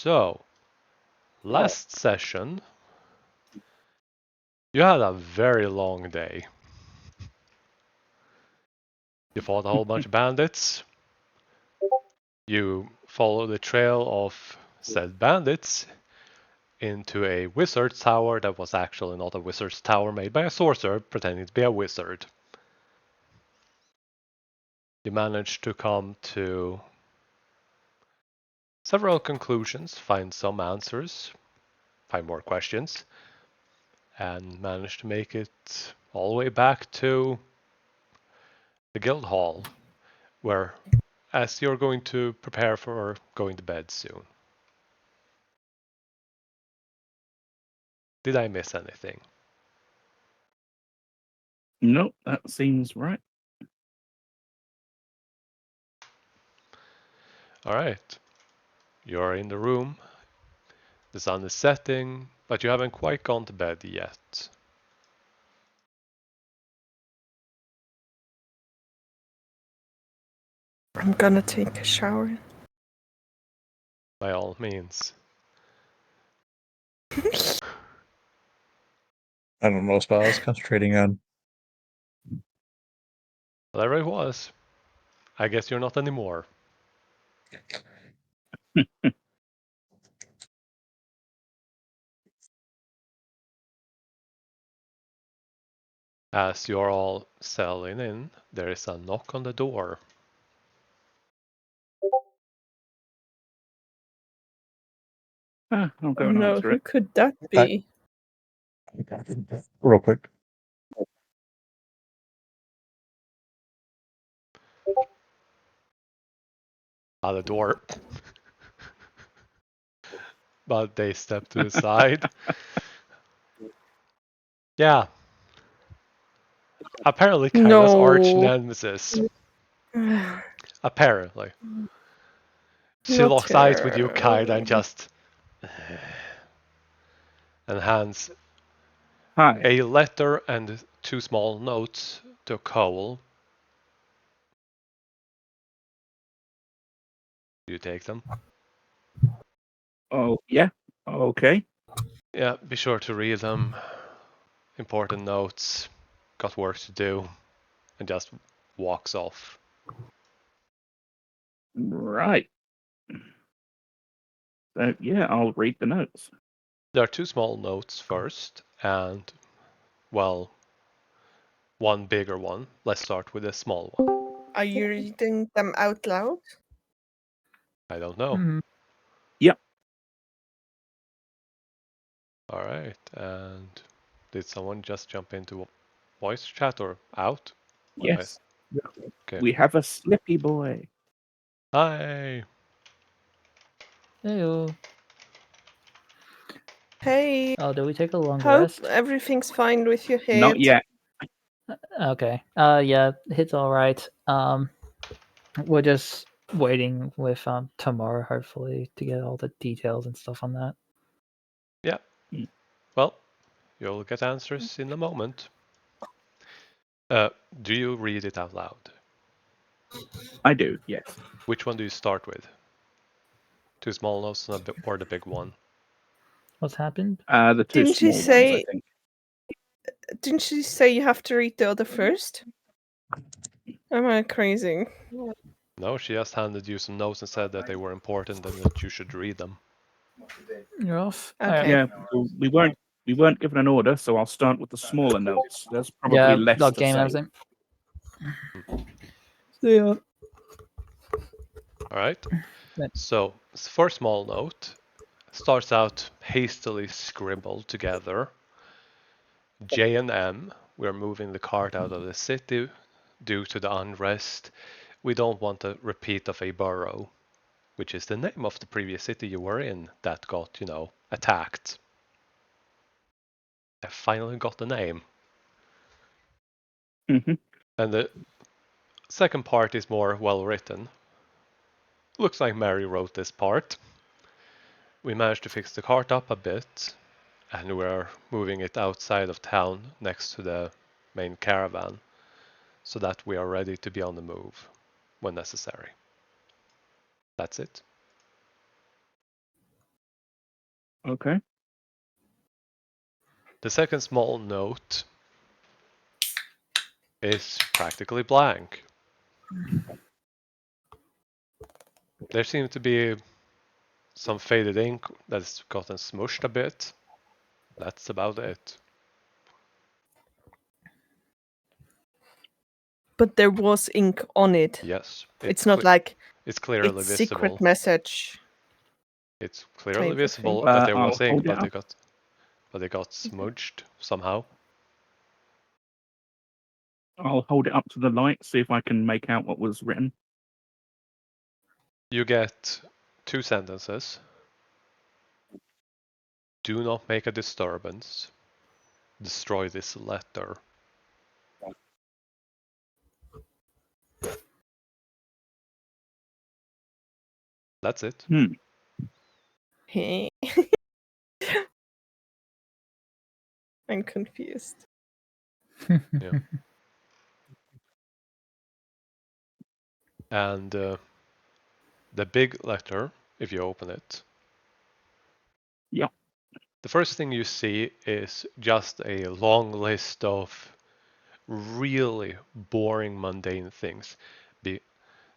So, last session, you had a very long day. You fought a whole bunch of bandits. You followed the trail of said bandits into a wizard's tower that was actually not a wizard's tower made by a sorcerer pretending to be a wizard. You managed to come to several conclusions, find some answers, find more questions, and managed to make it all the way back to the guild hall, where as you're going to prepare for going to bed soon. Did I miss anything? Nope, that seems right. Alright. You're in the room. The sun is setting, but you haven't quite gone to bed yet. I'm gonna take a shower. By all means. I don't know what I was concentrating on. Whatever it was. I guess you're not anymore. As you're all settling in, there is a knock on the door. I'll go Oh and no, answer who it. could that be? Real quick. At the door. But they step to the side. Yeah. Apparently Kyla's arch nemesis. Apparently. She Not locks eyes with you, her. Kyla, and just... and hands Hi. a letter and 2 small notes to Cole. Do you take them? Oh, yeah. Okay. Yeah, be sure to read them. Important notes. Got work to do. And just walks off. Right. So, yeah, I'll read the notes. There are 2 small notes first, and, well, one bigger one. Let's start with the small one. Are you reading them out loud? I don't know. Mm-hmm. Yep. Alright, and did someone just jump into voice chat or out? Yes. Okay. We have a slippy boy. Hi! Heyo. Hey, Oh, did we take a long hope rest? everything's fine with your head. Not yet. Okay. Yeah, it's all right. We're just waiting with tomorrow, hopefully, to get all the details and stuff on that. Yeah. Mm. Well, you'll get answers in a moment. Do you read it out loud? I do, yes. Which one do you start with? 2 small notes or the big one? What's happened? The 2 Didn't she small ones, I say- think. Didn't she say you have to read the other first? Am I crazy? No, she just handed you some notes and said that they were important and that you should read them. You're off. Okay. Yeah, we weren't given an order, so I'll start with the smaller notes. There's probably Yeah, less log to game and say. everything. See ya. Alright. Right. So, first small note starts out hastily scribbled together. J and M, we're moving the cart out of the city due to the unrest. We don't want a repeat of a borough, which is the name of the previous city you were in that got, attacked. I finally got the name. Mhm. And the second part is more well written. Looks like Mary wrote this part. We managed to fix the cart up a bit, and we're moving it outside of town next to the main caravan, so that we are ready to be on the move when necessary. That's it. Okay. The second small note is practically blank. There seems to be some faded ink that's gotten smushed a bit. That's about it. But there was ink on it. Yes. It's not like it's clearly it's visible. secret message. It's clearly type of visible thing. that there I'll was ink, hold it but it got smudged somehow. I'll hold it up to the light, see if I can make out what was written. You get 2 sentences. Do not make a disturbance. Destroy this letter. That's it. Hey. I'm confused. Yeah. And the big letter, if you open it. Yeah. The first thing you see is just a long list of really boring, mundane things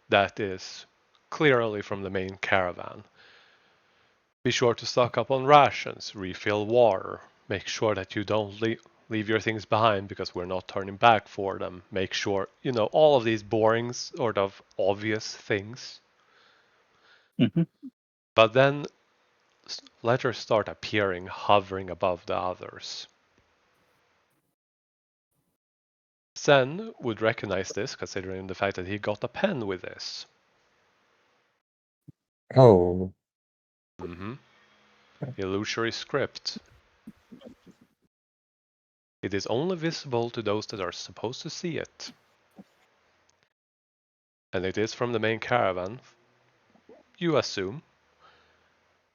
that is clearly from the main caravan. Be sure to stock up on rations, refill water, make sure that you don't leave your things behind because we're not turning back for them. Make sure, all of these boring, sort of obvious things. Mm-hmm. But then letters start appearing, hovering above the others. Sen would recognize this, considering the fact that he got a pen with this. Oh, Illusory script. It is only visible to those that are supposed to see it. And it is from the main caravan, you assume.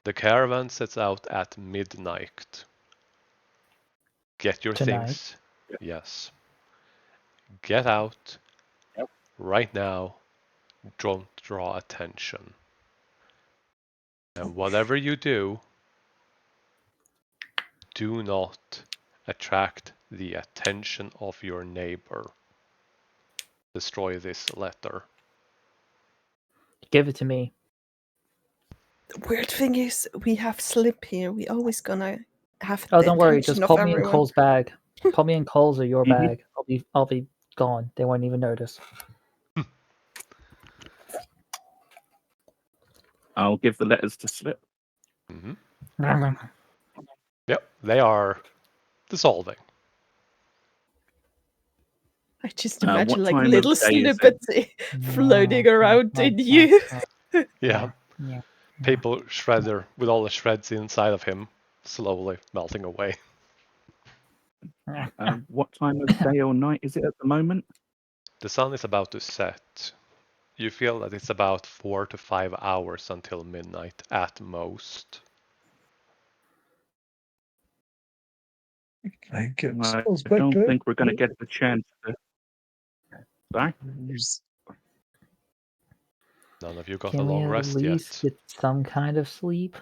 The caravan sets out at midnight. Get your Tonight. things. Yes. Get out. Right now. Don't draw attention. And whatever you do not attract the attention of your neighbor. Destroy this letter. Give it to me. The weird thing is, we have slip here. We always gonna have. Oh, the don't worry. attention Just of put me in everyone. Cole's bag. Put me in Cole's or your Mhm. bag. I'll be gone. They won't even notice. I'll give the letters to Slip. Yep, they are dissolving. I just What imagine like time of little day is it? snippets floating around in you. Yeah. Yeah. Paper shredder with all the shreds inside of him slowly melting away. What time of day or night is it at the moment? The sun is about to set. You feel that it's about 4 to 5 hours until midnight at most. can I get I souls back don't to think we're going to get the chance to. Sorry? None of you got a Can we long at rest least yet. get some kind of sleep?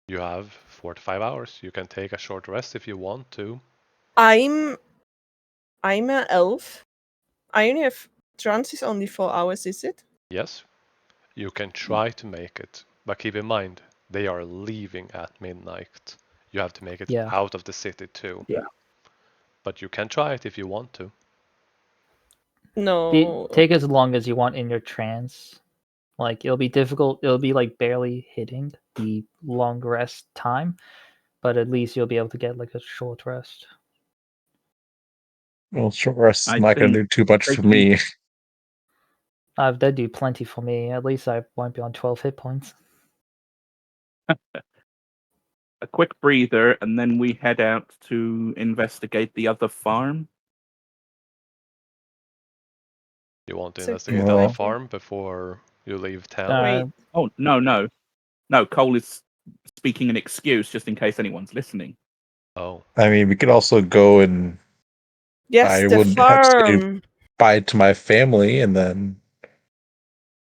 You have 4 to 5 hours. You can take a short rest if you want to. I'm an elf. I only have trance is only 4 hours, is it? Yes, you can try to make it, but keep in mind, they are leaving at midnight. You have to make it Yeah. out of the city too. Yeah. But you can try it if you want to. No. Take as long as you want in your trance. Like it'll be difficult. It'll be like barely hitting the long rest time, but at least you'll be able to get like a short rest. Well, short rest is I not going to do think too much for taking- me. That'd do plenty for me. At least I won't be on 12 hit points. A quick breather, and then we head out to investigate the other farm. You want to So investigate Well- the farm before you leave town? Uh, Wait. Oh, no. Cole is speaking an excuse just in case anyone's listening. Oh, I mean, we could also go and Yes, I the would have to say farm. bye to my family, and then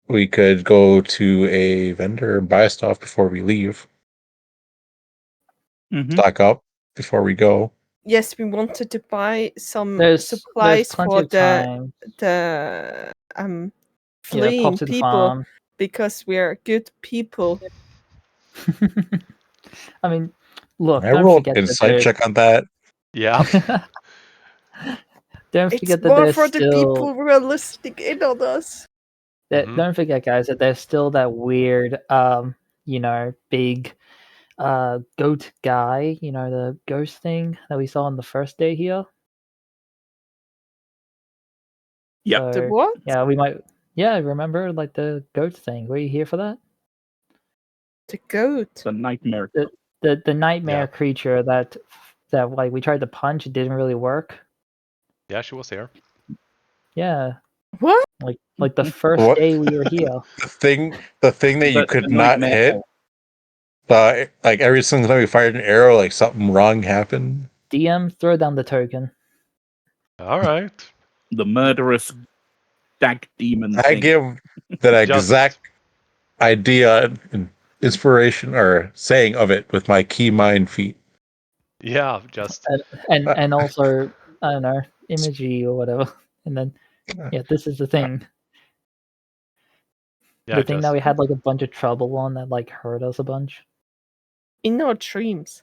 we could go to a vendor and buy stuff before we leave. stock up before we go. Yes, we wanted to buy some There's supplies plenty for of time. the Yeah, fleeing pop to the people farm. because we are good people. I mean, look, I don't rolled forget that insight check on that. Yeah. don't It's forget that more there's for the still people who are listening in on us. Mhm. don't forget, guys, that there's still that weird big goat guy, the ghost thing that we saw on the first day here. Yep. The So what? yeah, we might remember like the goat thing. Were you here for that? The goat. The nightmare. The nightmare Yeah. creature that like we tried to punch, it didn't really work. Yeah, she was here. Yeah, What? like the first What? day we were here. The thing that you The could not nightmare hit. Like every single time we fired an arrow, like something wrong happened. DM, throw down the token. All right. The murderous stag demon I thing. give that Just exact idea and inspiration or saying of it with my key mind feat. yeah, just And also I don't know, imagery or whatever. And then this is the thing. yeah, The thing that just we had like a bunch of trouble on that like hurt us a bunch. In our dreams.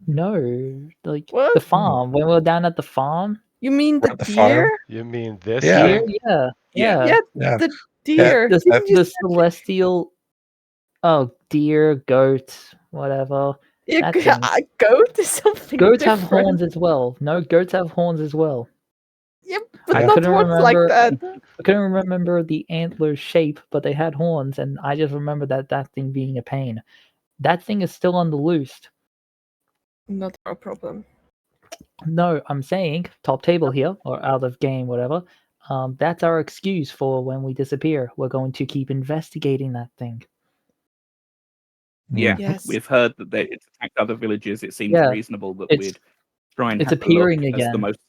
No, like What? the farm. When we were down at the farm, You mean the At the deer? farm? you mean this Yeah. deer, thing? yeah. Yeah, Yeah. the deer. The, Didn't you the say celestial, deer, goat, whatever. you That thing. a goat is something Goats have different? horns as well. No, goats have horns as well. Yeah, I but not couldn't horns like remember. that. I couldn't remember the antler shape, but they had horns, and I just remember that thing being a pain. That thing is still on the loose. Not our problem. No, I'm saying top table here or out of game, whatever. That's our excuse for when we disappear. We're going to keep investigating that thing. Yeah, Yes. we've heard that it's attacked other villages. It seems Yeah, reasonable that it's- we'd try and it's have a look appearing as the again. most.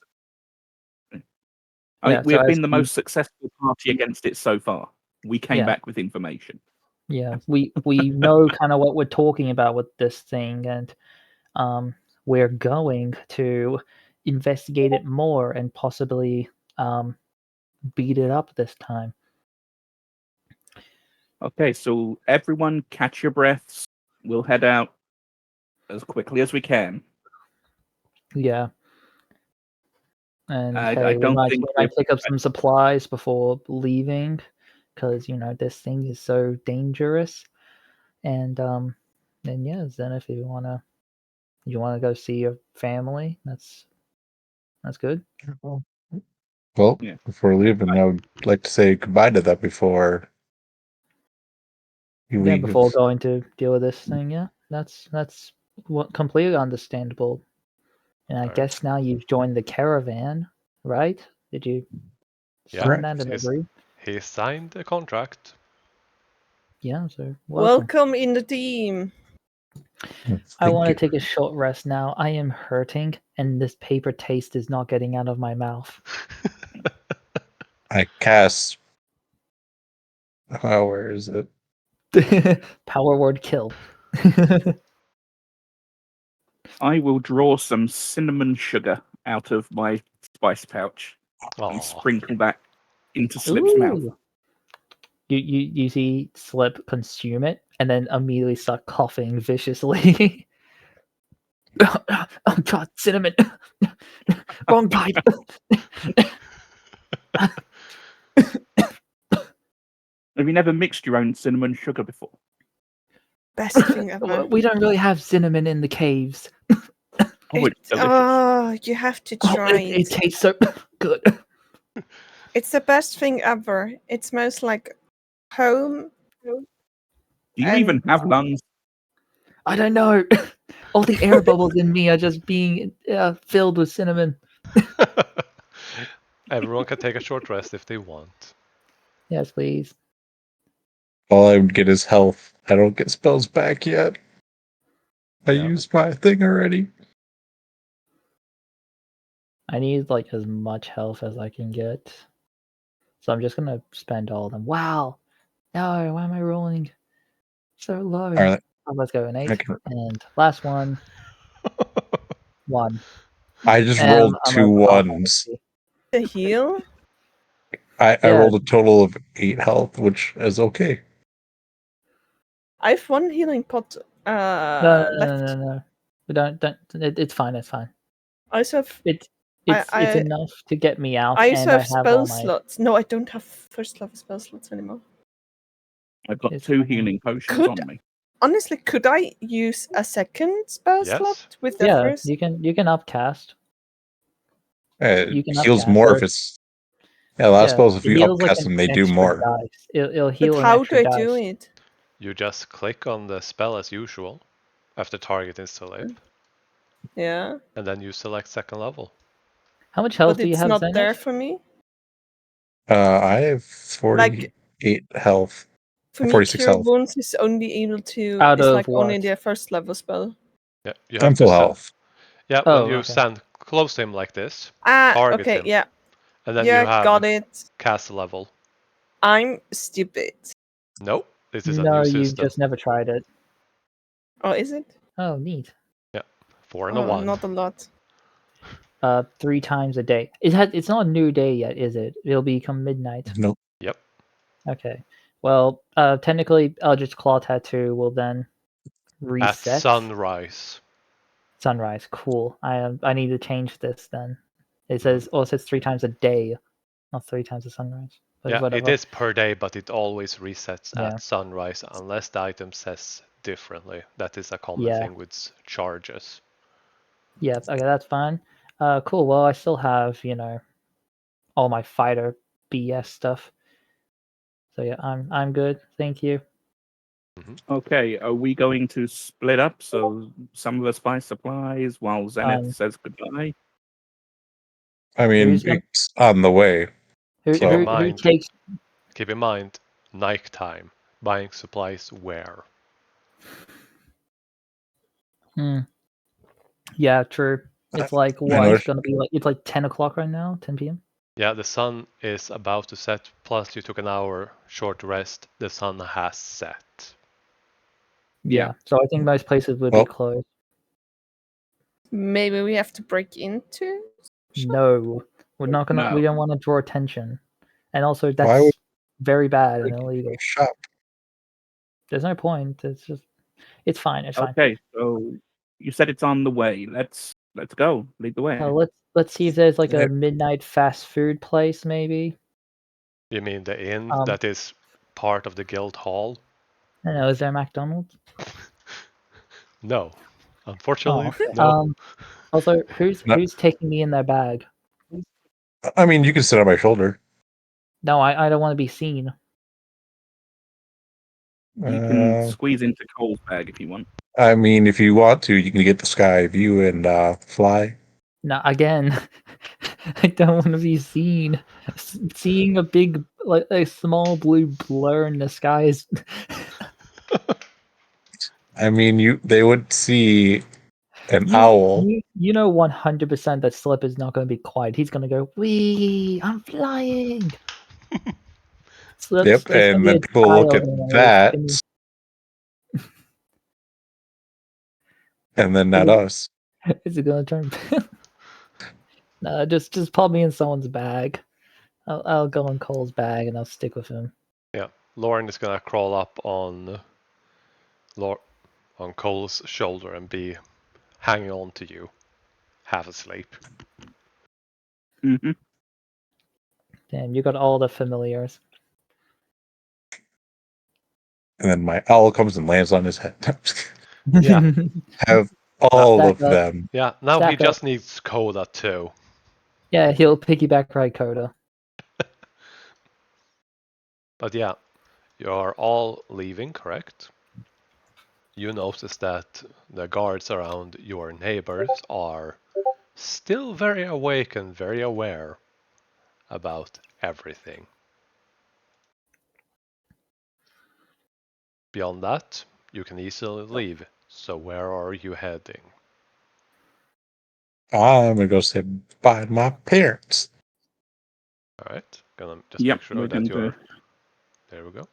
Yeah, we so have as been the we- most successful party against it so far. We came Yeah. back with information. Yeah, we know kind of what we're talking about with this thing, and we're going to investigate it more and possibly beat it up this time. Okay, so everyone catch your breaths. We'll head out as quickly as we can. Yeah. And I hey, we don't might think pick up some supplies before leaving, because this thing is so dangerous. And then then if you wanna go see your family, that's good. Well, Yeah. before leaving, I would like to say goodbye to that before you Yeah, leave. before going to deal with this thing. Yeah, that's completely understandable. And I Alright. guess now you've joined the caravan, right? Did you Yeah, sign that and he's- agree? he signed a contract. Yeah, so Welcome in the team. I want to Thank you. take a short rest now. I am hurting, and this paper taste is not getting out of my mouth. I cast. Oh, where is it? Power word kill. I will draw some cinnamon sugar out of my spice pouch and Aw. sprinkle that into Slip's mouth. Ooh. You see Slip consume it and then immediately start coughing viciously. Oh god, cinnamon! Wrong pipe! Have you never mixed your own cinnamon sugar before? Best thing ever. We don't really have cinnamon in the caves. Oh, it's delicious. You have to Oh, try it tastes so good. It's the best thing ever. It smells like home. Do you even have lungs? I don't know. All the air bubbles in me are just being filled with cinnamon. Everyone can take a short rest if they want. Yes, please. All I would get is health. I don't get spells back yet. I Yeah. used my thing already. I need like as much health as I can get. So I'm just gonna spend all of them. Wow. No, why am I rolling so low? All right. Oh, let's go an 8. Okay. And last one. 1. I just And rolled I'm 2 off ones. energy. The heal? I Yeah. rolled a total of 8 health, which is okay. I have 1 healing pot No, left. no. We don't. It's fine. It's fine. I also have It's enough to get me out, I also and I have have spell all my. slots. No, I don't have first level spell slots anymore. I've got It's 2 fine. healing potions Could- on me. Honestly, could I use a second spell Yes. slot with the Yeah, first? you can upcast. It You can heals upcast, more or- if it's. Yeah, I suppose if it you heals like upcast an them, they do extra more. dice. It'll heal But an how do extra I dice. do it? You just click on the spell as usual after target is to live, Yeah, and then you select second level. How much health but do you it's have, not Zenith? there for me. I have 48 health. For me, 46 cure health. wounds is only able to. Out It's of like only what? the first level spell. Yeah, you I'm have to full stand. health. Yeah, Oh, when you okay. stand close to him like this, Ah, target okay, him, yeah, and then you yeah, have got it. cast level. I'm stupid. No, this is a No, new you've system. just never tried it. Oh, is it? Oh, neat. 4 and a 1. Not a lot. 3 times a day. It's not a new day yet, is it? It'll become midnight. Nope. Yep. Okay. Well, technically, Eldritch Claw Tattoo will then At reset. sunrise. Sunrise. Cool. I need to change this then. It says 3 times a day, not 3 times a sunrise. But Yeah, whatever. it is per day, but it always resets Yeah. at sunrise unless the item says differently. That is a common Yeah. thing with charges. Yeah. Okay, that's fine. Cool. Well, I still have all my fighter BS stuff. So yeah, I'm good. Thank you. Okay, are we going to split up so some of us buy supplies while Zenith says goodbye? I mean, Who's gonna- it's on the way. Who, So- who, who Mind. takes? Keep in mind, nighttime. Buying supplies where? Hmm. Yeah, true. It's like I what? know It's gonna be like 10 o'clock right now, 10 p.m. Yeah, the sun is about to set, plus you took an hour short rest. The sun has set. Yeah. So I think most places would Well- be closed. Maybe we have to break into. No, we're not gonna. No. We don't want to draw attention, and also Why that's would- very bad and illegal. Shop. There's no point. It's fine. It's fine. Okay, so you said it's on the way. Let's go. Lead the way. Let's see if there's like Yeah. a midnight fast food place, maybe. You mean the inn Um, that is part of the guild hall? I don't know. Is there a McDonald's? No. Unfortunately, Oh, okay. no. Also, who's No. taking me in their bag? I mean, you can sit on my shoulder. No, I don't want to be seen. You can Uh, squeeze into Cole's bag if you want. I mean, if you want to, you can get the sky view and fly. No, again, I don't want to be seen. Seeing a big, like a small blue blur in the sky is. I mean, they would see an You, owl. you know 100% that Slip is not going to be quiet. He's going to go, "Wee, I'm flying." Slip's, Yep, there's going and to be then a people look child at in there that, spinning- and then not us. Is it going to turn? No, just pop me in someone's bag. I'll go in Cole's bag and I'll stick with him. Yeah, Lauren is gonna crawl up on Cole's shoulder and be hanging on to you, half asleep. Hmm. Damn, you got all the familiars. And then my owl comes and lands on his head. Yeah. Have all Stack of up. them. Yeah, now he Stack up. just needs Coda too. Yeah, he'll piggyback ride Coda. But yeah, you are all leaving, correct? You notice that the guards around your neighbors are still very awake and very aware about everything. Beyond that, you can easily leave. So where are you heading? I'm gonna go say bye to my parents. All right, gonna just Yep, make sure we're that going to. there we go.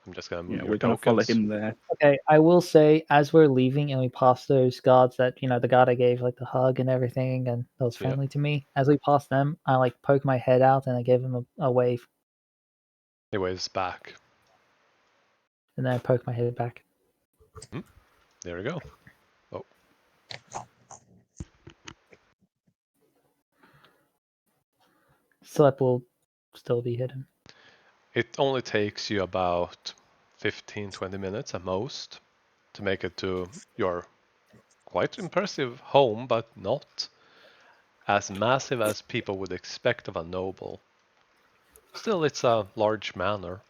I'm just gonna move Yeah, your we're gonna follow tokens. him there. Okay, I will say, as we're leaving and we pass those guards that, the guard I gave like the hug and everything and that was Yeah. friendly to me, as we pass them, I like poke my head out and I give him a wave. He waves back. And then I poke my head back. There we go. Slep will still be hidden. It only takes you about 15-20 minutes at most to make it to your quite impressive home, but not as massive as people would expect of a noble. Still, it's a large manor.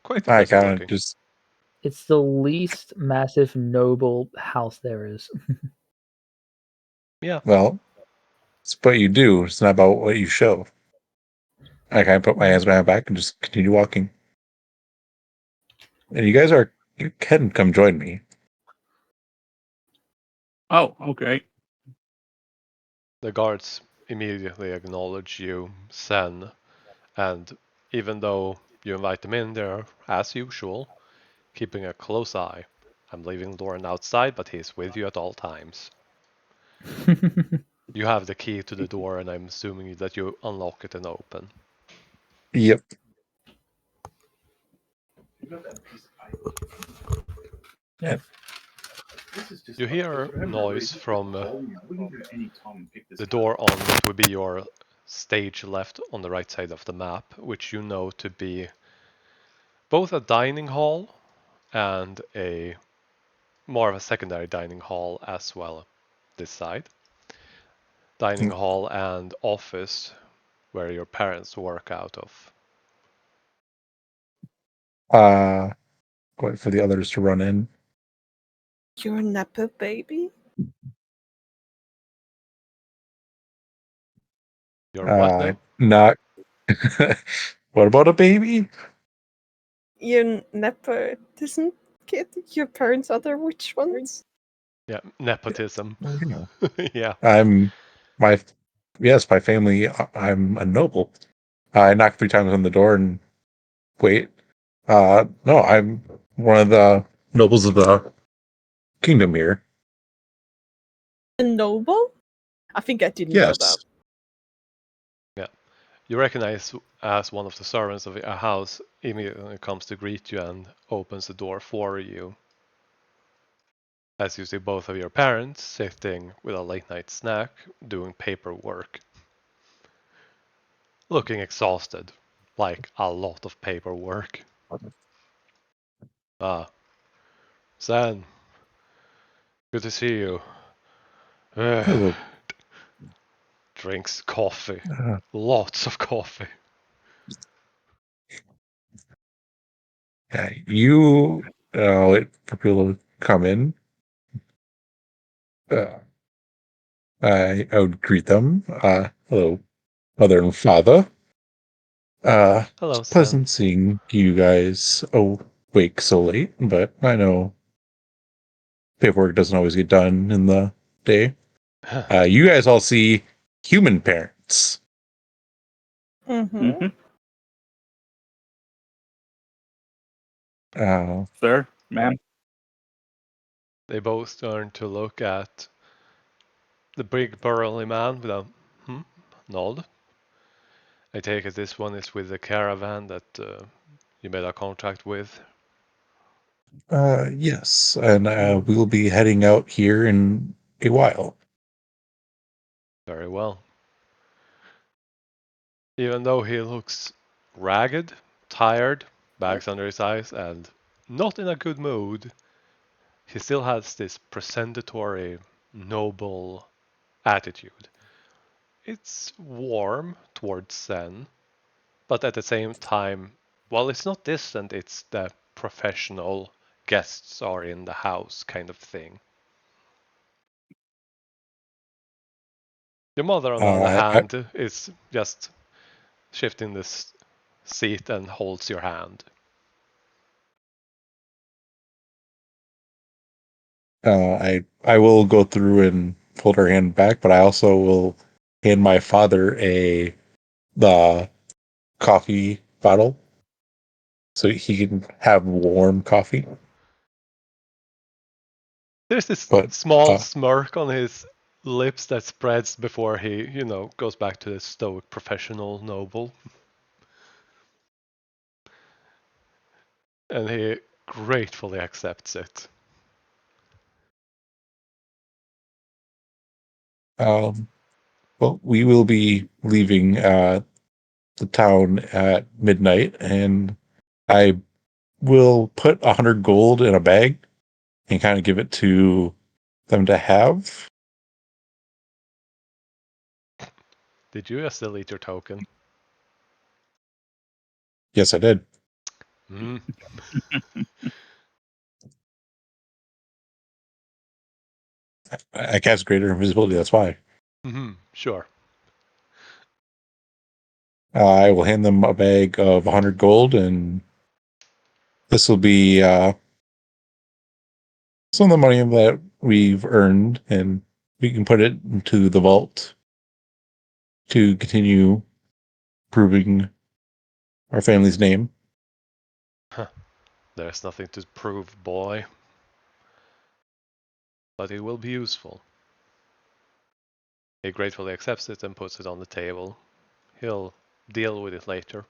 Quite I impressive kind of looking. just It's the least massive noble house there is. Yeah, well, it's what you do. It's not about what you show. I kind of put my hands behind my back and just continue walking. And you can come join me. Oh, okay. the guards immediately acknowledge you, Sen, and even though you invite them in, they're, as usual, keeping a close eye. I'm leaving Lauren outside, but he's with you at all times. You have the key to the door, and I'm assuming that you unlock it and open. Yep. Yeah. You hear noise from the door on what would be your stage left on the right side of the map, which you know to be both a dining hall and a more of a secondary dining hall as well this side. Dining hall and office where your parents work out of. Wait for the others to run in. You're a Nepo baby? You're what now? Not. What about a baby? You're nepotism kid? Your parents are the rich ones? Yeah, nepotism. Well, Yeah. I'm my yes, my family. I'm a noble. I knock 3 times on the door and wait. No, I'm one of the nobles of the kingdom here. A noble? I think I didn't know Yes. that. Yeah. You recognize as one of the servants of a house immediately comes to greet you and opens the door for you. As you see both of your parents sitting with a late night snack doing paperwork. Looking exhausted. Like a lot of paperwork. Ah. San. Good to see you. Hello. Drinks coffee. Uh, Lots of coffee. yeah, you wait for people to come in. Uh, I would greet them. Hello, mother and father. Hello, It's San. pleasant seeing you guys awake so late, but I know paperwork doesn't always get done in the day. You guys all see human parents. Mm-hmm. Mm-hmm. Uh, Sir, ma'am. They both turn to look at the big burly man with a nod. I take it this one is with the caravan that you made a contract with. yes, and we'll be heading out here in a while. Very well. Even though he looks ragged, tired, bags under his eyes, and not in a good mood, he still has this presentatory, noble attitude. It's warm towards Zen, but at the same time, while it's not distant, it's the professional guests are in the house kind of thing. Your mother, on the other I hand, is just shifting this seat and holds your hand. I will go through and hold her hand back, but I also will hand my father the coffee bottle so he can have warm coffee. There's this But small smirk on his lips that spreads before he, goes back to the stoic professional noble. And he gratefully accepts it. well, we will be leaving the town at midnight, and I will put 100 gold in a bag and kind of give it to them to have. Did you just delete your token? Yes, I did. Mm. I cast greater invisibility. That's why. Sure. I will hand them a bag of 100 gold, and this will be some of the money that we've earned, and we can put it into the vault to continue proving our family's name. There's nothing to prove, boy. But it will be useful. He gratefully accepts it and puts it on the table. He'll deal with it later.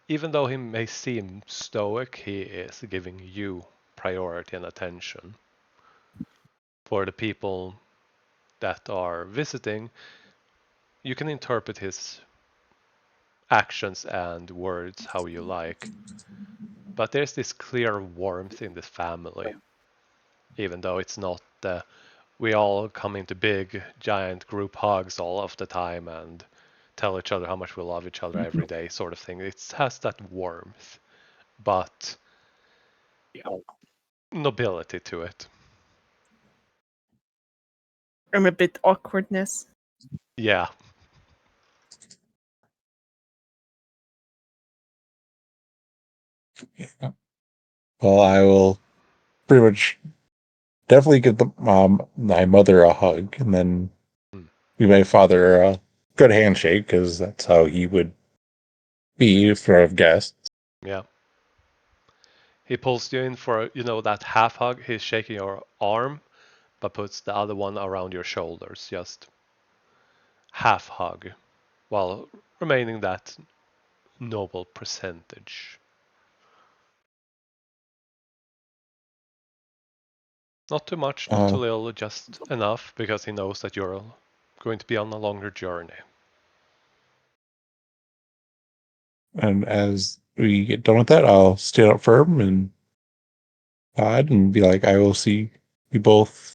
Even though he may seem stoic, he is giving you priority and attention. For the people that are visiting, you can interpret his actions and words how you like. But there's this clear warmth in this family. Even though it's not we all come into big, giant group hugs all of the time and tell each other how much we love each other every day, sort of thing. It has that warmth, but nobility to it. I'm a bit awkwardness. Yeah. Yeah. Well, I will pretty much definitely give my mother a hug, and then give my father a good handshake, because that's how he would be in front of guests. Yeah. He pulls you in for, that half hug. He's shaking your arm, but puts the other one around your shoulders. Just half hug, while remaining that noble percentage. Not too much, not too little, just enough, because he knows that you're going to be on a longer journey. And as we get done with that, I'll stand up firm and nod and be like, I will see you both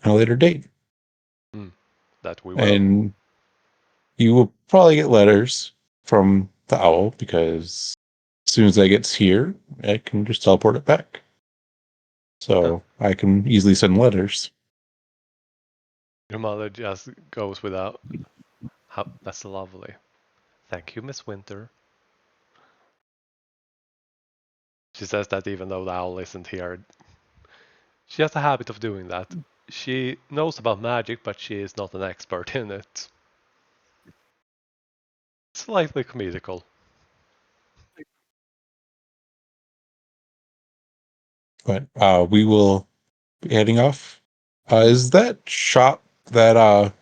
on a later date. That we will. And you will probably get letters from the owl, because as soon as I get here, I can just teleport it back. So I can easily send letters. Your mother just goes without. That's lovely. Thank you, Miss Winter. She says that even though the owl isn't here, she has a habit of doing that. She knows about magic, but she is not an expert in it. Slightly comedical. But we will be heading off. Is that shop that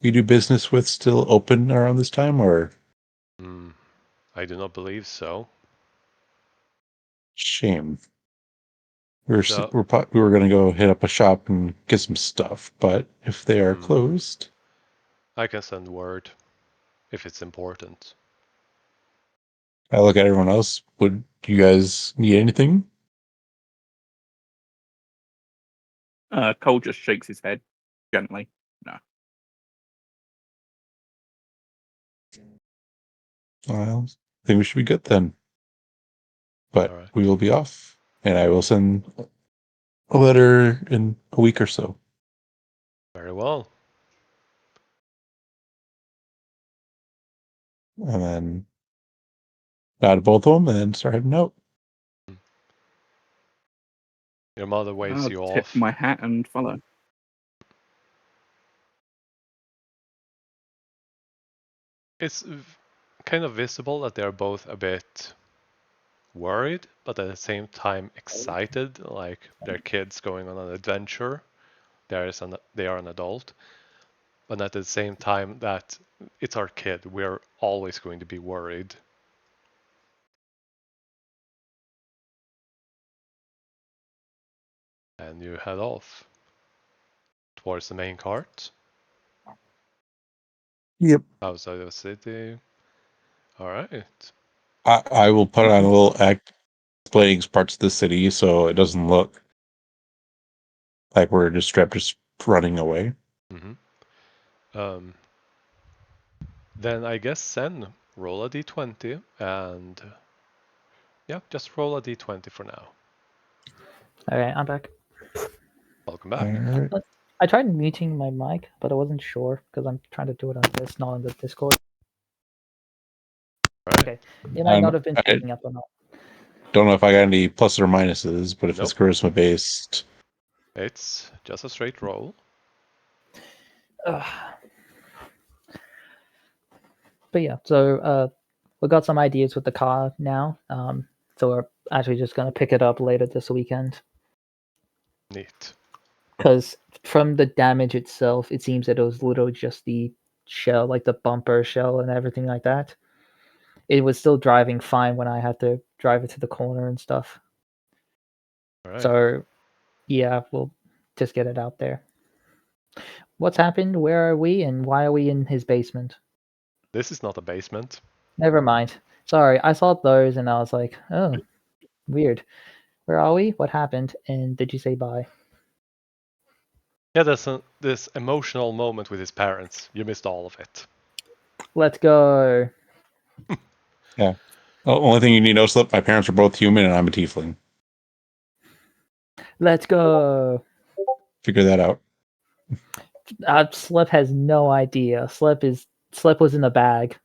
we do business with still open around this time, or? I do not believe so. Shame. We So, were going to go hit up a shop and get some stuff, but if they are closed, I can send word if it's important. I look at everyone else. Would you guys need anything? Cole just shakes his head gently. No. I think we should be good then. But All right. we will be off, and I will send a letter in a week or so. Very well. And then nod to both of them and then start heading out. Your mother waves I'll you tip off. my hat and follow. It's kind of visible that they're both a bit worried, but at the same time excited, like they're kids going on an adventure. They are an adult, but at the same time that it's our kid, we're always going to be worried. And you head off towards the main cart Yep. outside of the city. All right. I will put on a little act explaining parts of the city so it doesn't look like we're just running away. Mm-hmm. Then I guess Sen, roll a d20 and yeah, just roll a d20 for now. Okay, I'm back. Welcome All back. right. I tried muting my mic, but I wasn't sure because I'm trying to do it on this, not on the Discord. All right. Okay, it might not have been I picking up or not. don't know if I got any plus or minuses, but if it's Nope. charisma based, It's just a straight roll. But yeah, so we got some ideas with the car now. So we're actually just gonna pick it up later this weekend. Neat. Because from the damage itself, it seems that it was literally just the shell, like the bumper shell and everything like that. It was still driving fine when I had to drive it to the corner and stuff. All right. So yeah, we'll just get it out there. What's happened? Where are we? And why are we in his basement? This is not a basement. Never mind. Sorry, I saw those and I was like, oh, weird. Where are we? What happened? And did you say bye? Yeah, there's this emotional moment with his parents. You missed all of it. Let's go. yeah. The only thing you need to know, Slip, my parents are both human and I'm a tiefling. Let's go. Figure that out. Slip has no idea. Slip was in the bag.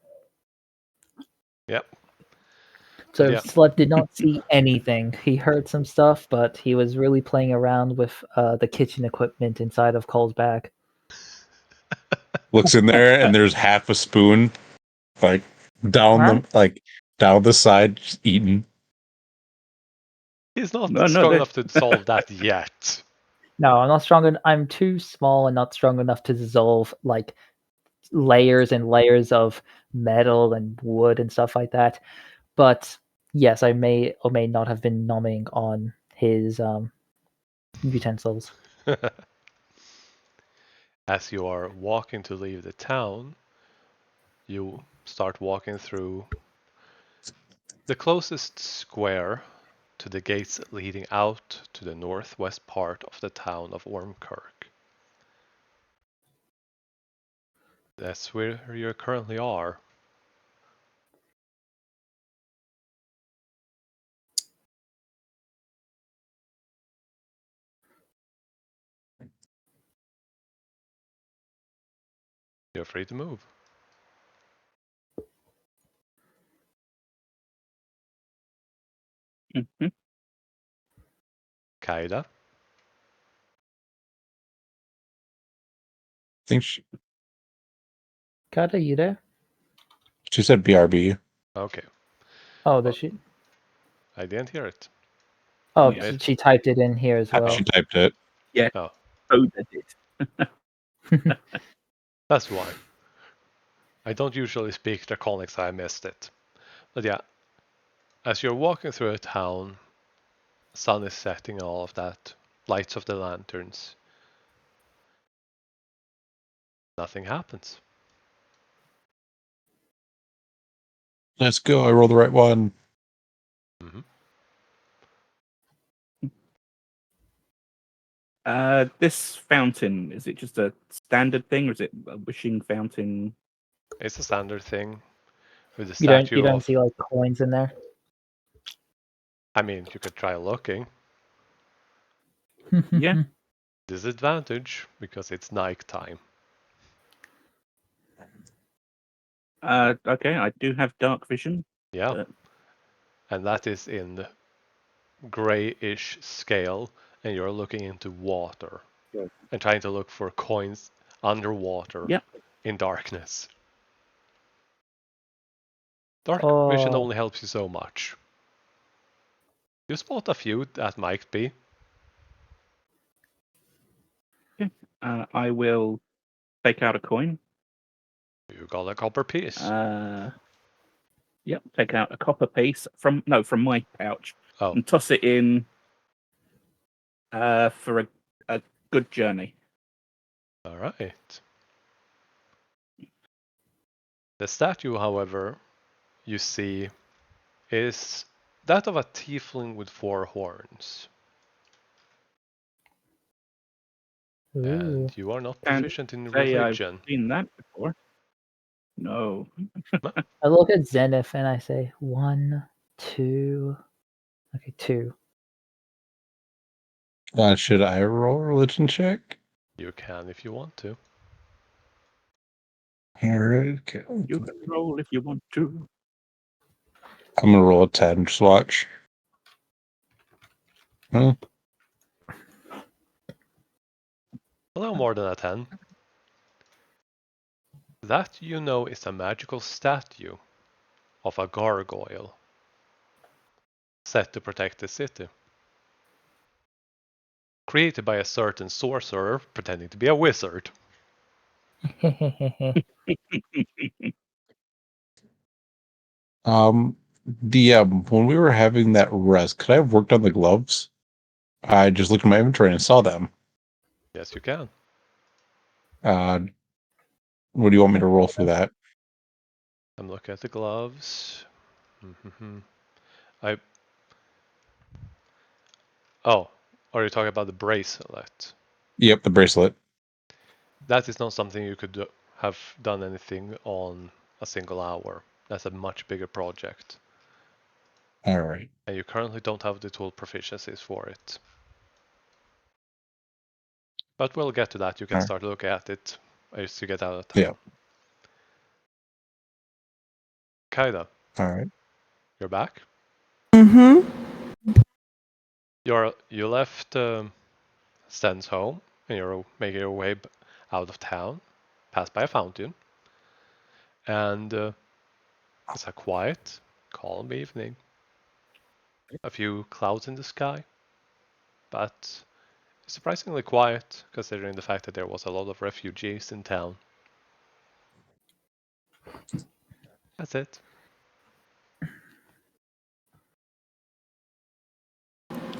Yep. So Yeah. Slip did not see anything. He heard some stuff, but he was really playing around with the kitchen equipment inside of Cole's bag. Looks in there and there's half a spoon, like down the side, just eating. He's not No, strong enough to solve that yet. No, I'm not strong. I'm too small and not strong enough to dissolve like layers and layers of metal and wood and stuff like that. But yes, I may or may not have been numbing on his utensils. As you are walking to leave the town, you start walking through the closest square to the gates leading out to the northwest part of the town of Ormkirk. That's where you currently are. You're free to move. Mm-hmm. Kaida. I think she Kata, you there? said BRB. Okay. Oh, does she? I didn't hear it. Oh, Yeah. she typed it in here as well. She typed it. Yeah. Oh, Oda did. that's why. I don't usually speak Draconic, so I missed it. But yeah, as you're walking through a town, sun is setting, all of that, lights of the lanterns. Nothing happens. Let's go. I rolled the right one. Mm-hmm. This fountain, is it just a standard thing or is it a wishing fountain? It's a standard thing with the You don't statue of. see like coins in there. I mean, you could try looking. Yeah. Disadvantage because it's nighttime. Okay, I do have dark vision. Yeah, and that is in grayish scale, and you're looking into water and trying to look for coins underwater Yep. in darkness. Dark vision Oh, only helps you so much. You spot a few that might be. I will take out a coin. You got a copper piece. Yep, take out a copper piece from my pouch Oh, and toss it in for a good journey. all right. The statue, however, you see is that of a tiefling with 4 horns. Ooh. And you are not And proficient in say I've religion. seen that before. No. I look at Zenith and I say 1, 2. Okay, 2. Should I roll a religion check? You can if you want to. Alright, okay. You can roll if you want to. I'm gonna roll a 10. Just watch. Huh? A little more than a 10. That you know is a magical statue of a gargoyle set to protect the city. Created by a certain sorcerer pretending to be a wizard. When we were having that rest, could I have worked on the gloves? I just looked at my inventory and saw them. Yes, you can. What do you want me to roll for that? I'm looking at the gloves. I. Oh, are you talking about the bracelet? Yep, the bracelet. That is not something you could have done anything on a single hour. That's a much bigger project. All right. And you currently don't have the tool proficiencies for it. But we'll get to that. You can Alright. start looking at it as you get out of town. Yeah. Kaida, All right. you're back. Mm-hmm. You left Sten's home and you're making your way out of town, passed by a fountain, and it's a quiet, calm evening. A few clouds in the sky, but surprisingly quiet considering the fact that there was a lot of refugees in town. That's it.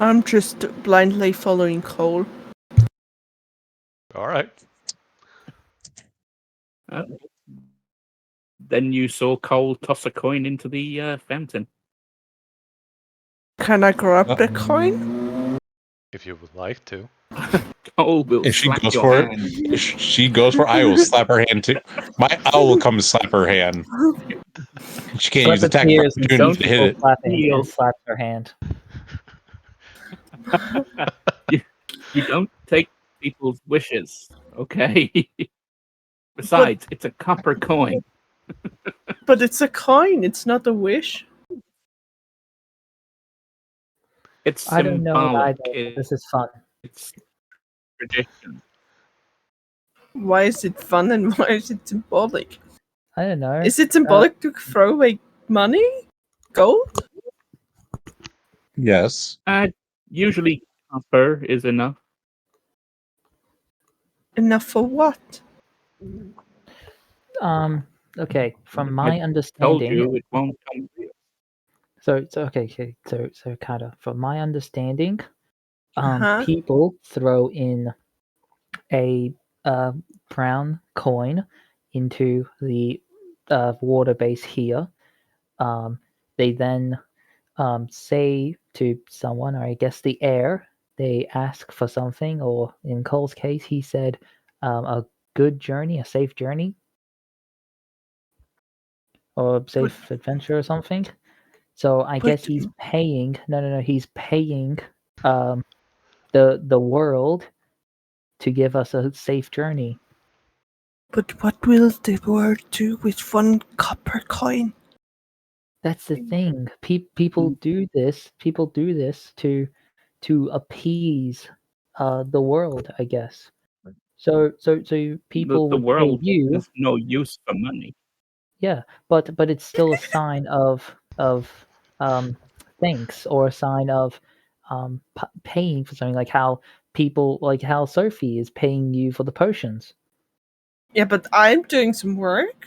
I'm just blindly following Cole. All right. Then you saw Cole toss a coin into the fountain. Can I grab the coin? If you would like to. Cole will If she slap goes your for it, hand. if she goes for it, I will slap her hand too. My owl will come and slap her hand. She can't use Slip attack of appears and opportunity to hit Cole it. clapping Heal. and slaps her hand. You don't take people's wishes, okay? Besides, it's a copper coin. But it's a coin. It's not a wish. It's I don't know symbolic. either. This is fun. It's tradition. Why is it fun and why is it symbolic? I don't know. Is it symbolic to throw away money? Gold? Yes. Usually copper is enough. Enough for what? Okay, from I my told understanding, you it won't come. so kind of from my understanding, Uh-huh. people throw in a brown coin into the water base here. They then say to someone, or I guess the air, they ask for something, or in Cole's case, he said a good journey, a safe journey, or a safe adventure or something. So I guess he's paying. No. He's paying the world to give us a safe journey. But what will the world do with one copper coin? That's the thing. People do this. People do this to appease the world, I guess. So people The would pay world you. has no use for money. Yeah, but it's still a sign of thanks or a sign of paying for something, like how how Sophie is paying you for the potions. Yeah, but I'm doing some work.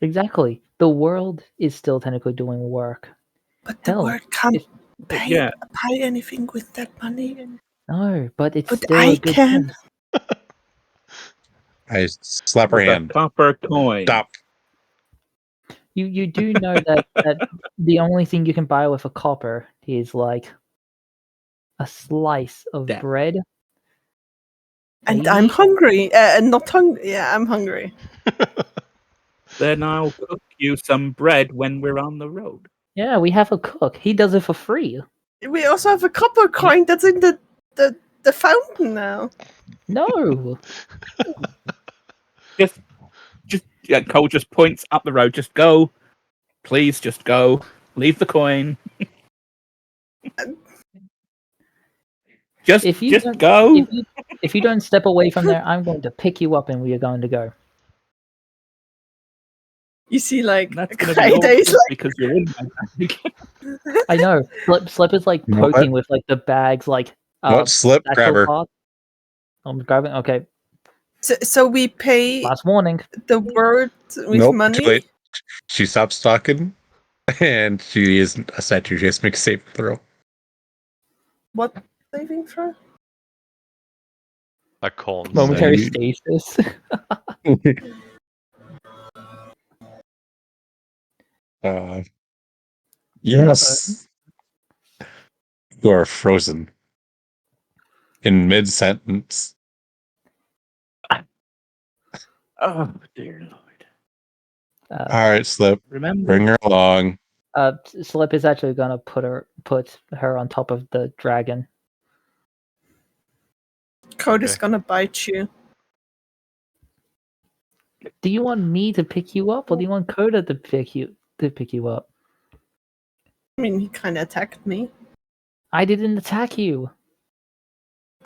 Exactly. The world is still technically doing work. But the Hell, world can't But yeah, buy anything with that money. no, but it's But still I a good can. thing. I slap her with a hand. copper coin. Stop. You do know that the only thing you can buy with a copper is like a slice of Yeah. bread. And I'm maybe? hungry. Not hungry. Yeah, I'm hungry. Then I'll cook you some bread when we're on the road. Yeah, we have a cook. He does it for free. We also have a copper coin that's in the fountain now. No. Just yeah, Cole just points up the road. Just go. Please just go. Leave the coin. If you just don't, go. if you don't step away from there, I'm going to pick you up and we are going to go. You see, like, That's gonna be Days awkward because you're in my bag. I know. Slip is like You know poking with like the bags, like What? Slip, grab satchel her. part. I'm grabbing. Okay, so we pay last warning. the word with Nope, money. too late. She stops talking, and she isn't a statue. She has to make a saving throw. What saving throw? A con Momentary save. stasis. Yes. You are frozen in mid-sentence. Oh dear Lord! All right, Slip. Remember, Bring her along. Slip is actually gonna put her on top of the dragon. Code is Okay. gonna bite you. Do you want me to pick you up, or do you want Coda to pick you up? I mean, he kind of attacked me. I didn't attack you.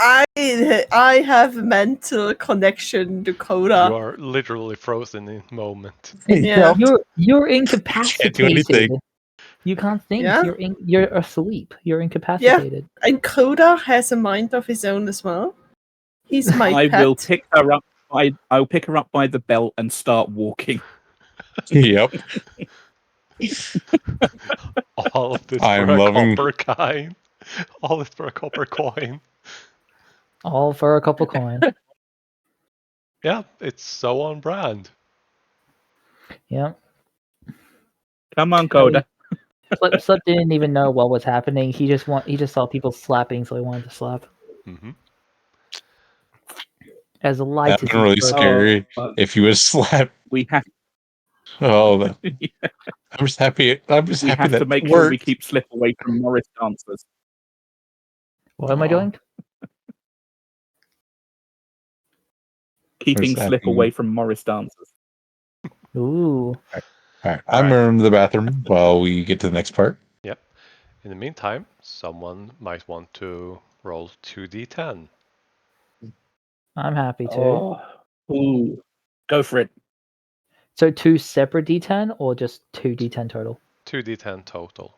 I have mental connection to You Coda. are literally frozen in the moment. Yeah. You're Can't do incapacitated. anything. You can't think. Yeah? You're asleep. You're incapacitated. And Coda has a mind of his own as well. He's my I pet. will pick her up. I'll pick her up by the belt and start walking. Yep. All of this I'm for a loving- copper coin. All this for a copper coin. All for a couple coin. Yeah, it's so on brand. Yeah. Come on, Coda. Slip didn't even know what was happening. He just saw people slapping, so he wanted to slap. Hmm. As light That'd as been really he could. scary Oh, if you would slap. we have. Oh, I'm just happy. I'm just We happy have that to make it sure we worked. keep Slip away from Morris dancers. What am I Aw. doing? Keeping Where's Slip that? away from Morris dancers. Ooh. All right, All I'm right. running to the bathroom while we get to the next part. Yep. In the meantime, someone might want to roll 2d10. I'm happy to. Oh, ooh, go for it. So 2 separate D10 or just 2 D10 total? 2d10 total.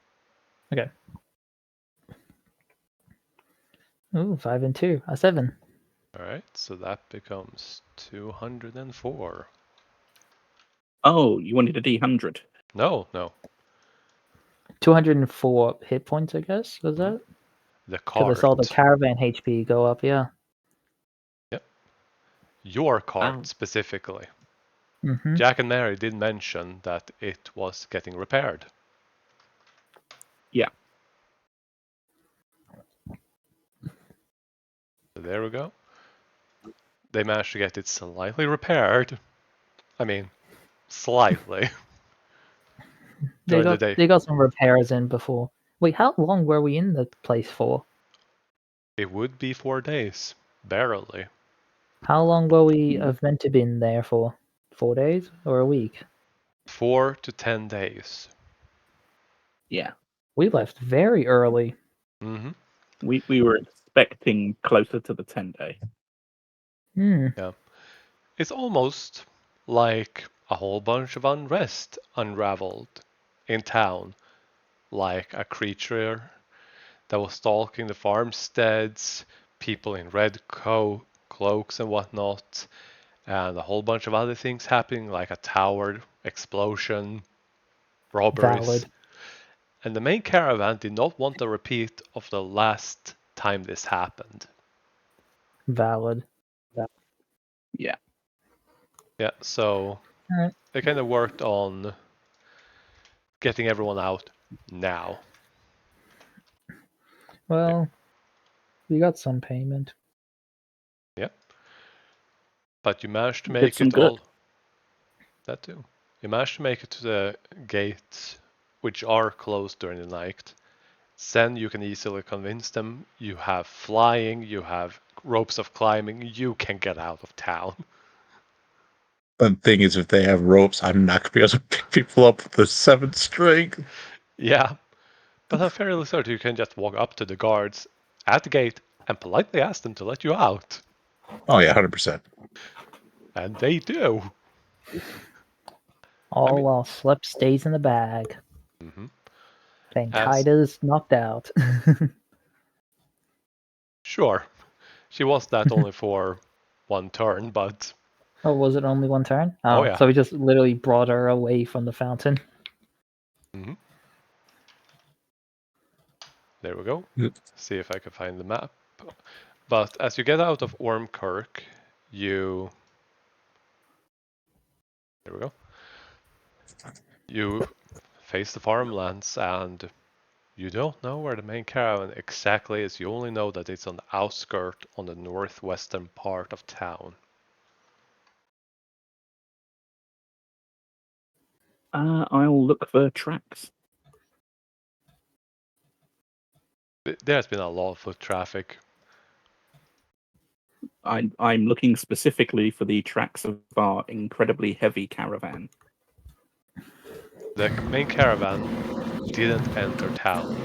Okay. Ooh, 5 and 2. A 7. All right, so that becomes 204. Oh, you wanted a D100. No. 204 hit points, I guess. Was that? The Because I saw the cart. caravan HP go up, yeah. Yep. Your cart Wow. specifically. Mm-hmm. Jack and Mary did mention that it was getting repaired. Yeah. So there we go. They managed to get it slightly repaired. I mean, slightly. They During the day. got some repairs in before. Wait, how long were we in the place for? It would be 4 days. Barely. How long were we meant to be in there for? 4 days or a week? 4 to 10 days. Yeah. We left very early. Mm-hmm. We were expecting closer to the 10-day. Yeah. It's almost like a whole bunch of unrest unraveled in town like a creature that was stalking the farmsteads, people in red cloaks and whatnot, and a whole bunch of other things happening, like a tower explosion, robberies. Valid. And the main caravan did not want a repeat of the last time this happened. Valid. Yeah. Yeah, so Alright. they kind of worked on getting everyone out now. Well, we got some payment. Yeah. But you managed to Did make some it good. all. That too. You managed to make it to the gates, which are closed during the night. Then you can easily convince them you have flying, you have ropes of climbing, you can get out of town. The thing is, if they have ropes, I'm not going to be able to pick people up with the 7 strength. Yeah, but I'm fairly certain you can just walk up to the guards at the gate and politely ask them to let you out. Oh, yeah, 100%. And they do. All mean- while Slip stays in the bag. Mhm. And As- Kaida's knocked out. Sure, she was that only for one turn, but Oh, was it only one turn? Oh, yeah. So we just literally brought her away from the fountain. Mhm. There we go. Yep. See if I can find the map. But as you get out of Ormkirk, you... There we go. You face the farmlands and you don't know where the main caravan exactly is. You only know that it's on the outskirt on the northwestern part of town. I'll look for tracks. There's been a lot of foot traffic. I'm looking specifically for the tracks of our incredibly heavy caravan. The main caravan didn't enter town.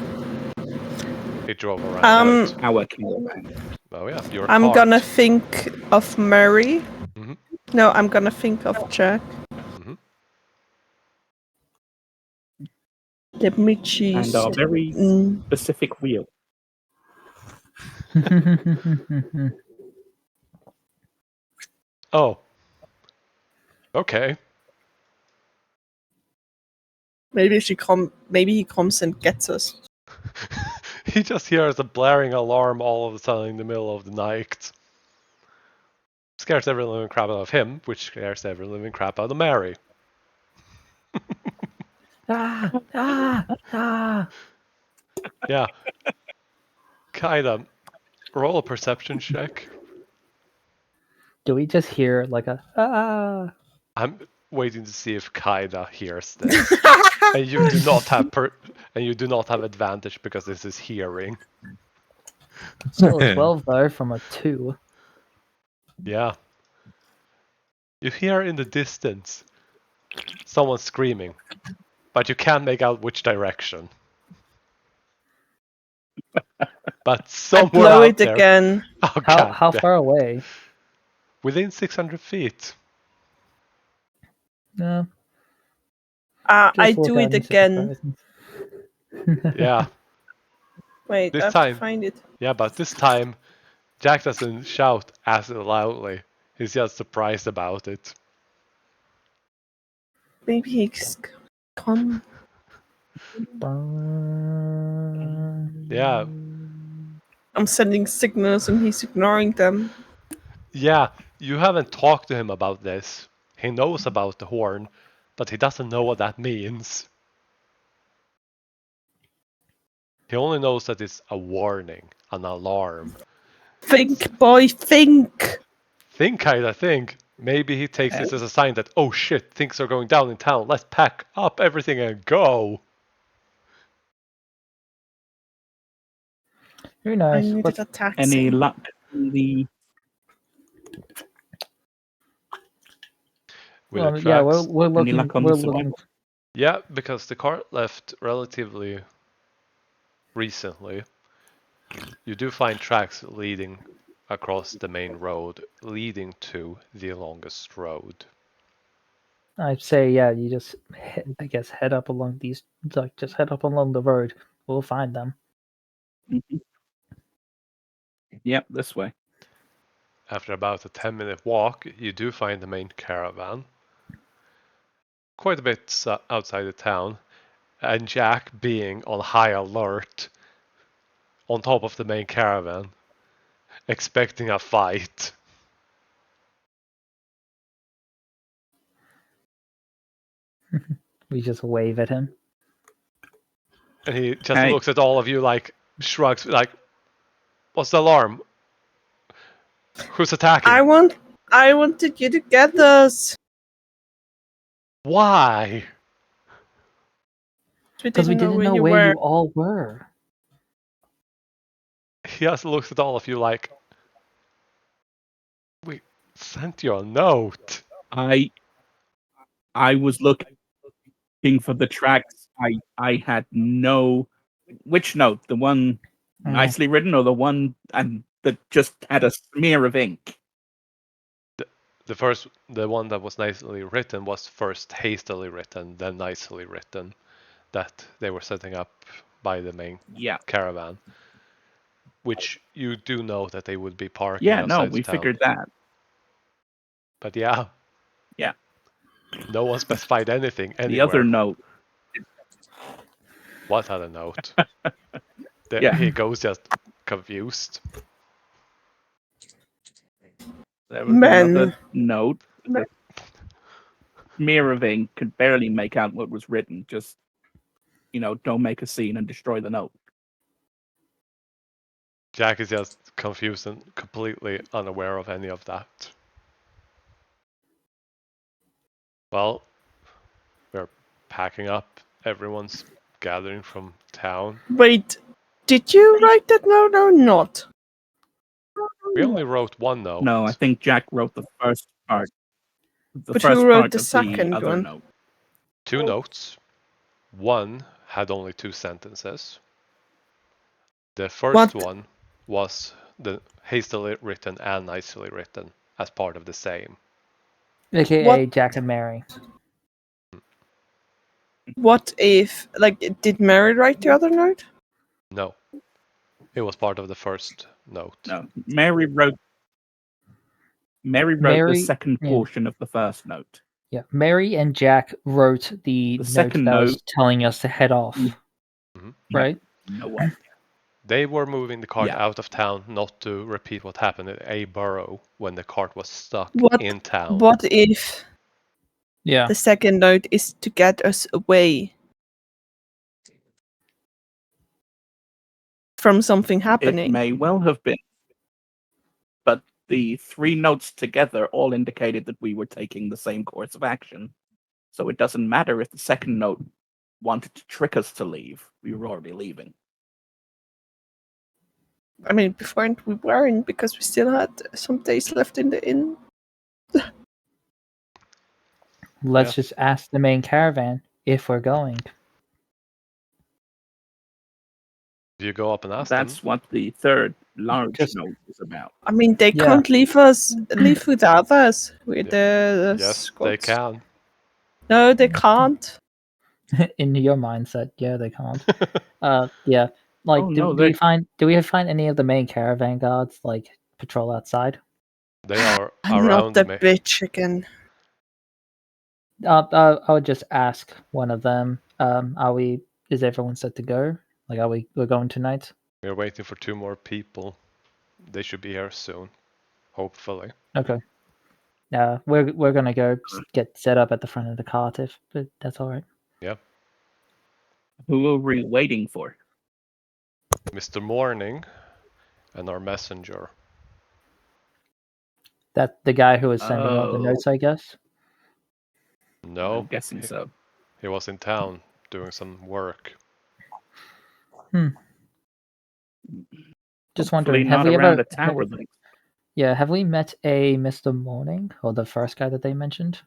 It drove around out. Our caravan. Oh yeah, your I'm cart. gonna think of Murray. Mhm. No, I'm gonna think of Jack. Mhm. Let me choose. And our very Mm, specific wheel. Oh. Okay. maybe he comes and gets us. He just hears a blaring alarm all of a sudden in the middle of the night. Scares every living crap out of him, which scares every living crap out of Mary. Ah! Yeah. Kinda. Roll a perception check. Do we just hear like a I'm waiting to see if Kaida hears this. And you do not have advantage because this is hearing. Still a 12 though from a 2. Yeah. You hear in the distance someone screaming, but you can't make out which direction. But I somewhere blow out it there. again. Oh, How God. far away? Within 600 feet. No. I Just look do out it into the again. horizon. Yeah. Wait, This I have time- to find it. Yeah, but this time Jack doesn't shout as loudly. He's just surprised about it. Maybe he's come. Yeah. I'm sending signals and he's ignoring them. Yeah, you haven't talked to him about this. He knows about the horn, but he doesn't know what that means. He only knows that it's a warning, an alarm. Think, boy, think. I think. Maybe he takes this as a sign that, oh shit, things are going down in town. Let's pack up everything and go. Who I knows? needed a taxi. Any luck in the With the Yeah, tracks. we're any looking. luck on We're the looking. survival? Yeah, because the cart left relatively recently. You do find tracks leading across the main road, leading to the longest road. I'd say, yeah, you just, I guess, head up along just head up along the road. We'll find them. Mhm. Yep, this way. After about a 10-minute walk, you do find the main caravan. Quite a bit outside the town, and Jack, being on high alert, on top of the main caravan, expecting a fight. We just wave at him. And he just Hey. looks at all of you like, shrugs, like, what's the alarm? Who's attacking? I wanted you to get us. Why? We Because we didn't know didn't where know you where were. you all were. He just looks at all of you like, we sent you a note. I was looking for the tracks. I had no. Which note? The one nicely written, or the one that just had a smear of ink? The one that was nicely written was first hastily written, then nicely written, that they were setting up by the main Yeah. caravan, which you do know that they would be parking Yeah. No, outside we of town. figured that. But yeah. Yeah. No one specified anything anywhere. The other note. What other note? Yeah. He goes just confused. There was Men. another note. The smear of ink could barely make out what was written. Just, don't make a scene and destroy the note. Jack is just confused and completely unaware of any of that. Well, we're packing up. Everyone's gathering from town. Wait, did you write that note or not? We only wrote one note. No, I think Jack wrote the first part. But who wrote the second other one? note. 2 notes. One had only 2 sentences. The first one was the hastily written and nicely written as part of the same. AKA What? Jack and Mary. What if, did Mary write the other note? No. It was part of the first note. No, Mary wrote the second portion of the first note. Yeah, Mary and Jack wrote the note second that was note- telling us to head off. Mhm. Right? No idea. They were moving the cart Yeah. out of town, not to repeat what happened at A Borough when the cart was stuck What- in town. What if Yeah. the second note is to get us away from something It happening? may well have been. But the 3 notes together all indicated that we were taking the same course of action. So it doesn't matter if the second note wanted to trick us to leave. We were already leaving. I mean, before we weren't, because we still had some days left in the inn. Let's Yeah. just ask the main caravan if we're going. Do you go up and ask That's them? what the third large Just- note is about. I mean, they Yeah. can't leave without us. With the Yes, Scots. they can. No, they can't. In your mindset, yeah, they can't. Yeah. Like, Oh, do no, we find any of the main caravan guards patrol outside? They are I'm around not the me. bitch again. I would just ask one of them. Is everyone set to go? We're going tonight? We're waiting for 2 more people. They should be here soon. Hopefully. Okay. We're gonna go get set up at the front of the cart but that's all right. Who are we waiting for? Mr. Morning and our messenger. That the guy who was sending out the Oh. notes, I guess. No, I'm guessing so. he was in town doing some work. Just Hopefully wondering, have not we around ever? a tower then. Yeah, have we met a Mr. Morning or the first guy that they mentioned?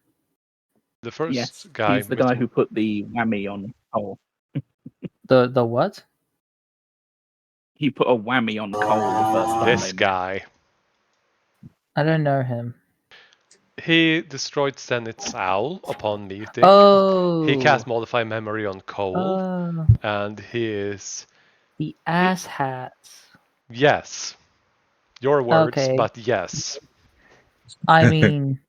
The first Yes, guy, he's the Mr. guy who put the whammy on Cole. The what? He put a whammy on Cole the first time This they met. guy. I don't know him. He destroyed Zenith's owl upon meeting. Oh, He cast Modify Memory on Cole, oh, and he is... the ass hats. Yes. Your words, Okay. but yes. I mean,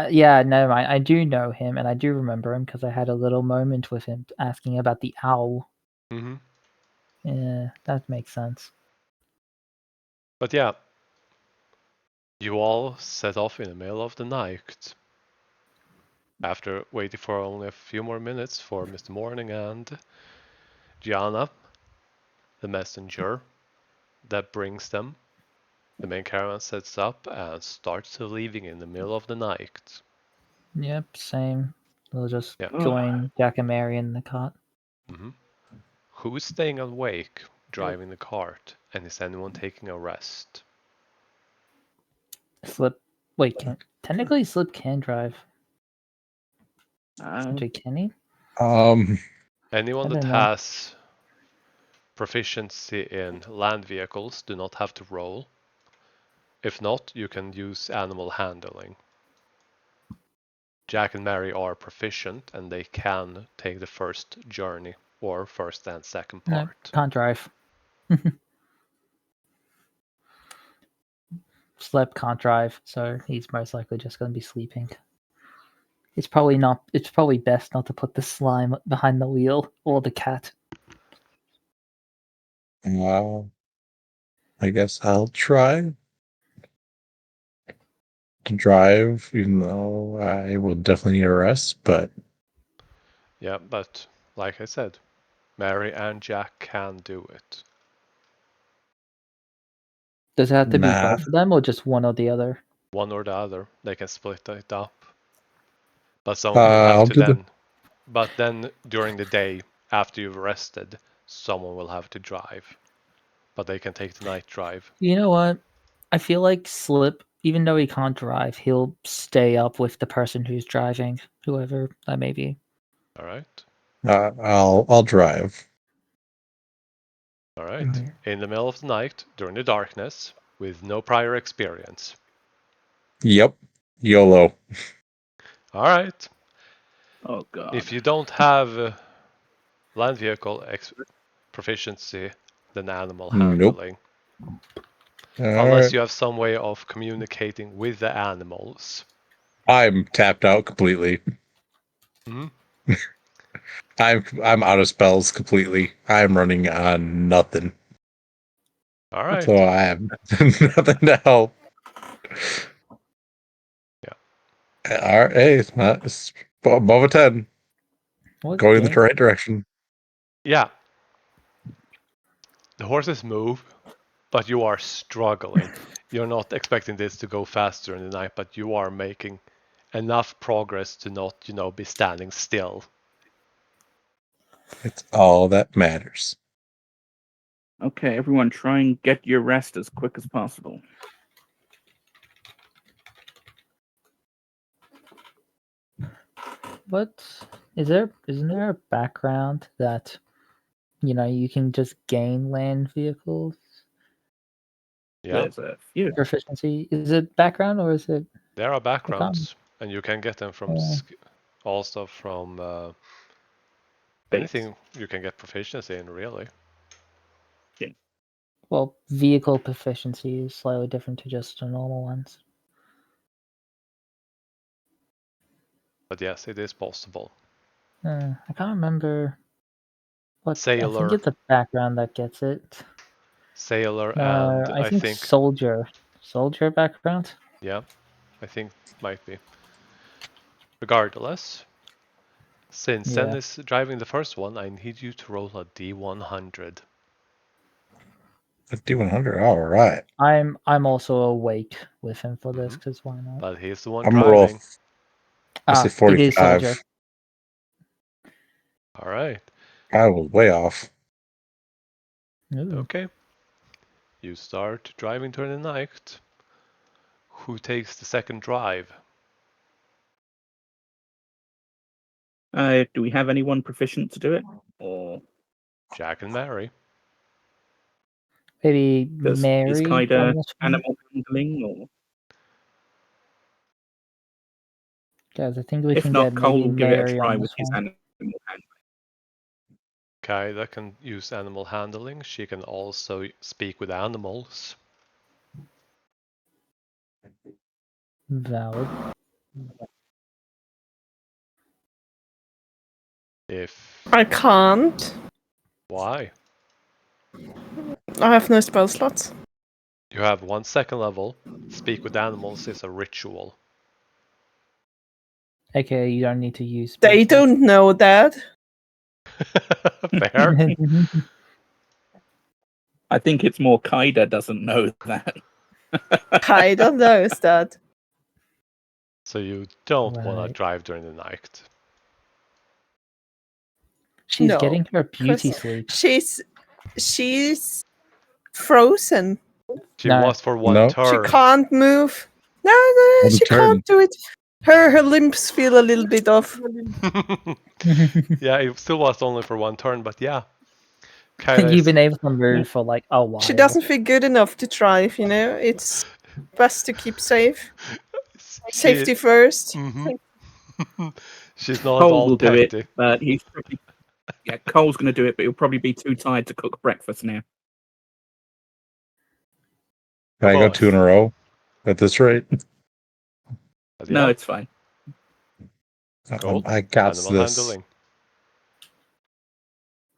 yeah, no, I do know him, and I do remember him because I had a little moment with him asking about the owl. Hmm. Yeah, that makes sense. But yeah, you all set off in the middle of the night. After waiting for only a few more minutes for Mr. Morning and Gianna, the messenger that brings them, the main caravan sets up and starts leaving in the middle of the night. Yep, same. We'll just Yeah. join Jack and Mary in the cart. Hmm. Who is staying awake, driving the cart, and is anyone taking a rest? Slip. Wait, technically Slip can drive. Actually, can he? Anyone I that don't know. has proficiency in land vehicles do not have to roll. If not, you can use animal handling. Jack and Mary are proficient and they can take the first journey or first and second No, part. can't drive. Slip can't drive, so he's most likely just going to be sleeping. It's probably not. It's probably best not to put the slime behind the wheel or the cat. I guess I'll try to drive, even though I will definitely need a rest, but Yeah, but like I said, Mary and Jack can do it. Does it have to be nah. both of them or just one or the other? One or the other, they can split it up. But someone will have I'll to do the. then. But then during the day, after you've rested, someone will have to drive. But they can take the night drive. You know what? I feel like Slip, even though he can't drive, he'll stay up with the person who's driving, whoever that may be. All right. I'll drive. All right. In the middle of the night, during the darkness, with no prior experience. Yep. YOLO. All right. Oh god. If you don't have land vehicle proficiency, then animal Nope. handling. All Unless right. you have some way of communicating with the animals. I'm tapped out completely. Mhm. I'm out of spells completely. I'm running on nothing. All right. So I have nothing to help. Yeah. All right. Hey, it's above a 10. What Going in the game? right direction. Yeah. The horses move, but you are struggling. You're not expecting this to go faster in the night, but you are making enough progress to not, be standing still. It's all that matters. Okay, everyone, try and get your rest as quick as possible. What isn't there a background that you can just gain land vehicles Yeah. There's a few. proficiency? Is it background or is it There are I can't backgrounds, and you can get them from also from Base. anything you can get proficiency in, really. well, vehicle proficiency is slightly different to just the normal ones. But yes, it is possible. I can't remember what. I think Sailor, it's a background that gets it. sailor, No, and I I think think, soldier background. yeah, I think might be. Regardless, since Zen Yeah, is driving the first one, I need you to roll a D100. A D100. All right. I'm also awake with him for this Mhm. because why not? But he's the one I'm gonna roll. driving. I say It is soldier. 45. All right. I was way off. Ooh. Okay. You start driving during the night. Who takes the second drive? Do we have anyone proficient to do it? Or Jack and Mary. Maybe is Mary Kaida on this one? animal handling? Or Guys, I think we If can not, get Cole maybe will give it a Mary try on with this his one. animal handling. Kaida can use animal handling. She can also speak with animals. Valid. If I can't. why? I have no spell slots. You have 1 second level. Speak with animals is a ritual. Okay, you don't need to use. They spell don't know that. Fair. slots. I think it's more Kaida doesn't know that. Kaida knows that. So you don't want to Right. drive during the night. She's No, getting her beauty because sleep. She's frozen. She No. was for one No. She turn. can't move. No, One she turn. can't do it. Her limbs feel a little bit off. Yeah, it still was only for one turn, but yeah. Kaida You've is been able to move for like a while. She doesn't feel good enough to drive, you know? It's best to keep safe. Safety first. Mhm. She's not Cole all will do it, petty. but he's probably Cole's going to do it, but he'll probably be too tired to cook breakfast now. Can I go Both. 2 in a row at this rate? But No, yeah, it's fine. cool. I got Animal this. handling.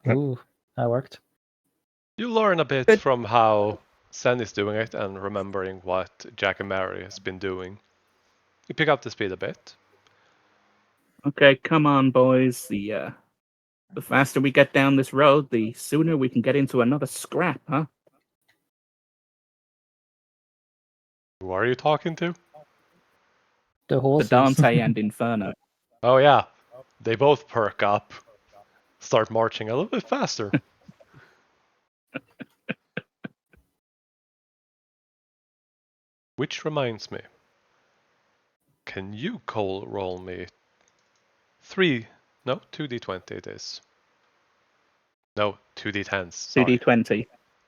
Ooh, that worked. You learn a bit But- from how Sen is doing it and remembering what Jack and Mary has been doing. You pick up the speed a bit. Okay, come on, boys. The faster we get down this road, the sooner we can get into another scrap, huh? Who are you talking to? The The horses. Dante and Inferno. Oh yeah, they both perk up, start marching a little bit faster. Which reminds me, can you Cole roll me 2d20 it is. No, 2d10s, sorry. 2d20,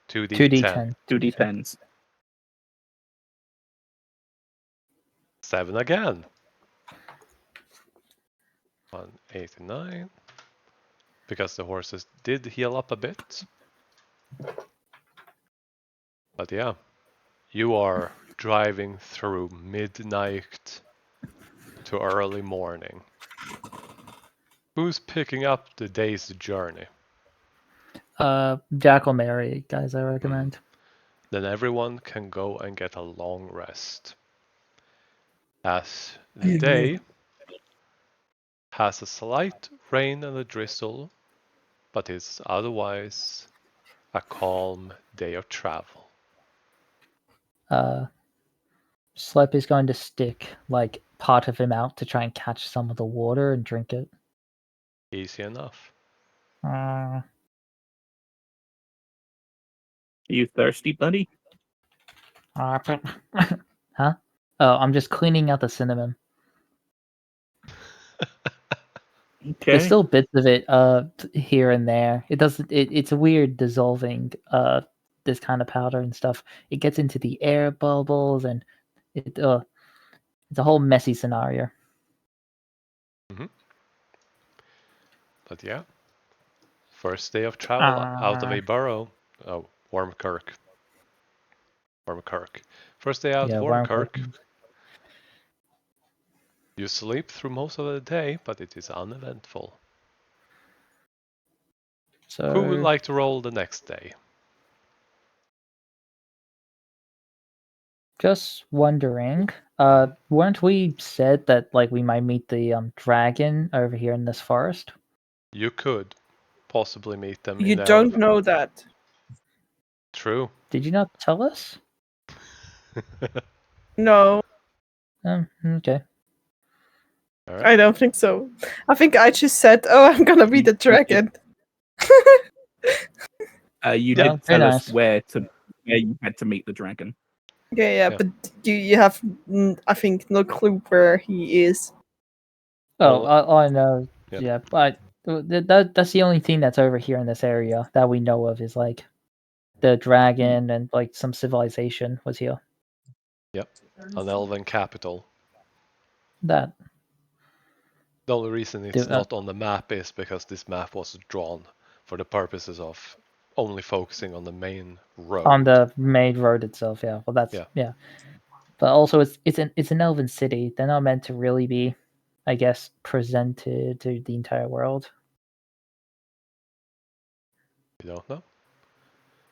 2d10. 2d10. 2d10s. 7 again. 189. Because the horses did heal up a bit. But yeah, you are driving through midnight to early morning. Who's picking up the day's journey? Jack or Mary, guys, I recommend. Then everyone can go and get a long rest. As the day has a slight rain and a drizzle, but is otherwise a calm day of travel. Slep is going to stick like part of him out to try and catch some of the water and drink it. Easy enough. Are you thirsty, buddy? Huh? Oh, I'm just cleaning out the cinnamon. Okay. There's still bits of it here and there. It doesn't. It's a weird dissolving this kind of powder and stuff. It gets into the air bubbles and it's a whole messy scenario. But yeah, first day of travel out of a burrow. Oh, Wormkirk. First day out Yeah, of Worm Wormkirk. Kirk. You sleep through most of the day, but it is uneventful. So Who would like to roll the next day? just wondering, weren't we said that like we might meet the dragon over here in this forest? You could possibly meet them You in the don't know that. True. Did you not tell us? No, Okay. All right. I don't think so. I think I just said, "Oh, I'm gonna be the dragon." You Yeah, did very tell us nice. where you had to meet the dragon. Yeah, Yeah. but you have, I think, no clue where he is. Oh, Well, all I know, yeah. yeah, but that's the only thing that's over here in this area that we know of is like the dragon and like some civilization was here. Yep. An elven capital. That The only reason it's Do- not on the map is because this map was drawn for the purposes of only focusing on the main road. On the main road itself, yeah. Well, that's Yeah. yeah. But also, it's an elven city. They're not meant to really be, I guess, presented to the entire world. You don't know?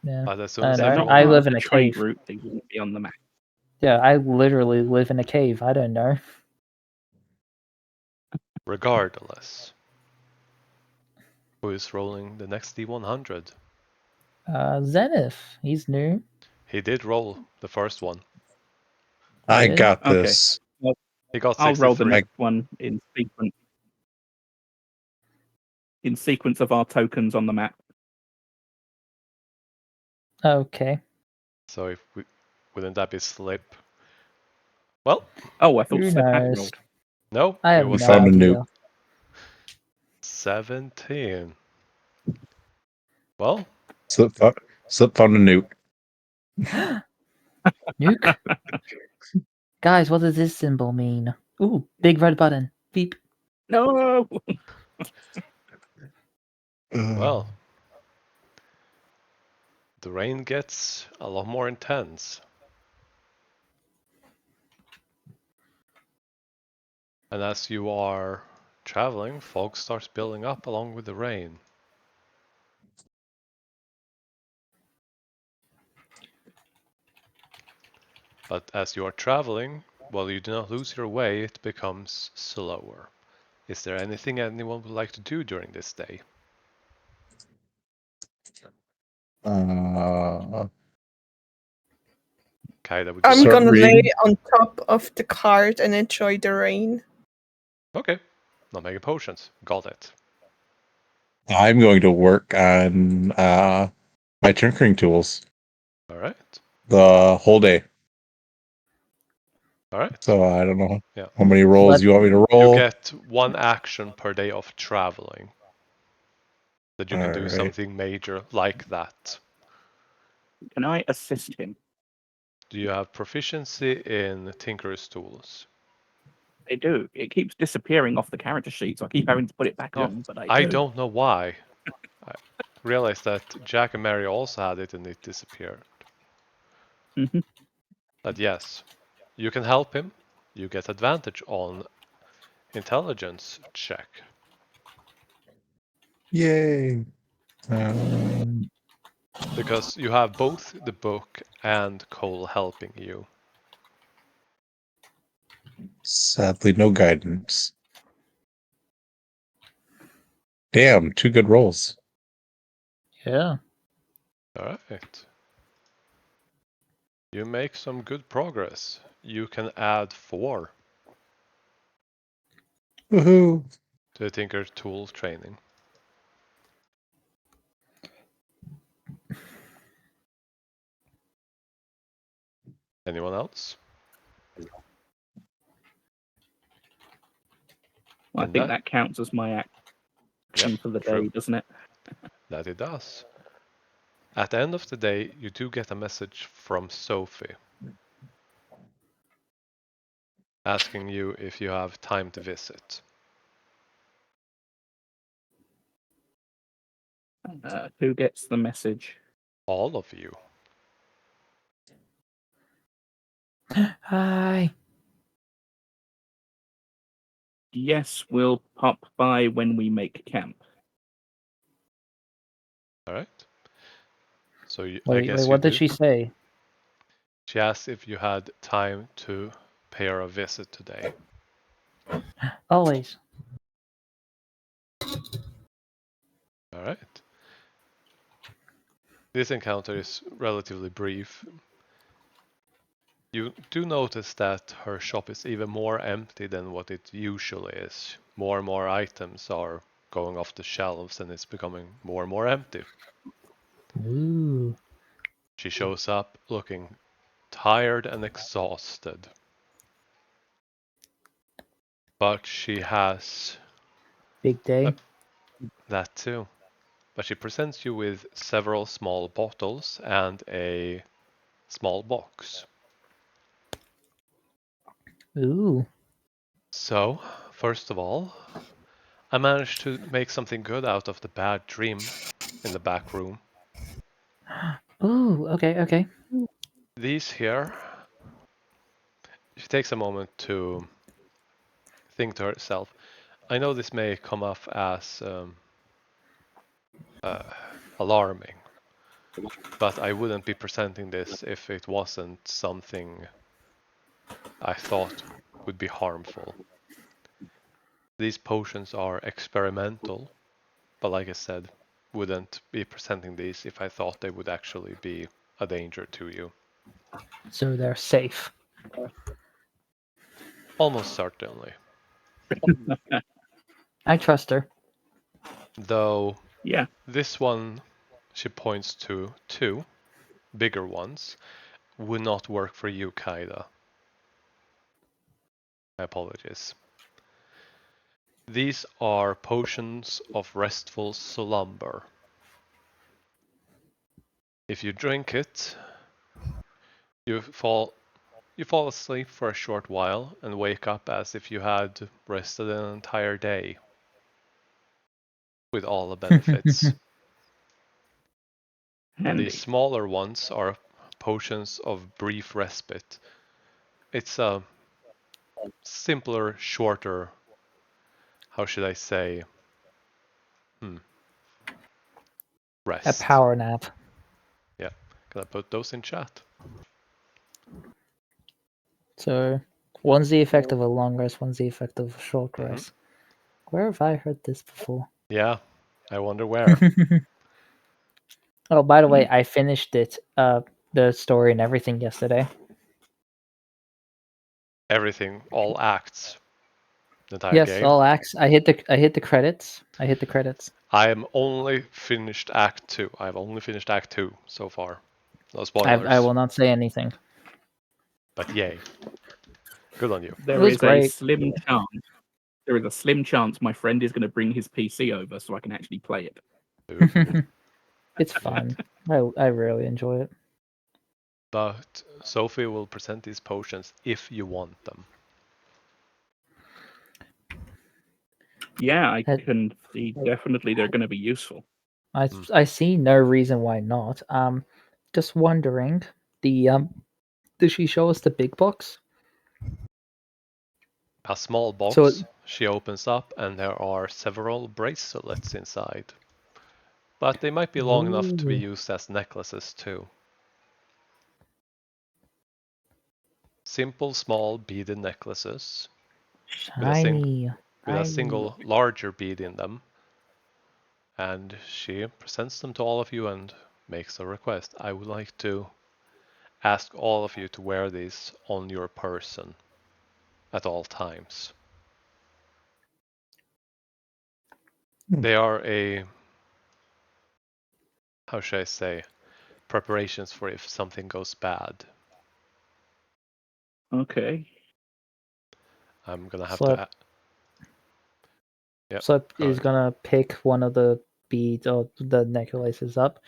Yeah. But as soon I as don't know. everyone... I Part live of in the a trade cave. route, they wouldn't be on the map. Yeah, I literally live in a cave. I don't know. Regardless, who is rolling the next D100? Zenith, he's new. He did roll the first one. I did? got Okay. this. He got I'll roll the 63. next one in sequence. In sequence of our tokens on the map. Okay. So if we... wouldn't that be Slip? Well, Oh, I thought Who Slip had knows? rolled. no, I it have was no found a idea. nuke. 17. Well, Slip found a nuke. Nuke? Guys, what does this symbol mean? Ooh, big red button. Beep. No! well, the rain gets a lot more intense. And as you are traveling, fog starts building up along with the rain. But as you are traveling, while you do not lose your way, it becomes slower. Is there anything anyone would like to do during this day? Kaida, would you I'm like... Start gonna lay reading. on top of the cart and enjoy the rain. Okay, not making potions. Got it. I'm going to work on my tinkering tools Alright, the whole day. alright. So I don't know Yeah. how many rolls Let- you want me to You roll. get 1 action per day of traveling. That you can do Alright. something major like that. Can I assist him? Do you have proficiency in Tinker's tools? I do. It keeps disappearing off the character sheet, so I keep having to put it back Yeah. on, but I do. don't know why. I realized that Jack and Mary also had it and it disappeared. Mhm. But yes, you can help him. You get advantage on intelligence check. Yay. Because you have both the book and Cole helping you. Sadly, no guidance. Damn, 2 good rolls. Yeah. Alright. You make some good progress. You can add 4 Woohoo. to the Tinker tool training. Anyone else? Well, I And think that counts as my action Yep, for the true. day, doesn't it? That it does. At the end of the day, you do get a message from Sophie asking you if you have time to visit. Who gets the message? All of you. Hi. Yes, we'll pop by when we make camp. Alright? So I Wait, guess you what do. did she say? She asked if you had time to pay her a visit today. Always. Alright. This encounter is relatively brief. You do notice that her shop is even more empty than what it usually is. More and more items are going off the shelves and it's becoming more and more empty. Ooh. She shows up looking tired and exhausted. But she has Big day. that too. But she presents you with several small bottles and a small box. Ooh. So, First of all, I managed to make something good out of the bad dream in the back room. Ooh, okay. These here, she takes a moment to think to herself. I know this may come off as alarming, but I wouldn't be presenting this if it wasn't something I thought would be harmful. These potions are experimental, but like I said, wouldn't be presenting these if I thought they would actually be a danger to you. So they're safe. Almost certainly. I trust her. Though Yeah. this one, she points to two bigger ones, would not work for you, Kaida. My apologies. These are potions of restful slumber. If you drink it, you fall asleep for a short while and wake up as if you had rested an entire day with all the benefits. The Handy. smaller ones are potions of brief respite. It's a simpler, shorter, how should I say, A rest. power nap. Yeah, can I put those in chat? So one's the effect of a long rest, one's the effect of a short Mhm. rest. Where have I heard this before? Yeah, I wonder where. Oh, by the way, I finished it, the story and everything yesterday. Everything, all acts, the entire Yes, game. all acts. I hit the credits. I am only finished Act 2. I've only finished Act 2 so far. No I spoilers. will not say anything. But yay. Good on you. It There was is a great. slim chance. There is a slim chance my friend is going to bring his PC over so I can actually play it. Ooh. It's fun. I really enjoy it. But Sophie will present these potions if you want them. Yeah, I Had- can see definitely they're going to be useful. I see no reason why not. Just wondering, did she show us the big box? A small box So she opens up and there are several bracelets inside. But they might be long enough to be Ooh. used as necklaces too. Simple small beaded necklaces with a Shiny. single larger bead in them. And she presents them to all of you and makes a request. I would like to ask all of you to wear these on your person at all times. They are how should I say, preparations for if something goes bad. Okay. I'm gonna have Slip. to. Yep. Slip go is ahead. gonna pick one of the beads or the necklaces up.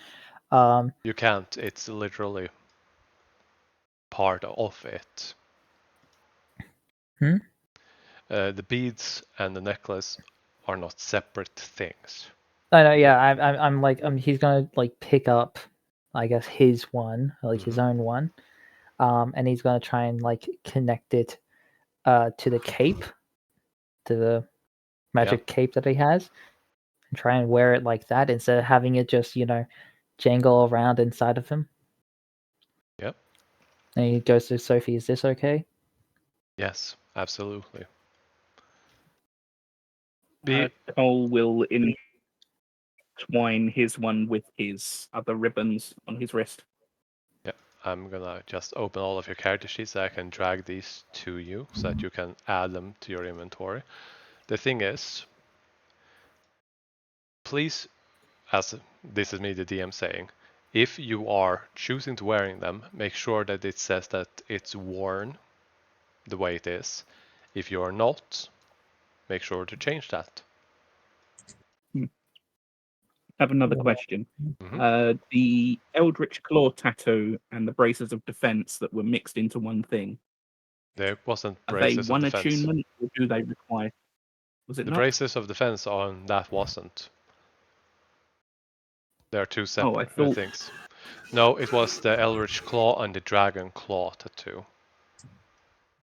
You can't. It's literally part of it. The beads and the necklace are not separate things. I know, yeah. I'm like, he's gonna like pick up, I guess, his one, like his own one, and he's gonna try and like connect it, to the cape, to the magic cape that he has, and try and wear it like that instead of having it just jangle around inside of him. Yep. And he goes to Sophie, "Is this okay?" Yes, absolutely. Cole will entwine his one with his other ribbons on his wrist. Yeah, I'm gonna just open all of your character sheets so I can drag these to you so that you can add them to your inventory. The thing is, please, as this is me, the DM, saying, if you are choosing to wearing them, make sure that it says that it's worn the way it is. If you are not, make sure to change that. I have another question. Mhm. The Eldritch Claw tattoo and the Braces of Defense that were mixed into one thing, There wasn't are they braces of one defense. attunement or do they require? Was it The not? braces of defense on that wasn't. They're two Oh, I separate thought. things. No, it was the Eldritch Claw and the Dragon Claw tattoo.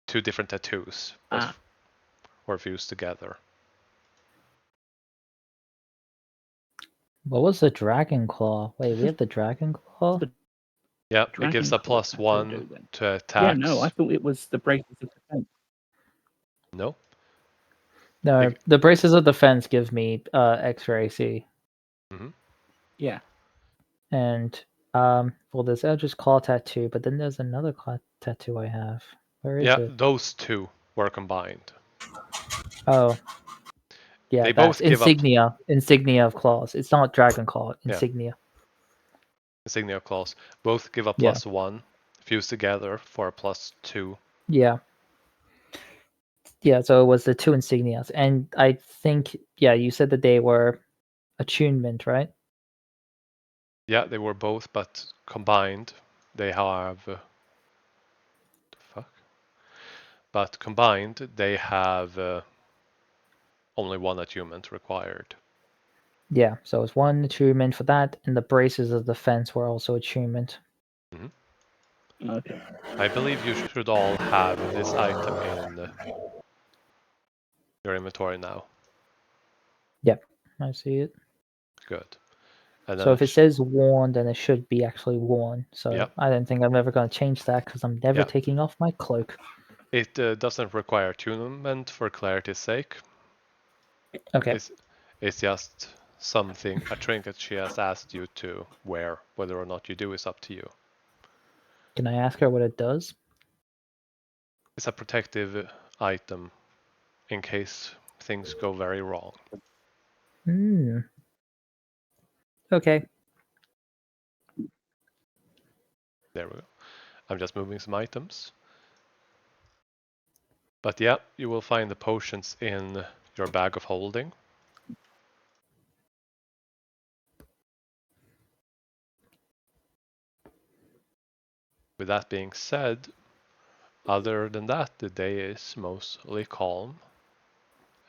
Two different tattoos were fused together. What was the Dragon Claw? Wait, we have the Dragon Claw? Yeah, it Dragon gives a Claw +1 tattoo then. to Yeah, attacks. no, I thought it was the braces of defense. No. No, the braces of defense give me X-ray C. Mm-hmm. Yeah. And well, there's Eldritch Claw tattoo, but then there's another claw tattoo I have. Where is Yeah, it? those two were combined. Oh, yeah, They that's both give up insignia of claws. It's not Dragon Claw, Yeah. insignia. insignia claws. Both give a Yeah. +1, fused together for a +2. Yeah. Yeah, so it was the two insignias. And I think, yeah, you said that they were attunement, right? Yeah, they were both, but combined they have. The fuck? But combined they have only one attunement required. Yeah, so it's one attunement for that, and the braces of defense were also attunement. Okay. I believe you should all have this item in your inventory now. Yep, I see it. Good. And So if it says worn, then it should be actually worn. So Yep. I don't think I'm ever going to change that because I'm never Yeah. taking off my cloak. It doesn't require attunement for clarity's sake. Okay. It's just something, a trinket she has asked you to wear. Whether or not you do is up to you. Can I ask her what it does? It's a protective item in case things go very wrong. Hmm. Okay. There we go. I'm just moving some items. But yeah, you will find the potions in your bag of holding. With that being said, other than that, the day is mostly calm.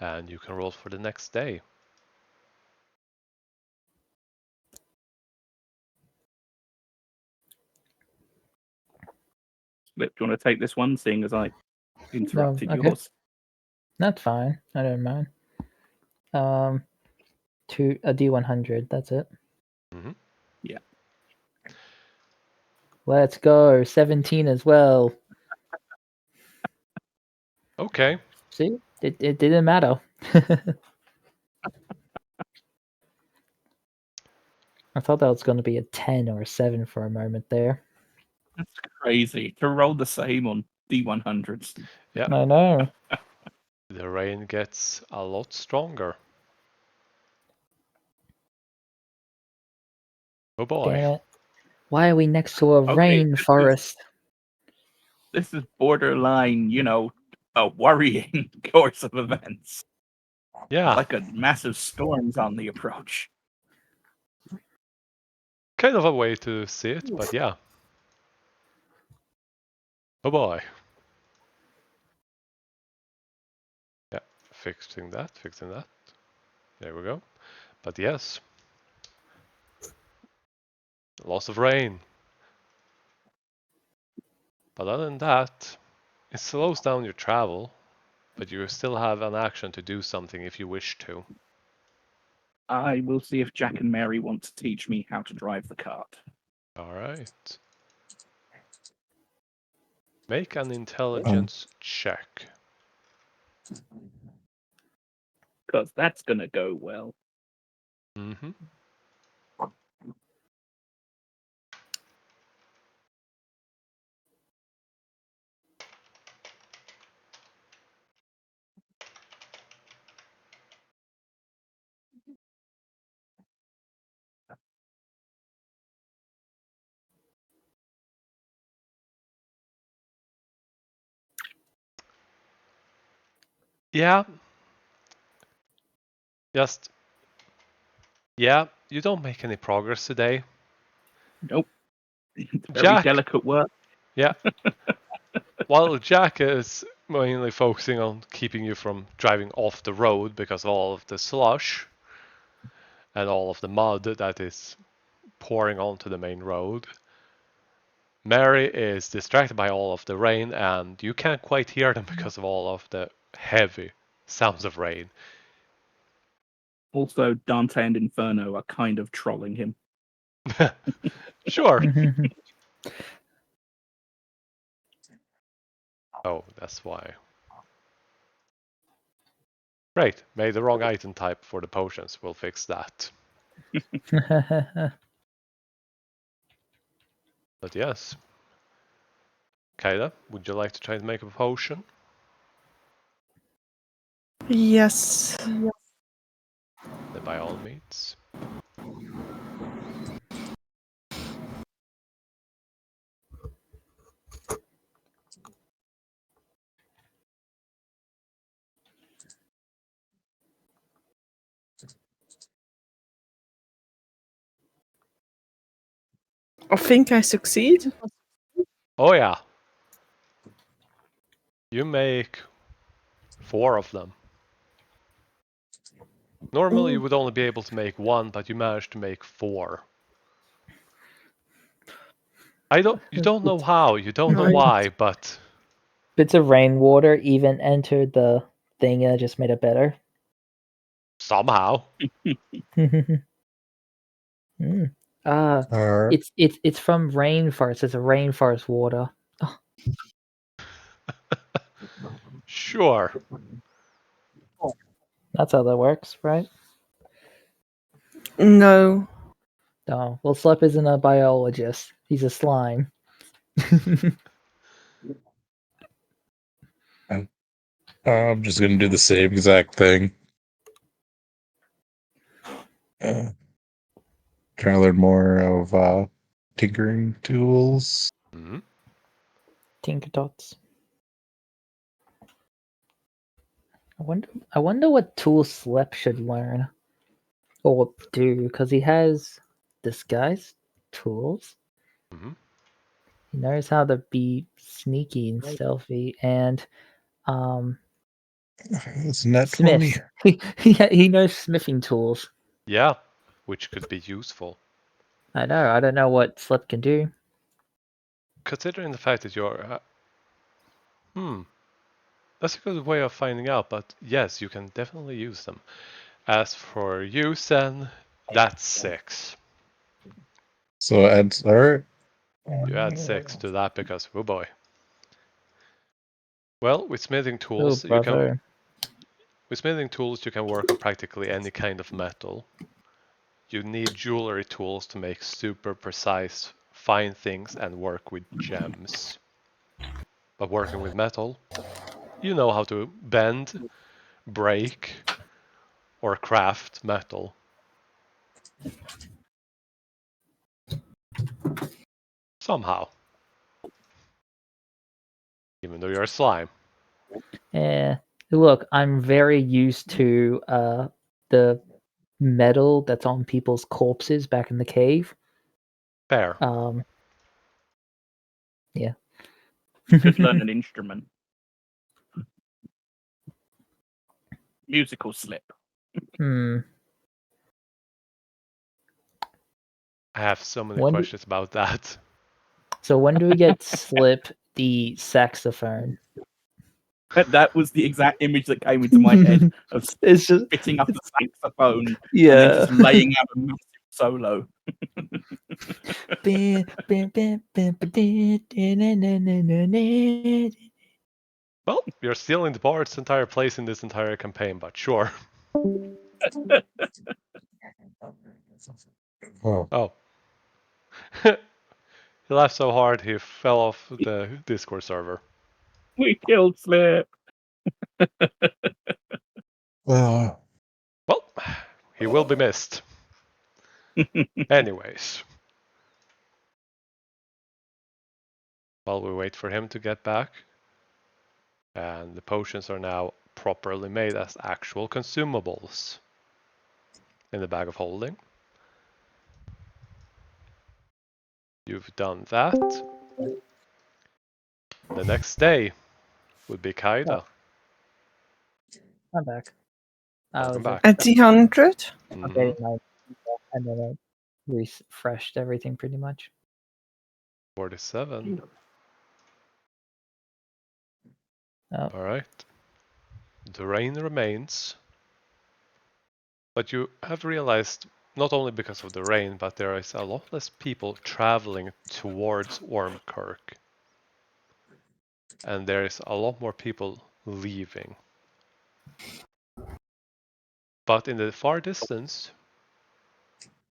And you can roll for the next day. Flip, do you want to take this one, seeing as I interrupted okay. yours? That's fine. I don't mind. A D100. That's it. Mm-hmm. Yeah. Let's go. 17 as well. Okay. See, it didn't matter. I thought that was going to be a 10 or a 7 for a moment there. That's crazy to roll the same on D100s. Yeah. I know. The rain gets a lot stronger. Oh boy. Damn it. Why are we next to a rainforest? This is borderline, a worrying course of events. Yeah. Like a massive storm's on the approach. Kind of a way to see it, but yeah. Oh boy. Yeah, fixing that. There we go. But yes. Loss of rain. But other than that, it slows down your travel, but you still have an action to do something if you wish to. I will see if Jack and Mary want to teach me how to drive the cart. Alright. Make an intelligence check. Because that's going to go well. Mm-hmm. Yeah. Yeah, you don't make any progress today. Nope. Very Jack. delicate work. Yeah. While Jack is mainly focusing on keeping you from driving off the road because of all of the slush and all of the mud that is pouring onto the main road. Mary is distracted by all of the rain, and you can't quite hear them because of all of the heavy sounds of rain. Also, Dante and Inferno are kind of trolling him. Sure. Oh, that's why. Great. Made the wrong item type for the potions. We'll fix that. But yes. Kaida, would you like to try to make a potion? Yes. Then by all means. I think I succeed. Oh yeah. You make 4 of them. Normally you would only be able to make 1, but you managed to make 4. You don't know how, you don't know Right. why, but Bits of rainwater even entered the thing and it just made it better. somehow. Mm. It's from rainforest. It's a rainforest water. Sure. That's how that works, right? No. No. Well, Slip isn't a biologist. He's a slime. I'm just gonna do the same exact thing. Try to learn more of tinkering tools. Mhm. Tinker Tots. I wonder what tool Slip should learn or do, because he has disguise tools. Mhm. He knows how to be sneaky and stealthy, and It's net 20. Smith. He knows smithing tools. Yeah, which could be useful. I know. I don't know what Slip can do. Considering the fact that you're... That's a good way of finding out, but yes, you can definitely use them. As for you, Sen, that's 6. So adds alright. You add 6 to that because, oh boy. Well, with smithing Oh, tools, brother. you can work on practically any kind of metal. You need jewelry tools to make super precise, fine things and work with gems. But working with metal, you know how to bend, break, or craft metal. Somehow. Even though you're a slime. Look, I'm very used to the metal that's on people's corpses back in the cave. Fair. Yeah. Could learn an instrument. Musical Slip. Hmm. I have so many When do- questions about that. So when do we get Slip the saxophone? That was the exact image that came into my head of It's just spitting up the saxophone and then yeah. just laying out a massive solo. Well, you're stealing the bard's entire place in this entire campaign, but sure. Oh, Oh. He laughed so hard he fell off the Discord server. We killed Slip. well, Well, he will be missed. Anyways. While we wait for him to get back. And the potions are now properly made as actual consumables in the bag of holding. You've done that. The next day, would be Kaida. I'm back. I Welcome was back. At the 100? okay, Mhm. and then it refreshed everything pretty much. 47. Oh, All right. The rain remains, but you have realized not only because of the rain, but there is a lot less people traveling towards Ormkirk, and there is a lot more people leaving. But in the far distance,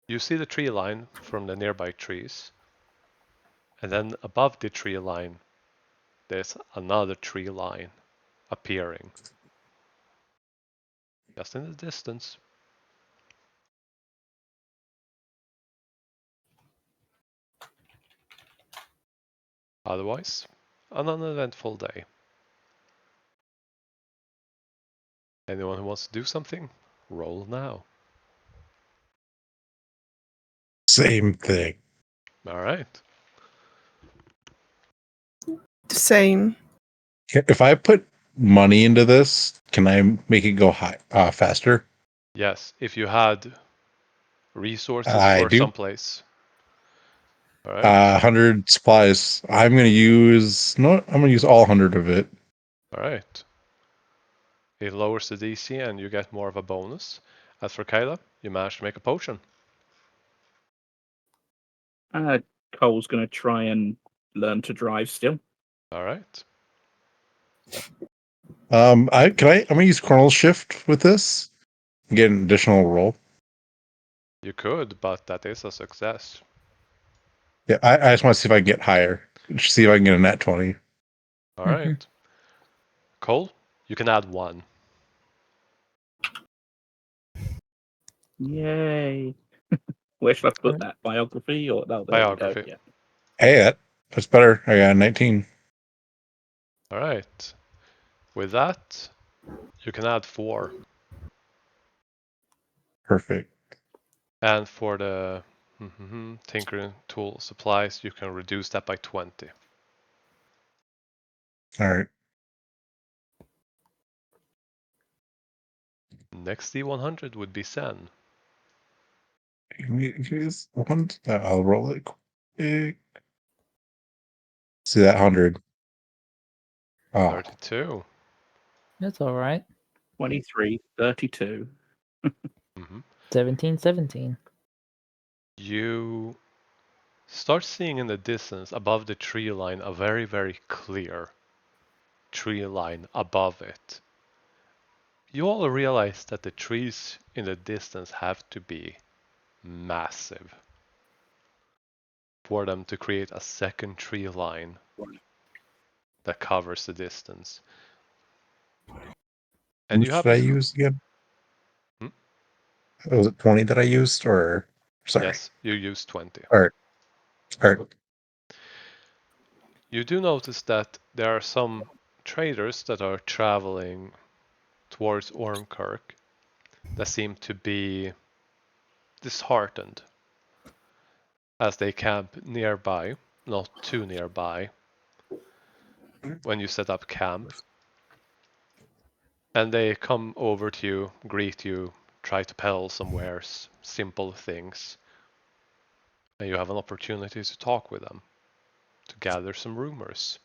you see the tree line from the nearby trees, and then above the tree line, there's another tree line appearing just in the distance. Otherwise, an uneventful day. Anyone who wants to do something, roll now. Same thing. All right. The same. If I put money into this, can I make it go faster? Yes, if you had resources I for do. someplace. All right. 100 supplies. I'm gonna use all 100 of it. All right. It lowers the DC and you get more of a bonus. As for Kyla, you managed to make a potion. Cole's going to try and learn to drive still. All right. I'm gonna use Chronal Shift with this. Get an additional roll. You could, but that is a success. Yeah, I just want to see if I can get higher. See if I can get a nat 20. All right. Cole, you can add 1. Yay. Where should I put that? Biography or no? There we go. Biography. Yeah. Hey, that's better. I got a 19. All right. With that, you can add 4. Perfect. And for the tinkering tool supplies, you can reduce that by 20. All right. Next D100 would be Sen. Here's one. I'll roll it quick. See that 100. Oh, 32. that's all right. 23, 32. 17. You start seeing in the distance above the tree line a very, very clear tree line above it. You all realize that the trees in the distance have to be massive for them to create a second tree line that covers the distance. And you Which did I happen to... use again? Hmm? Was it 20 that I used, or sorry? Yes, you use 20. All right. All right. You do notice that there are some traders that are traveling towards Ormkirk that seem to be disheartened as they camp nearby, not too nearby, when you set up camp. And they come over to you, greet you, try to peddle some wares, simple things. And you have an opportunity to talk with them, to gather some rumors,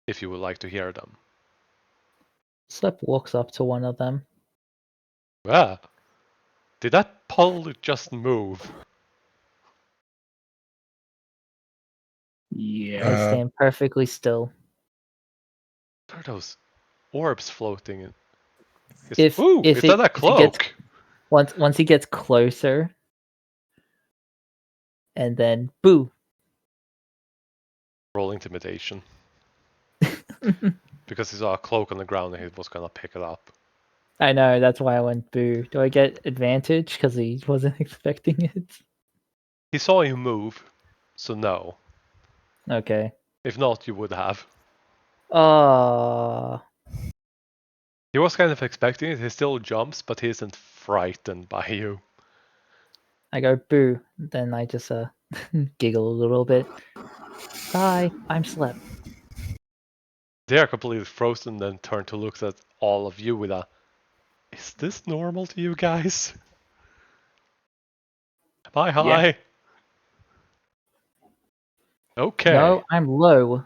if you would like to hear them. Slip walks up to one of them. Ah, did that pole just move? Yeah. I stand perfectly still. What are those orbs floating in? If Is that a if he gets cloak? once he gets closer, and then boo. Roll intimidation. Because he saw a cloak on the ground and he was gonna pick it up. I know, that's why I went boo. Do I get advantage because he wasn't expecting it? He saw you move, so no. Okay. If not, you would have. He was kind of expecting it. He still jumps, but he isn't frightened by you. I go boo. Then I just giggle a little bit. Hi, I'm Slep. They are completely frozen, then turn to look at all of you with a, is this normal to you guys? Am I high? Okay. No, I'm low.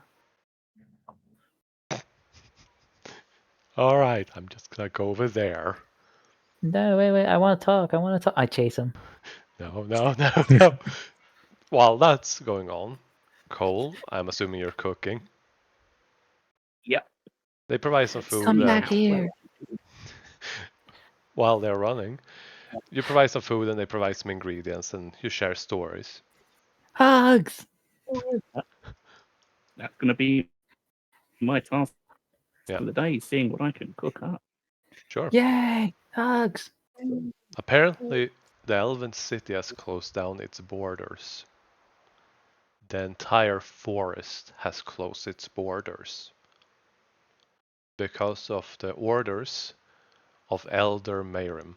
Alright, I'm just gonna go over there. No, wait. I want to talk. I chase him. No. While that's going on, Cole, I'm assuming you're cooking. Yep. They provide some food Come and back here. while they're running, you provide some food and they provide some ingredients and you share stories. Hugs. That's going to be my task Yeah. for the day, seeing what I can cook up. Sure. Yay! Hugs. Apparently, the Elven city has closed down its borders. The entire forest has closed its borders because of the orders of Elder Mayrim.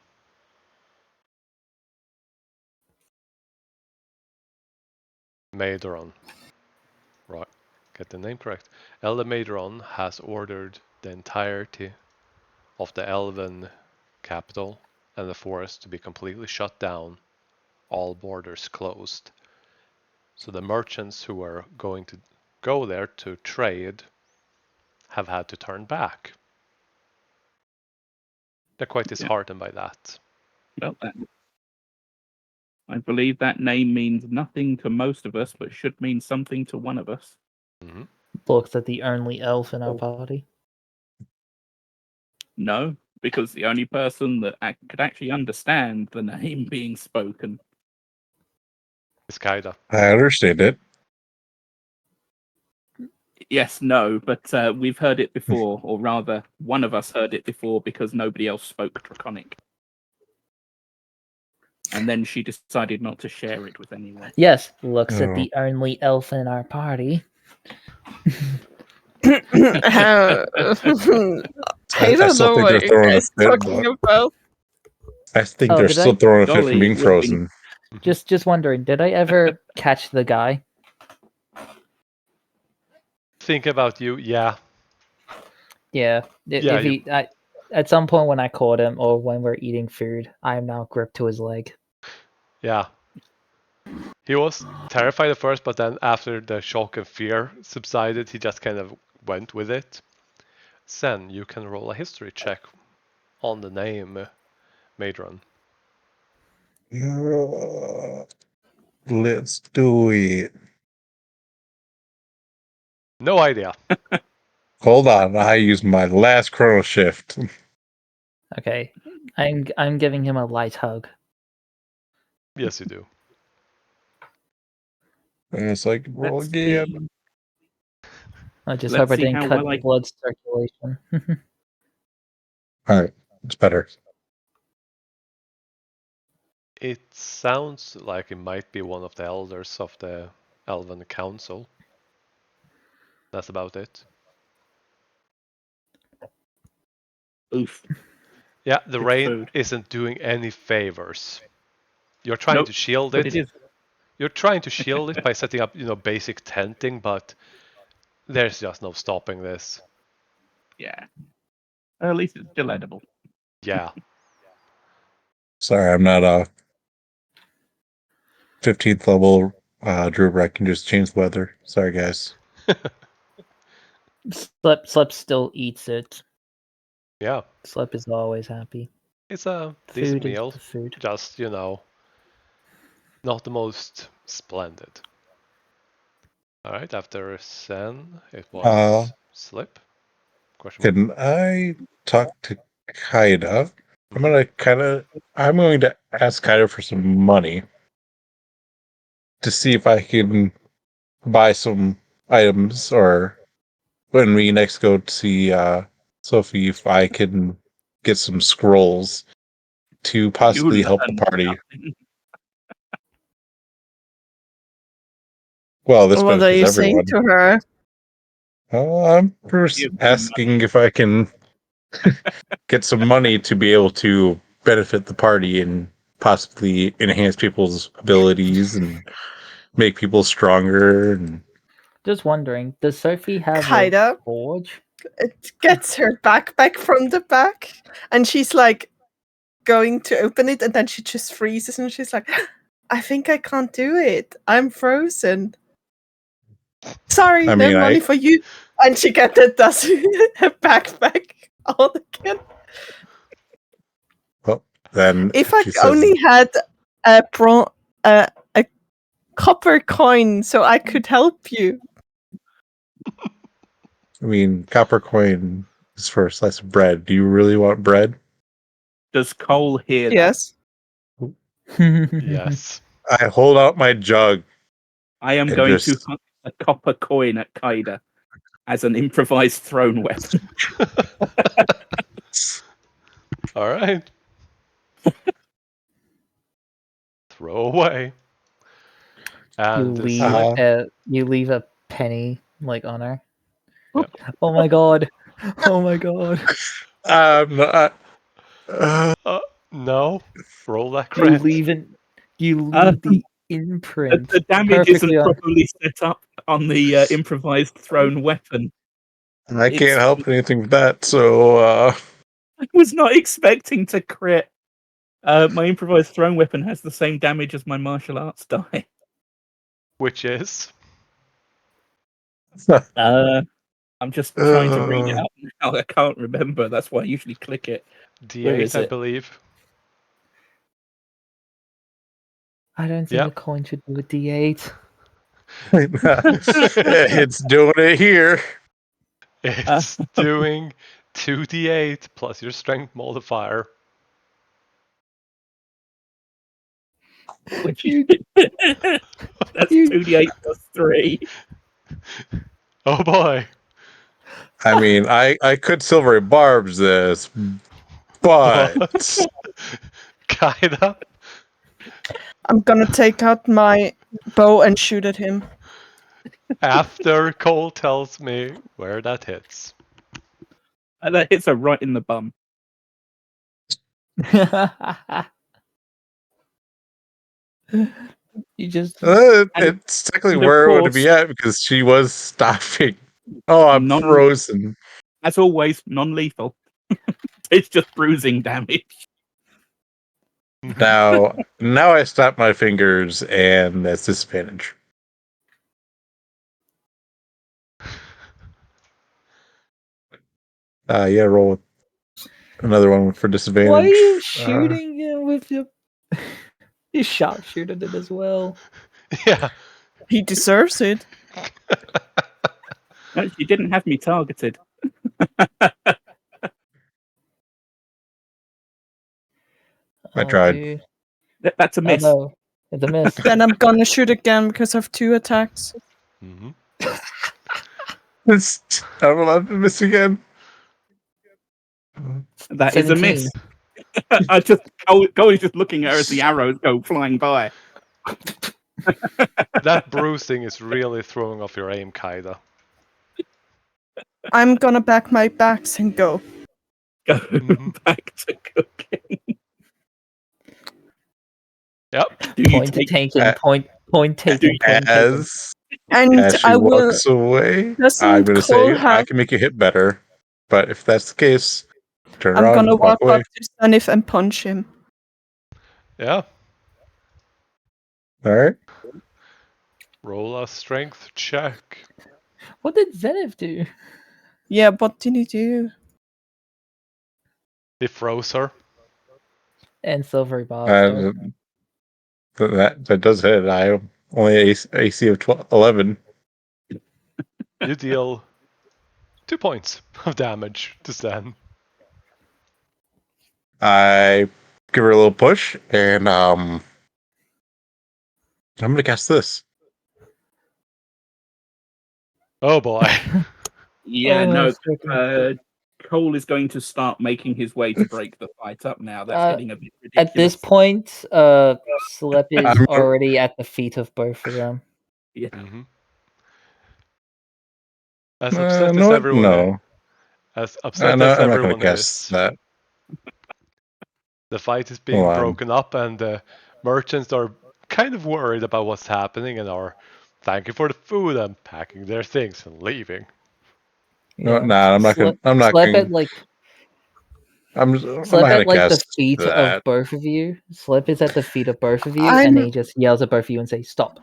Maedron. Right, get the name correct. Elder Maedron has ordered the entirety of the Elven capital and the forest to be completely shut down, all borders closed. So the merchants who are going to go there to trade have had to turn back. They're quite disheartened by that. Well, I believe that name means nothing to most of us, but should mean something to one of us. Mhm. Looks at the only elf in our party. No, because the only person that could actually understand the name being spoken. It's Kaida. I understand it. Yes, no, but we've heard it before, or rather, one of us heard it before because nobody else spoke Draconic. And then she decided not to share it with anyone. Yes, looks at Oh. the only elf in our party. How- I don't still know think what they're you throwing a guys fit, talking but about. I think Oh, they're did still I? throwing a fit from Golly, being it would've frozen. Just wondering, did I ever catch the guy? Think about you, yeah. Yeah. Yeah, If he, at some point when I caught him or when we're eating food, I am now gripped to his leg. Yeah. He was terrified at first, but then after the shock and fear subsided, he just kind of went with it. Sen, you can roll a history check on the name Maedron. Let's do it. No idea. Hold on, I used my last chrono shift. Okay. I'm giving him a light hug. Yes, you do. And it's like, roll Let's again. see. I just Let's hope I see didn't how cut well I- blood circulation. All right, it's better. It sounds like it might be one of the elders of the Elven Council. That's about it. Oof. Yeah, the It's rain food. isn't doing any favors. You're trying Nope, to shield but it. it is. You're trying to shield it by setting up, basic tenting, but there's just no stopping this. Yeah. At least it's still edible. Yeah. Sorry, I'm not a 15th level druid where I can just change the weather. Sorry, guys. Slep still eats it. Yeah. Slep is always happy. It's a decent Food is meal. the food. Just, not the most splendid. Alright, after Sen, it was Slip. Question mark? Can I talk to Kaida? I'm going to ask Kaida for some money to see if I can buy some items, or when we next go to see Sophie, if I can get some scrolls to possibly You help the learn party. nothing. Well, this What are benefits you saying everyone. to her? I'm first Give me asking if I can get some money to be able to benefit the party and possibly enhance people's abilities and make people stronger. And Just wondering, does Sophie have Kinda. a forge? It gets her backpack from the back, and she's like going to open it, and then she just freezes, and she's like, "I think I can't do it. I'm frozen. Sorry, I no mean, money for you." And she gets her backpack all again. well, then If I she says, only had a a copper coin, so I could help you. I mean, copper coin is for a slice of bread. Do you really want bread? Does Cole hear that? Yes. Yes. I hold out my jug. I am And going just- to hunt a copper coin at Kaida as an improvised thrown weapon. All right. Throw away. You And leave you leave a penny like on her. Yep. Oh my god! Oh my god! not, no. Roll that You crit. leave the The imprint damage isn't perfectly on. properly set up on the improvised thrown weapon. I It's- can't help anything with that. So, I was not expecting to crit. My improvised thrown weapon has the same damage as my martial arts die. Which is? I'm just trying to read it out now. I can't remember. That's why I usually click it. Where is D8, I it? believe. I don't think Yep. a coin should do a D8. it's doing it here. It's doing 2d8 plus your strength modifier. Which You- that's you- 2d8 plus 3. Oh boy. I mean, I could silvery barbs this, but Kinda. I'm gonna take out my bow and shoot at him. After Cole tells me where that hits. And that hits her right in the bum. You just it's technically and of where it would course- be at because she was stopping. Oh, I'm Non- frozen. As always, non-lethal. It's just bruising damage. Now I snap my fingers and that's disadvantage. Yeah, roll another one for disadvantage. why are you shooting him with your? You sharpshooted it as well. Yeah. He deserves it. No, she didn't have me targeted. I tried. Dude. That's a Oh miss. no, it's a miss. Then I'm gonna shoot again because I have 2 attacks. hmm I'm allowed to miss again. That is a 17. miss. I just Cole's just looking at her as the arrows go flying by. That bruising is really throwing off your aim, Kaida. I'm gonna back my backs and go. Go Mhm. back to cooking. Yep. Do you Point take taken. Uh, Point taken. Point taken. And As she I will. walks away, Doesn't I'm going to say Cole I have? can make you hit better. But if that's the case, turn I'm around gonna and walk walk away. up to Zenith and punch him. Yeah. All right. Roll a strength check. What did Zenith do? Yeah, what did he do? He froze her. And Silvery Bob. Though. That does hit. I only AC of 11. You deal 2 points of damage to Zen. I give her a little push, and I'm going to cast this. Oh boy. Yeah, Oh, no. that's freaking- Cole is going to start making his way to break the fight up now. That's getting a bit ridiculous. At this point, Slip is I'm- already at the feet of both of them. Yeah. hmm As upset as no, everyone no. as upset No, as I'm not going everyone to cast is, that. the fight is being Hold on. broken up and the merchants are kind of worried about what's happening and are thank you for the food and packing their things and leaving. No, Yeah. nah, I'm not gonna. I'm not Slap going. at like I'm not Slap gonna at like the cast feet of that. both of you. Slap is at the feet of both of you, and I'm then he just yells at both of you and says, "Stop."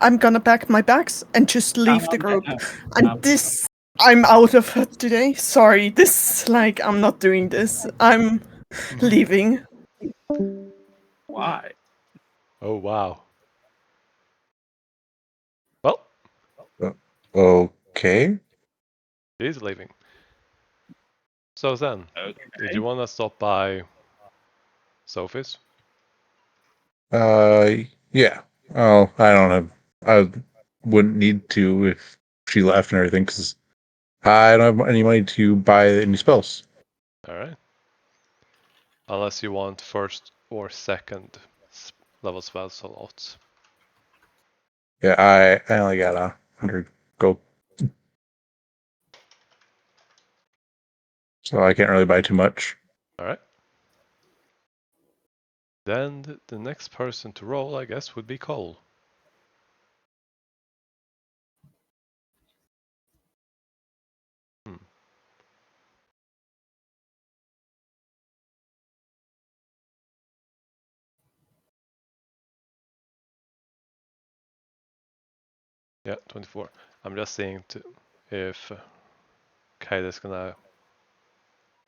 I'm gonna pack my bags and just leave the group. no. And this, I'm out of it today. Sorry, this, like, I'm not doing this. I'm leaving. Why? Oh wow. Well, Okay. he's leaving. So then, did Okay. you want to stop by Sophie's? Yeah. Oh, I don't have. I wouldn't need to if she left and everything because I don't have any money to buy any spells. All right. Unless you want first or second level spell slots. Yeah, I only got 100 gold, so I can't really buy too much. All right. Then the next person to roll, I guess, would be Cole. Hmm. Yeah, 24. I'm just seeing if Kaida's gonna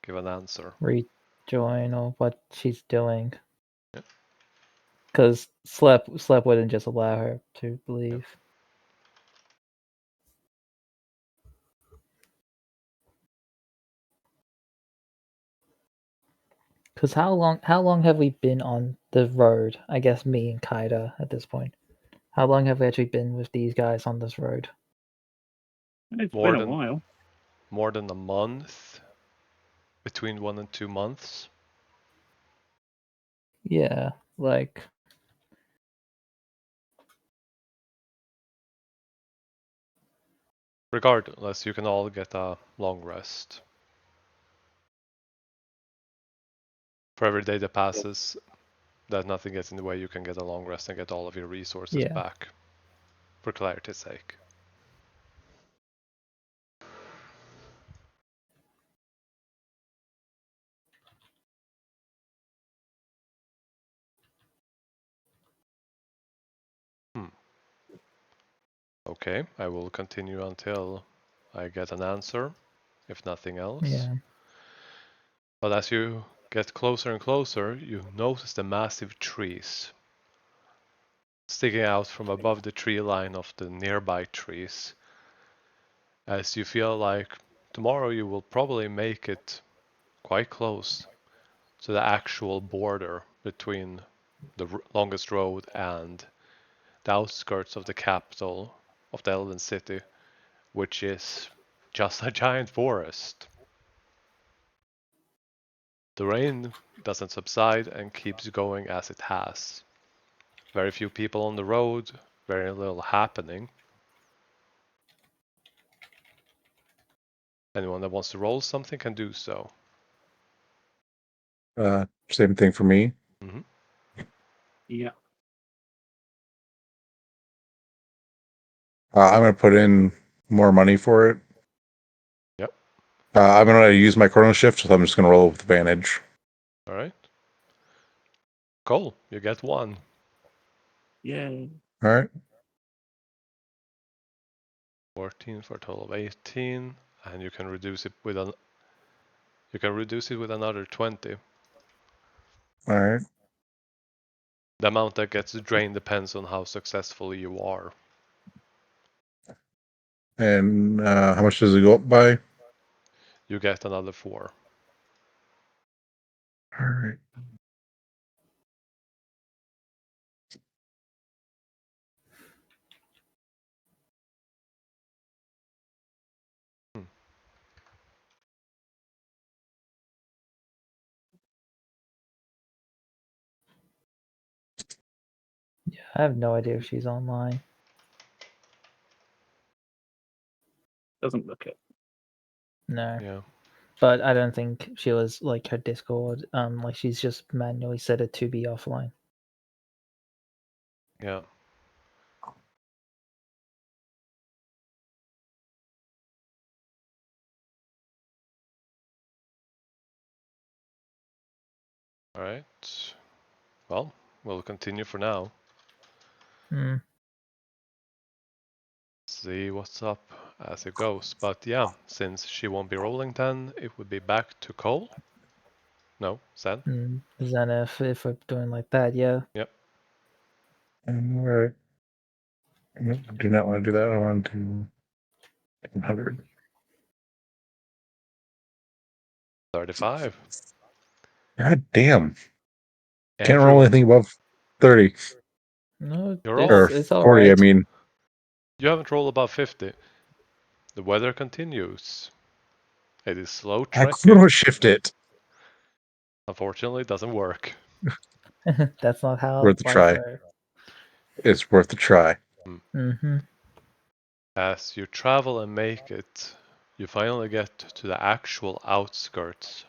give an answer. Rejoin or what she's doing. Yeah. Because Slap wouldn't just allow her to leave. Because how long have we been on the road? I guess me and Kaida at this point. How long have we actually been with these guys on this road? It's More been a than while. more than a month, between 1 and 2 months. Yeah, like Regardless, you can all get a long rest. For every day that passes, that nothing gets in the way, you can get a long rest and get all of your resources yeah. back. For clarity's sake. Hmm. Okay, I will continue until I get an answer, if nothing else. Yeah. But as you get closer and closer, you notice the massive trees sticking out from above the tree line of the nearby trees. As you feel like tomorrow you will probably make it quite close to the actual border between the longest road and the outskirts of the capital of the Elven City, which is just a giant forest. The rain doesn't subside and keeps going as it has. Very few people on the road, very little happening. Anyone that wants to roll something can do so. Same thing for me. Mm-hmm. Yeah. I'm gonna put in more money for it. Yep. I'm gonna use my chrono shift, so I'm just gonna roll with advantage. All right. Cool. You get one. Yay. All right. 14 for a total of 18, and you can reduce it with another 20. All right. The amount that gets drained depends on how successful you are. And how much does it go up by? You get another 4. All right. Hmm. Yeah, I have no idea if she's online. Doesn't look it. No. Yeah. But I don't think she was like her Discord. Like she's just manually set it to be offline. Yeah. Alright. Well, we'll continue for now. Hmm. See what's up as it goes. But yeah, since she won't be rolling then, it would be back to Cole. No, Zen. Then if we're doing like that, yeah. Yep. All right. I do not want to do that. I want to 100. 35. God damn. Can't Andrew, roll anything above 30 No, you're or it's all 40. I right. mean, you haven't rolled above 50. The weather continues. It is slow I trekking. chrono shift it. Unfortunately, it doesn't work. That's not how Worth a life try. works. It's worth a try. Mm-hmm. As you travel and make it, you finally get to the actual outskirts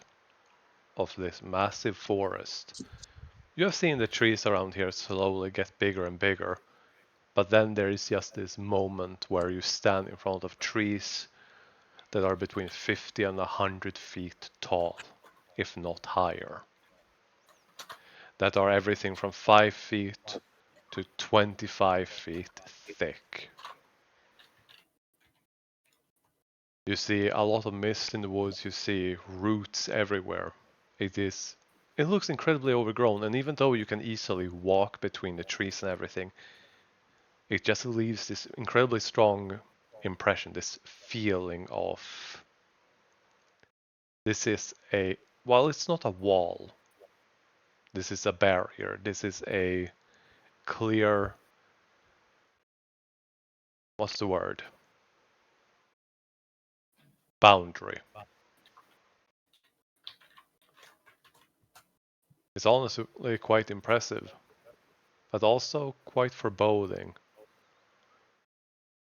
of this massive forest. You have seen the trees around here slowly get bigger and bigger, but then there is just this moment where you stand in front of trees that are between 50 and 100 feet tall, if not higher. That are everything from 5 feet to 25 feet thick. You see a lot of mist in the woods, you see roots everywhere. It looks incredibly overgrown, and even though you can easily walk between the trees and everything, it just leaves this incredibly strong impression, this feeling of this is a, well, it's not a wall, this is a barrier, this is a clear, what's the word? Boundary. It's honestly quite impressive, but also quite foreboding.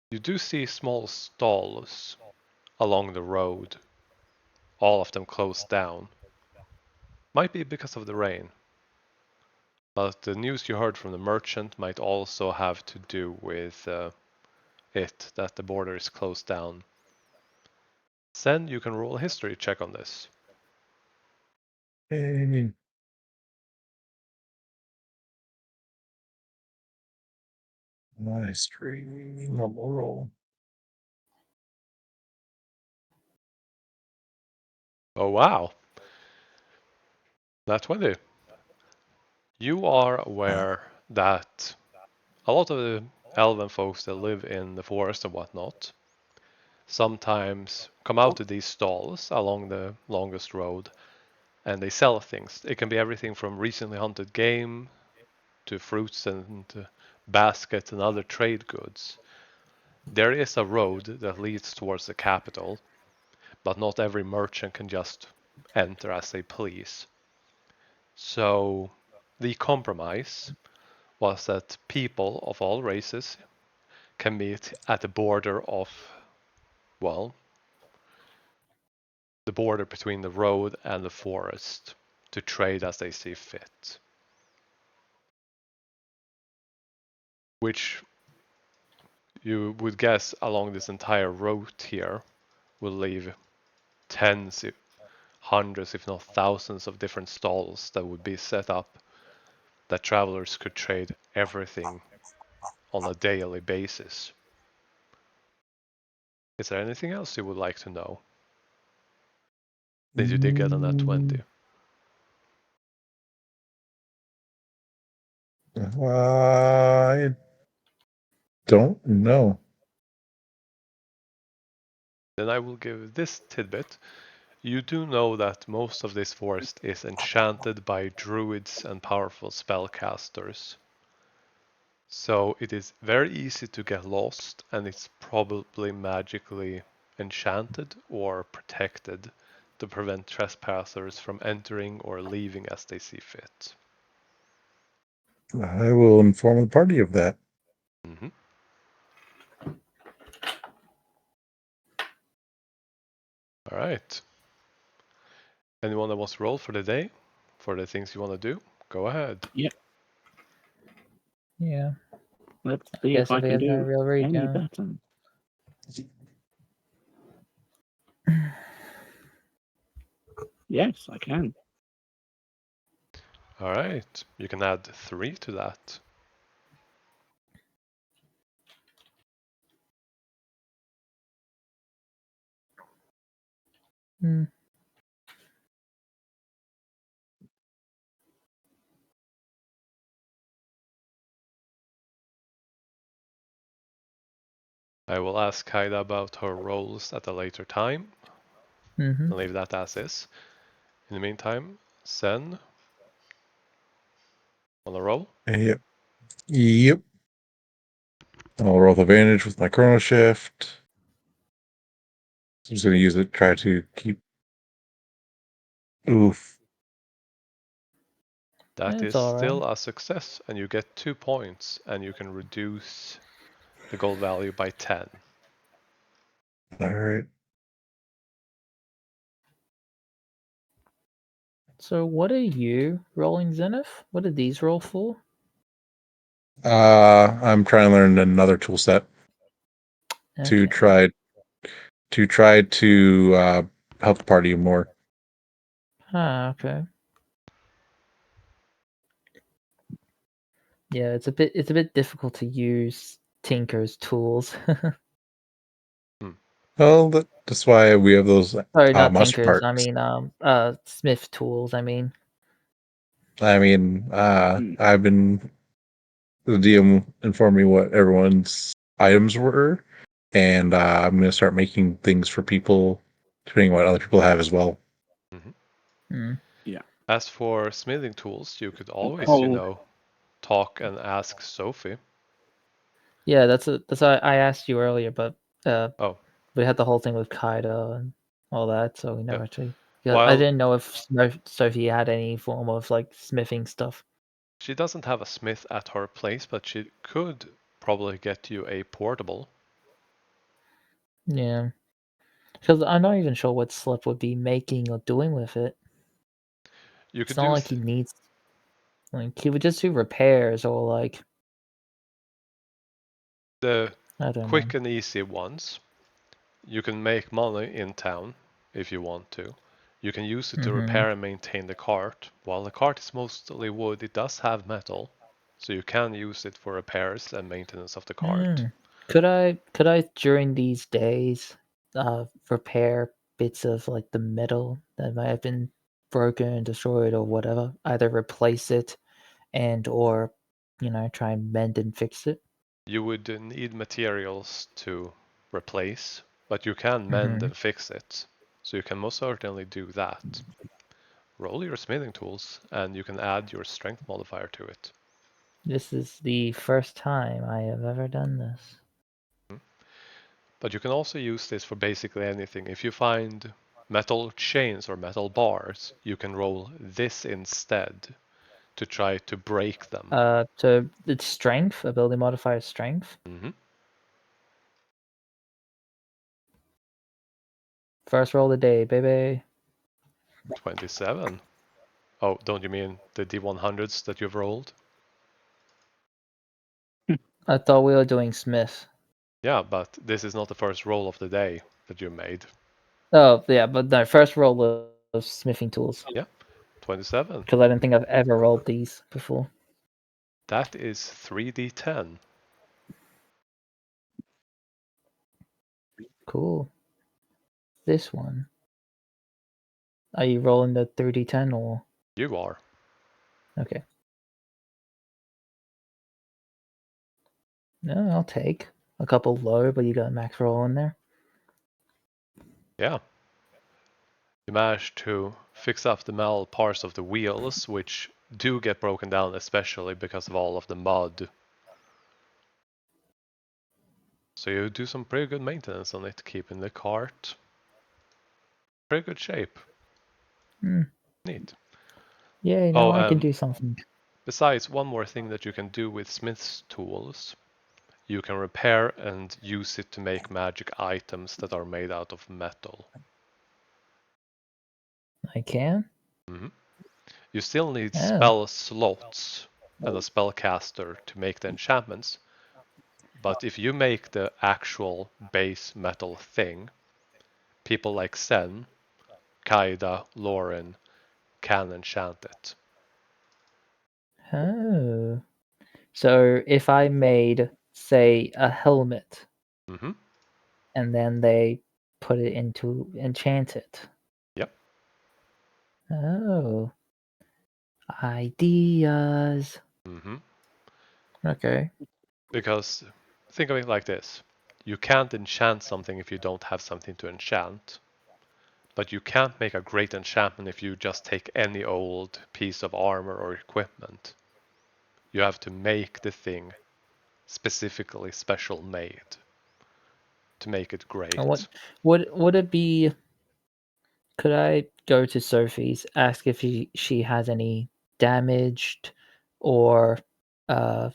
You do see small stalls along the road, all of them closed down. Might be because of the rain, but the news you heard from the merchant might also have to do with that the border is closed down. Then you can roll a history check on this. Hey. Nice. Normal roll. Oh wow, nat 20. You are aware that a lot of the elven folks that live in the forest and whatnot sometimes come out to these stalls along the longest road and they sell things. It can be everything from recently hunted game to fruits and baskets and other trade goods. There is a road that leads towards the capital, but not every merchant can just enter as they please. So the compromise was that people of all races can meet at the border of, well, the border between the road and the forest to trade as they see fit. Which you would guess along this entire route here will leave tens, hundreds, if not thousands of different stalls that would be set up that travelers could trade everything on a daily basis. Is there anything else you would like to know? Did you did get on that 20? I don't know. Then I will give this tidbit. You do know that most of this forest is enchanted by druids and powerful spellcasters. So it is very easy to get lost, and it's probably magically enchanted or protected to prevent trespassers from entering or leaving as they see fit. I will inform the party of that. Mm-hmm. All right. Anyone that wants to roll for the day, for the things you want to do, go ahead. Yeah. Let's see Guess if I if he can has no do real read, any yeah. better. Yes, I can. Alright, you can add 3 to that. Hmm. I will ask Kaida about her roles at a later time. Mm-hmm. I'll leave that as is. In the meantime, Sen, on a roll. Yep. Yep. I'll roll with advantage with my chrono shift. I'm just gonna use it, try to keep. Oof. That It's is all still right. a success, and you get 2 points, and you can reduce the gold value by 10. Alright. So what are you rolling, Zenith? What did these roll for? I'm trying to learn another tool set to Okay. try to help the party more. Ah, okay. Yeah, it's a bit difficult to use Tinker's tools. Well, that's why we have those Sorry, not monster Tinker's. I parts. mean, Smith tools. I mean, I mean, Mm. I've been the DM informed me what everyone's items were, and I'm gonna start making things for people, depending on what other people have as well. Mhm. mm. As for smithing tools, you could always, Oh, talk and ask Sophie. Yeah, that's why I asked you earlier, but Oh, we had the whole thing with Kaida and all that, so we yeah. never actually. Yeah, I While didn't know if Sophie had any form of like smithing stuff. she doesn't have a smith at her place, but she could probably get you a portable. Yeah, because I'm not even sure what Slip would be making or doing with it. You It's could not do like he needs. Like he would just do repairs or like the I don't know. quick and easy ones. You can make money in town if you want to. You can use it to Mm-hmm. repair and maintain the cart. While the cart is mostly wood, it does have metal, so you can use it for repairs and maintenance of the cart. Could I during these days repair bits of like the metal that might have been broken, destroyed, or whatever? Either replace it and or try and mend and fix it. You would need materials to replace, but you can mend Mm-hmm. and fix it. So you can most certainly do that. Roll your smithing tools, and you can add your strength modifier to it. This is the first time I have ever done this. But you can also use this for basically anything. If you find metal chains or metal bars, you can roll this instead to try to break them. So it's strength, ability modifier strength. hmm First roll of the day, baby. 27. Oh, don't you mean the D100s that you've rolled? I thought we were doing Smith. Yeah, but this is not the first roll of the day that you made. Oh yeah, but no, first roll was smithing tools Yeah, 27. because I didn't think I've ever rolled these before. That is 3d10. Cool. This one. Are you rolling the 3010 or You are. okay? No, I'll take a couple low, but you got a max roll in there. Yeah. You managed to fix up the metal parts of the wheels, which do get broken down, especially because of all of the mud. So you do some pretty good maintenance on it, keeping the cart pretty good shape. Hmm. Neat. Yay! Oh, Now I can do something. besides, one more thing that you can do with Smith's tools. You can repair and use it to make magic items that are made out of metal. I can. hmm You still need Oh, spell slots and a spellcaster to make the enchantments, but if you make the actual base metal thing, people like Sen, Kaida, Lauren can enchant it. Oh. So if I made, say, a helmet Mm-hmm. and then they put it into enchant it. Yep. Oh. Ideas. Mm-hmm. Okay. Because think of it like this. You can't enchant something if you don't have something to enchant. But you can't make a great enchantment if you just take any old piece of armor or equipment. You have to make the thing specifically special made to make it And what great. would it be? Could I go to Sophie's, ask if she has any damaged or uh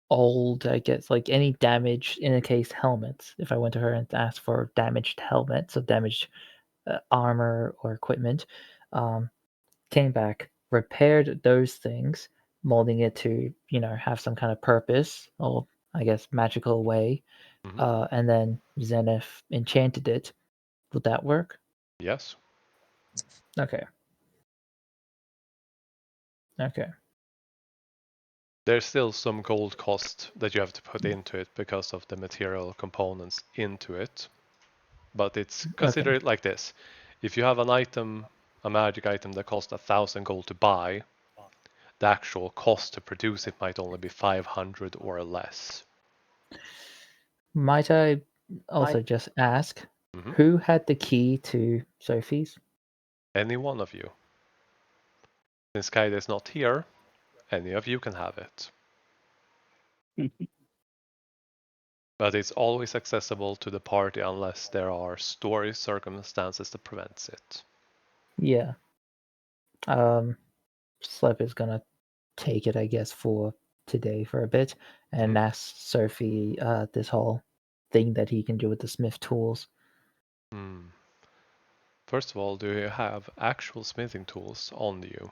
old, I guess, like any damaged in a case helmets? If I went to her and asked for damaged helmets, so damaged armor or equipment, um, came back, repaired those things, molding it to have some kind of purpose or I guess magical way, Mm-hmm. and then Zenith enchanted it. Would that work? Yes. Okay. Okay. There's still some gold cost that you have to put into it because of the material components into it. But it's consider Okay. it like this. If you have an item, a magic item that costs 1,000 gold to buy, the actual cost to produce it might only be 500 or less. Might I also just ask Mm-hmm. who had the key to Sophie's? Any one of you. Since Kaide is not here, any of you can have it. But it's always accessible to the party unless there are story circumstances that prevents it. Yeah. Slep is gonna take it, I guess, for today for a bit and ask Sophie this whole thing that he can do with the smith tools. Hmm. First of all, do you have actual smithing tools on you?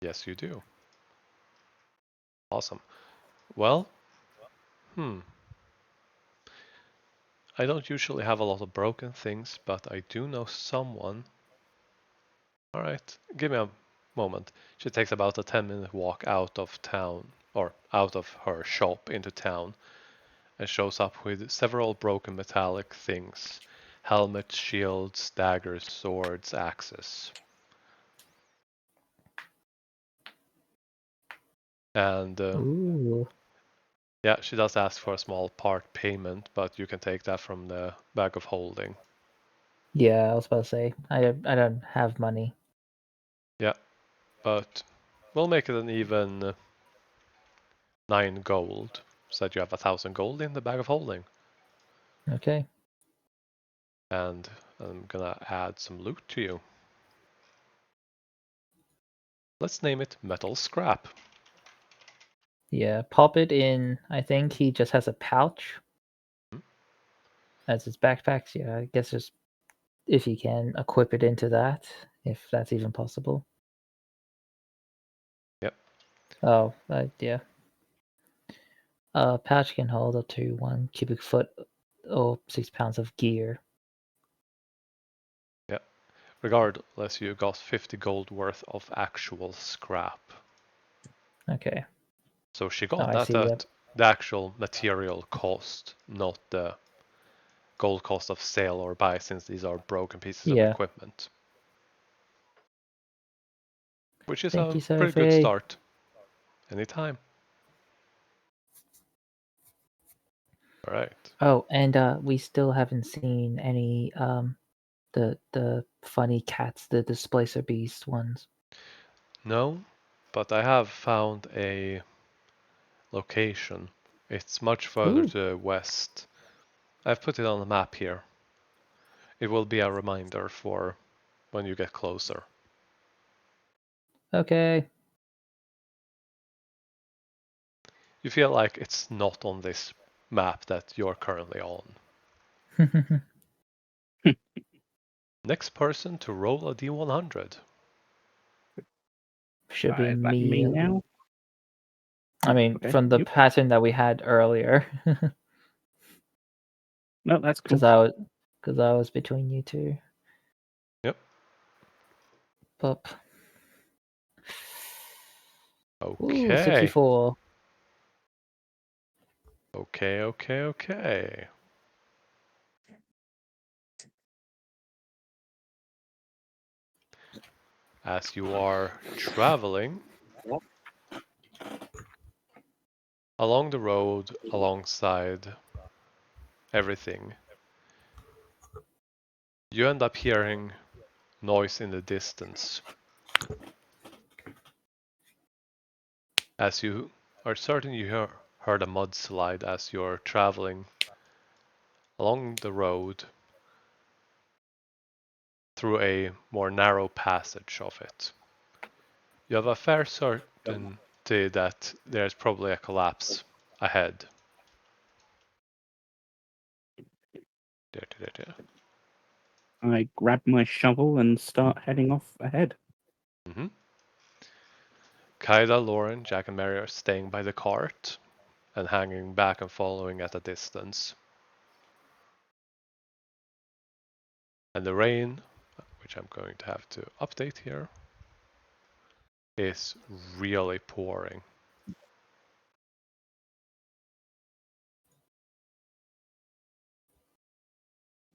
Yes, you do. Awesome. Well, I don't usually have a lot of broken things, but I do know someone. Alright, give me a moment. She takes about a 10-minute walk out of town, or out of her shop into town, and shows up with several broken metallic things. Helmets, shields, daggers, swords, axes. And Ooh. yeah, she does ask for a small part payment, but you can take that from the bag of holding. Yeah, I was about to say I don't have money. Yeah, but we'll make it an even 9 gold, so that you have 1,000 gold in the bag of holding. Okay. And I'm gonna add some loot to you. Let's name it metal scrap. Yeah, pop it in. I think he just has a pouch Hmm? as his backpacks. Yeah, I guess just if he can equip it into that, if that's even possible. Yep. Oh, yeah. Pouch can hold up to 1 cubic foot or 6 pounds of gear. Yeah. Regardless, you got 50 gold worth of actual scrap. Okay. So she Oh, got I that see. Yep. at the actual material cost, not the gold cost of sale or buy, since these are broken pieces of Yeah. equipment. Which is Thank a you, pretty good Sophie. start. Anytime. Alright. Oh, and we still haven't seen any the funny cats, the displacer beast ones. No, but I have found a location. It's much further Ooh. to the west. I've put it on the map here. It will be a reminder for when you get closer. Okay. You feel like it's not on this map that you're currently on. Next person to roll a D100. Should be Is that me me. now? I mean, Okay. from the You. pattern that we had earlier, No, that's cool. because I was between you two. Yep. Pop. Ooh, Okay. 64. Okay. As you are traveling along the road, alongside everything, you end up hearing noise in the distance. As you are certain you heard a mudslide as you're traveling along the road through a more narrow passage of it. You have a fair certainty that there's probably a collapse ahead. There. I grab my shovel and start heading off ahead. Mm-hmm. Kaida, Lauren, Jack, and Mary are staying by the cart and hanging back and following at a distance. And the rain, which I'm going to have to update here, is really pouring.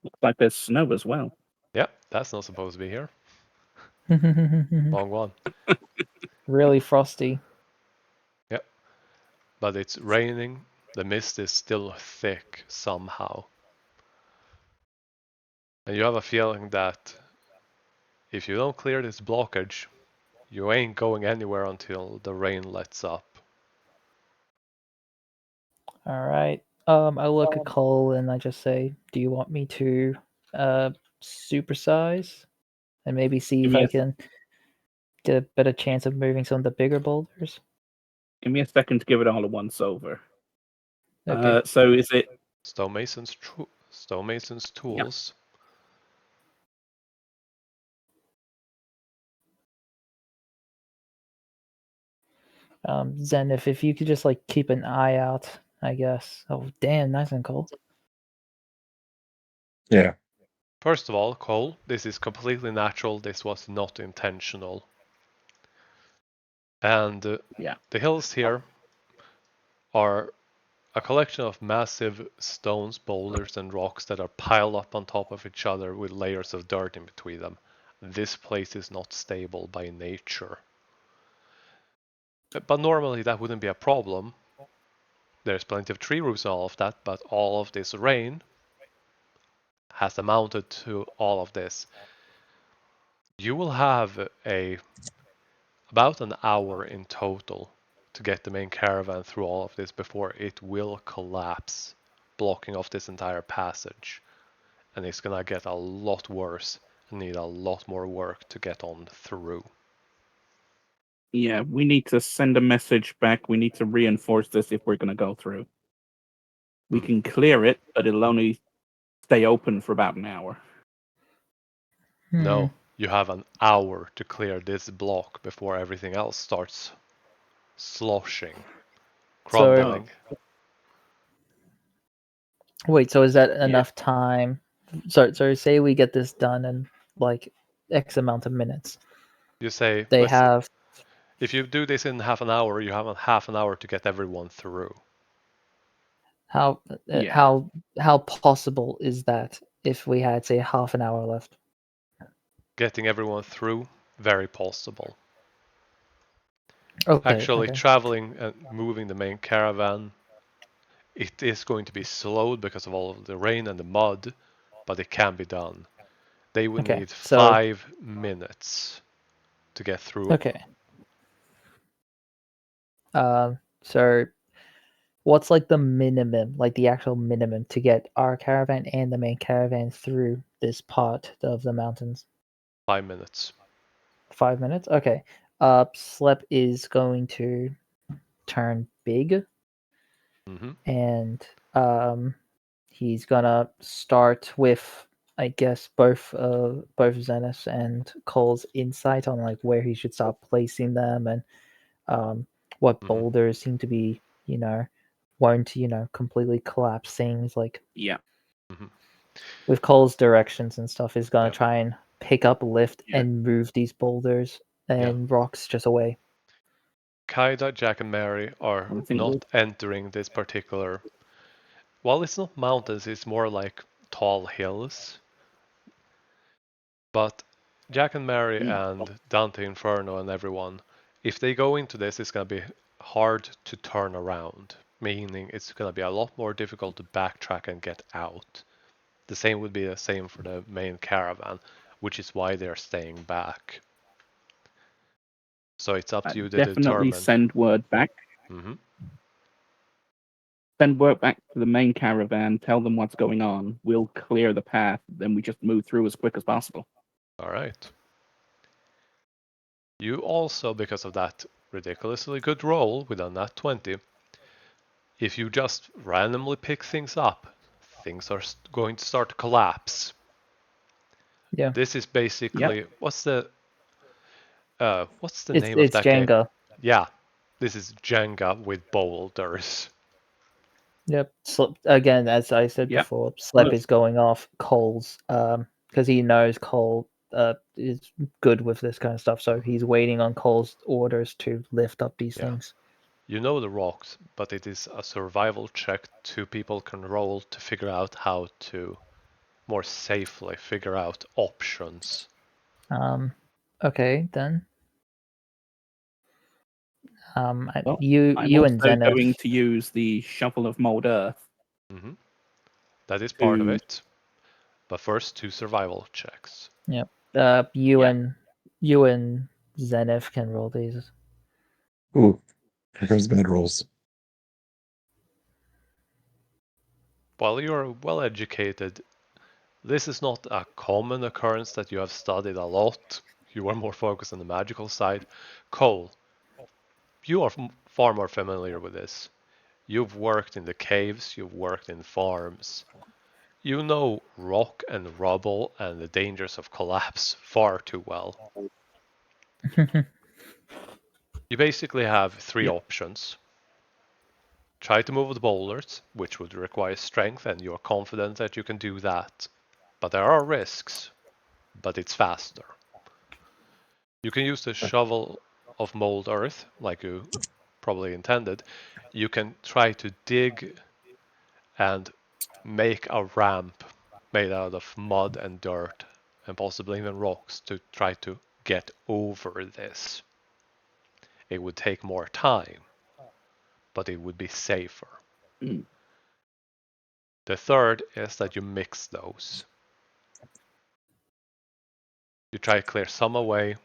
Looks like there's snow as well. Yep, that's not supposed to be here. Wrong one. Really frosty. Yep, but it's raining. The mist is still thick somehow. And you have a feeling that if you don't clear this blockage, you ain't going anywhere until the rain lets up. All right. I look at Cole and I just say, "Do you want me to supersize and maybe see Give if me I a- can get a better chance of moving some of the bigger boulders?" Give me a second to give it all a once over. Okay. So is it? Stonemason's Yeah. tools. Zenith, if you could just like keep an eye out, I guess. Oh, damn, nice and Cole. Yeah. First of all, Cole, this is completely natural. This was not intentional. And Yeah. the hills here are a collection of massive stones, boulders, and rocks that are piled up on top of each other with layers of dirt in between them. This place is not stable by nature. But normally that wouldn't be a problem. There's plenty of tree roots and all of that, but all of this rain has amounted to all of this. You will have about an hour in total to get the main caravan through all of this before it will collapse, blocking off this entire passage. And it's gonna get a lot worse and need a lot more work to get on through. Yeah, we need to send a message back. We need to reinforce this if we're going to go through. We can clear it, but it'll only stay open for about an hour. No, you have an hour to clear this block before everything else starts sloshing, crumbling. Wait, so is that enough time? So say we get this done in like X amount of minutes. You say, They have if you do this in half an hour, you have a half an hour to get everyone through. how Yeah. how possible is that if we had say half an hour left? Getting everyone through, very possible. Okay. Actually, Okay. traveling and moving the main caravan, it is going to be slowed because of all of the rain and the mud, but it can be done. They would Okay. need So 5 minutes to get through. okay. So what's like the minimum, like the actual minimum to get our caravan and the main caravan through this part of the mountains? 5 minutes. 5 minutes? Okay. Slep is going to turn big Mm-hmm. and he's gonna start with I guess both Zenith and Cole's insight on like where he should start placing them and what boulders seem to be, won't, completely collapse things like Yeah. Mm-hmm. with Cole's directions and stuff is gonna Yep. try and pick up lift Yeah. and move these boulders and rocks just away. Kaida, Jack, and Mary are I think not entering this particular. Well, it's not mountains, it's more like tall hills. But Jack and Mary and Dante Inferno and everyone, if they go into this, it's going to be hard to turn around, meaning it's going to be a lot more difficult to backtrack and get out. The same would be the same for the main caravan, which is why they're staying back. So it's up to you to definitely determine. send word back. Hmm. Send word back to the main caravan. Tell them what's going on. We'll clear the path. Then we just move through as quick as possible. All right. You also, because of that ridiculously good roll with a nat 20, if you just randomly pick things up, things are going to start to collapse. Yeah. This is basically what's the It's name of that game? Jenga. Yeah, this is Jenga with boulders. Yep. Again, as I said Yep. before, Slep Look. is going off Cole's because he knows Cole is good with this kind of stuff, so he's waiting on Cole's orders to lift up these Yeah. things. You know the rocks, but it is a survival check two people can roll to figure out how to more safely figure out options. Okay then. Well, you I'm you also and Zenith. going to use the shovel of mold earth. Hmm. That is part of to- it. But first, two survival checks. Yep. Yeah. You and Zenith can roll these. Ooh, here comes bad rolls. While you are well educated, this is not a common occurrence that you have studied a lot. You are more focused on the magical side. Cole, you are far more familiar with this. You've worked in the caves, you've worked in farms. You know rock and rubble and the dangers of collapse far too well. You basically have three Yep. options. Try to move the boulders, which would require strength, and you're confident that you can do that. But there are risks, but it's faster. You can use the shovel of mold earth, like you probably intended. You can try to dig and make a ramp made out of mud and dirt, and possibly even rocks, to try to get over this. It would take more time, but it would be safer. Mm. The third is that you mix those. You try to clear some away, you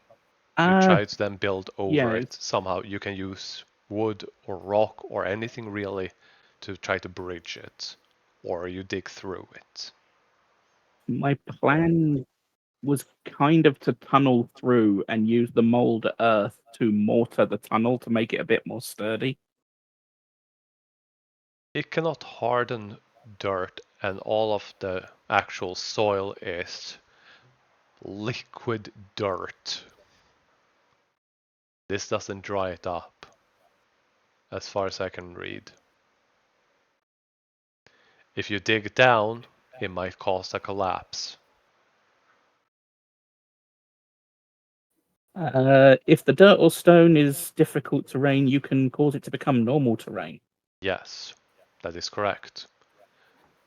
try to then build over it. Somehow you can use wood or rock or anything really to try to bridge it, or you dig through it. My plan was kind of to tunnel through and use the mold earth to mortar the tunnel to make it a bit more sturdy. It cannot harden dirt, and all of the actual soil is liquid dirt. This doesn't dry it up, as far as I can read. If you dig down, it might cause a collapse. If the dirt or stone is difficult terrain, you can cause it to become normal terrain. Yes, that is correct.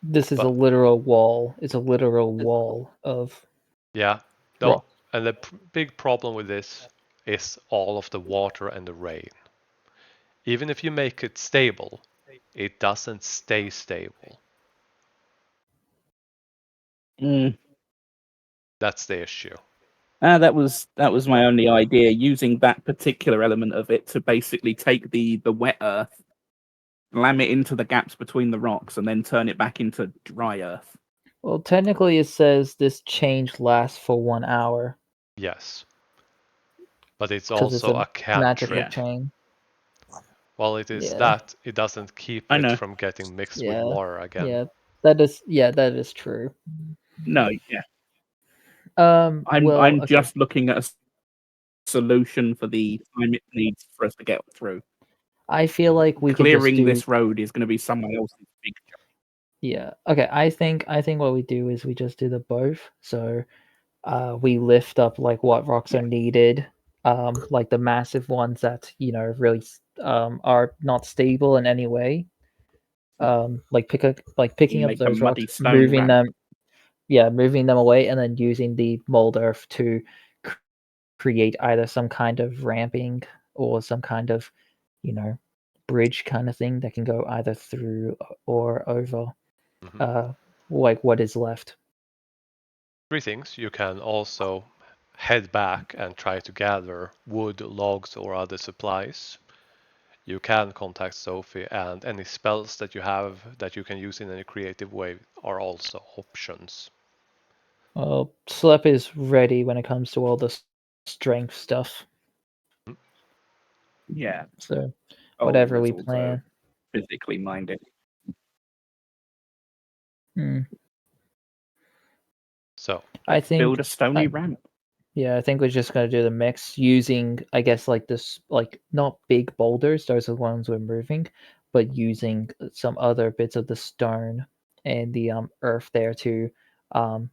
This is a But literal wall. It's a literal wall of yeah, no, rock. and the big problem with this is all of the water and the rain. Even if you make it stable, it doesn't stay stable. Mm. That's the issue. That was my only idea, using that particular element of it to basically take the wet earth, slam it into the gaps between the rocks, and then turn it back into dry earth. Well, technically, it says this change lasts for 1 hour Yes. But it's because it's also a a magical cantrip. chain. While it is Yeah. that, it doesn't keep I it know. from getting mixed with Yeah. water again. Yeah, that is true. No, yeah. Well, I'm okay. just looking at a solution for the time it needs for us to get through. I feel like we could just Clearing do this road is going to be someone else's big job. Yeah. Okay. I think what we do is we just do the both. So, we lift up like what rocks are needed, like the massive ones that really are not stable in any way. Picking up Make a those rocks, muddy stone ramp. moving them away, and then using the mold earth to create either some kind of ramping or some kind of, bridge kind of thing that can go either through or over, Mhm. like what is left. Three things. You can also head back and try to gather wood, logs, or other supplies. You can contact Sophie, and any spells that you have that you can use in any creative way are also options. Well, Slep is ready when it comes to all the strength stuff. Mhm. Yeah. So Cole whatever is we also plan. physically minded. Hmm. So, I think Build a stony I, ramp. Yeah, I think we're just gonna do the mix using, I guess, like this, like not big boulders. Those are the ones we're moving, but using some other bits of the stone and the earth there to um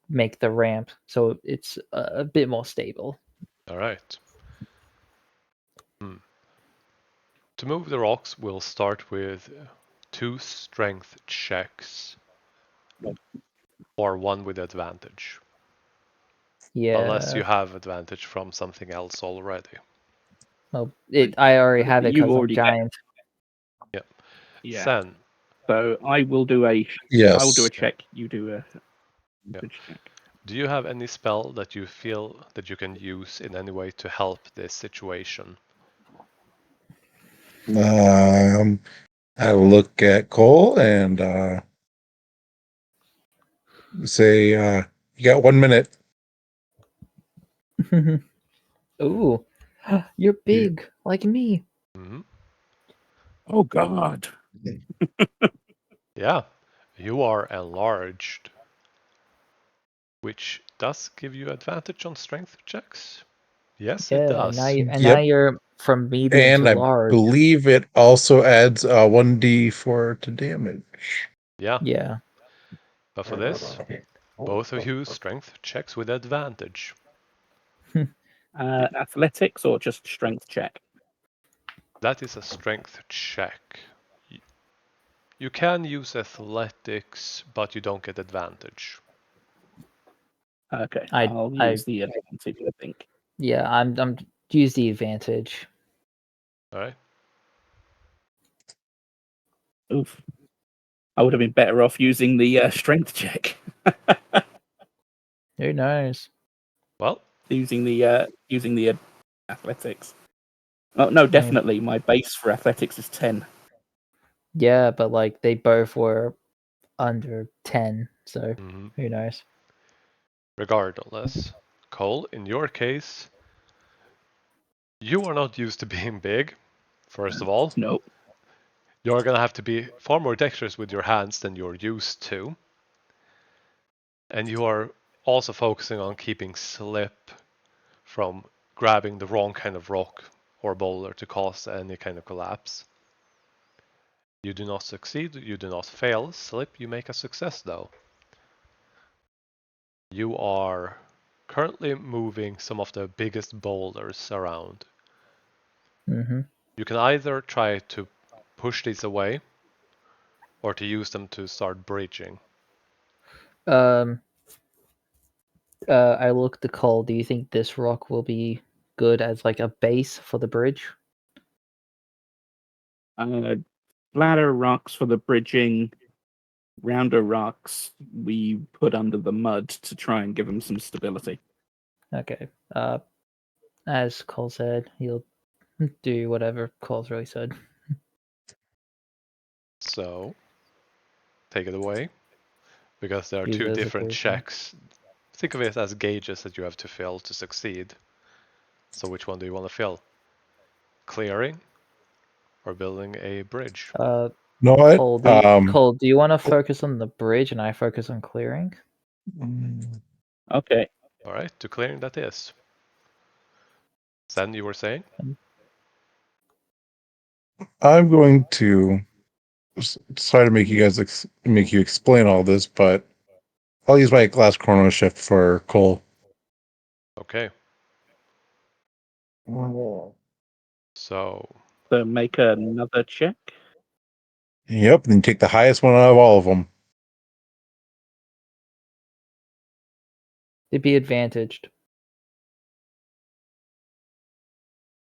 make the ramp, so it's a bit more stable. all right. Hmm. To move the rocks, we'll start with 2 strength checks, or one with advantage. Unless you Yeah. have advantage from something else already. Well, I already have it You because I'm already get. giant. Yep. Yeah. Sen, So I will do a. Yes. I'll do a check. You do a advantage check. do you have any spell that you feel that you can use in any way to help this situation? I look at Cole and say, "You got 1 minute." Ooh, you're big like me. Hmm. Oh God. Yeah, you are enlarged, which does give you advantage on strength checks. Yes, it Yeah, and does. now Yep. you're from medium And to I large. believe it also adds 1d4 to damage. Yeah, Yeah. but for this, both of you strength checks with advantage. Athletics or just strength check? That is a strength check. You can use athletics, but you don't get advantage. Okay, I I'll I use the advantage, I think. Yeah, I'm use the advantage. All right. Oof. I would have been better off using the strength check. Who knows? Well, using the athletics. Oh no, I mean, definitely. My base for athletics is 10. yeah, but like they both were under 10, so mhm. who knows? Regardless, Cole, in your case, you are not used to being big, first of all. Nope. You're gonna have to be far more dexterous with your hands than you're used to. And you are also focusing on keeping slip from grabbing the wrong kind of rock or boulder to cause any kind of collapse. You do not succeed, you do not fail. Slip, you make a success though. You are currently moving some of the biggest boulders around. Mm-hmm. You can either try to push these away or to use them to start bridging. Um, I looked to Cole. Do you think this rock will be good as like a base for the bridge? Flatter rocks for the bridging, rounder rocks we put under the mud to try and give them some stability. Okay. As Cole said, he'll do whatever Cole's really said. So, take it away, because there are Use two it as a different base. Yeah. checks. Think of it as gauges that you have to fill to succeed. So, which one do you want to fill? Clearing or building a bridge? You know what? Cole, do you want to focus on the bridge and I focus on clearing? Okay. All right, to clearing that is. Then you were saying? I'm going to try to make you guys make you explain all this, but I'll use my last chrono shift for Cole. Okay. So, So make another check. Yep, then take the highest one out of all of them. It'd be advantaged.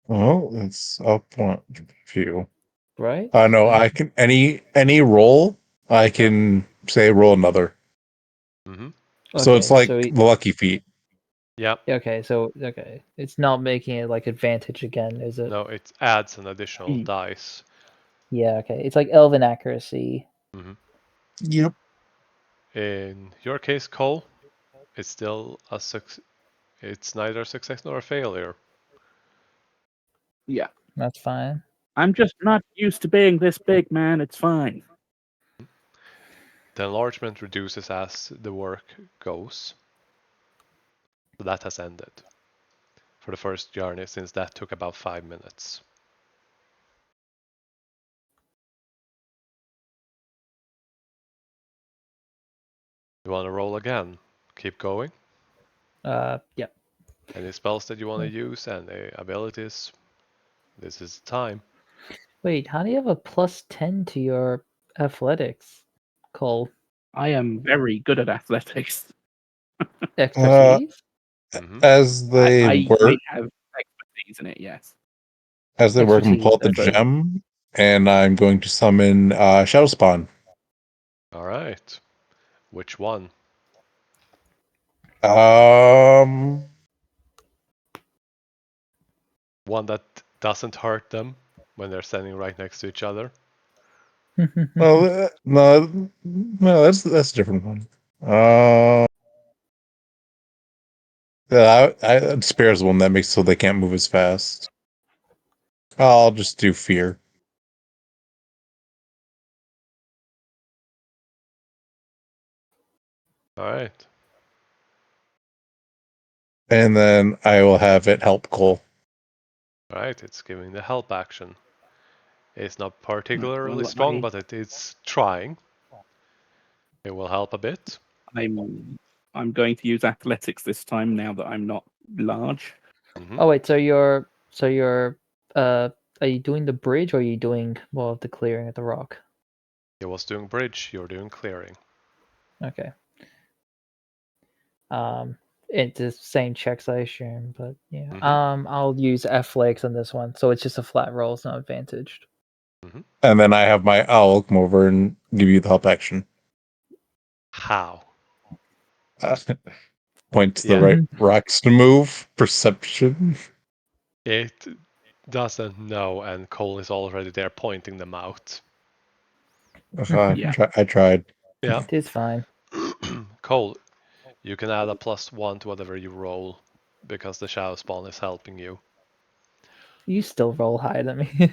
Well, it's up one few. Right? No, Yeah. I can any roll. I can say roll another. mhm. So it's Okay, like so the lucky feat. Yeah, okay, it's not making it like advantage again, is it? no, it adds an additional Mm. dice. Yeah, okay. It's like elven accuracy. Mhm. Yep. In your case, Cole, it's still it's neither a success nor a failure. Yeah. That's fine. I'm just not used to being this big, man. It's fine. The enlargement reduces as the work goes. So that has ended for the first journey, since that took about 5 minutes. You want to roll again? Keep going. Yeah. Any spells that you want to use, any abilities? This is the time. Wait, how do you have a +10 to your athletics, Cole? I am very good at athletics. Expertise? Mhm. As they I work, have expertise in it, yes. I'm gonna pull Expertise, out the So gem, and I'm going to summon Shadow Spawn. All right. Which one? Um, One that doesn't hurt them when they're standing right next to each other? well, no, that's a different one. Yeah, spares one that makes so they can't move as fast. I'll just do fear. All right. And then I will have it help Cole. All right. It's giving the help action. It's not right, particularly well, strong, but it is trying. It will help a bit. I'm going to use athletics this time now that I'm not large. Mhm. Oh wait, so you're are you doing the bridge or are you doing more of the clearing of the rock? It was doing bridge, you're doing clearing. Okay. It's the same checks I assume, but yeah. I'll use athletics on this one, so it's just a flat roll, it's not advantaged. And then I'll come over and give you the help action. How? Uh, point to the Yeah. right rocks to move. Perception. It doesn't know, and Cole is already there pointing them out. Yeah. I tried. Yeah. It is fine. Cole, you can add a +1 to whatever you roll because the shadow spawn is helping you. You still roll higher than me.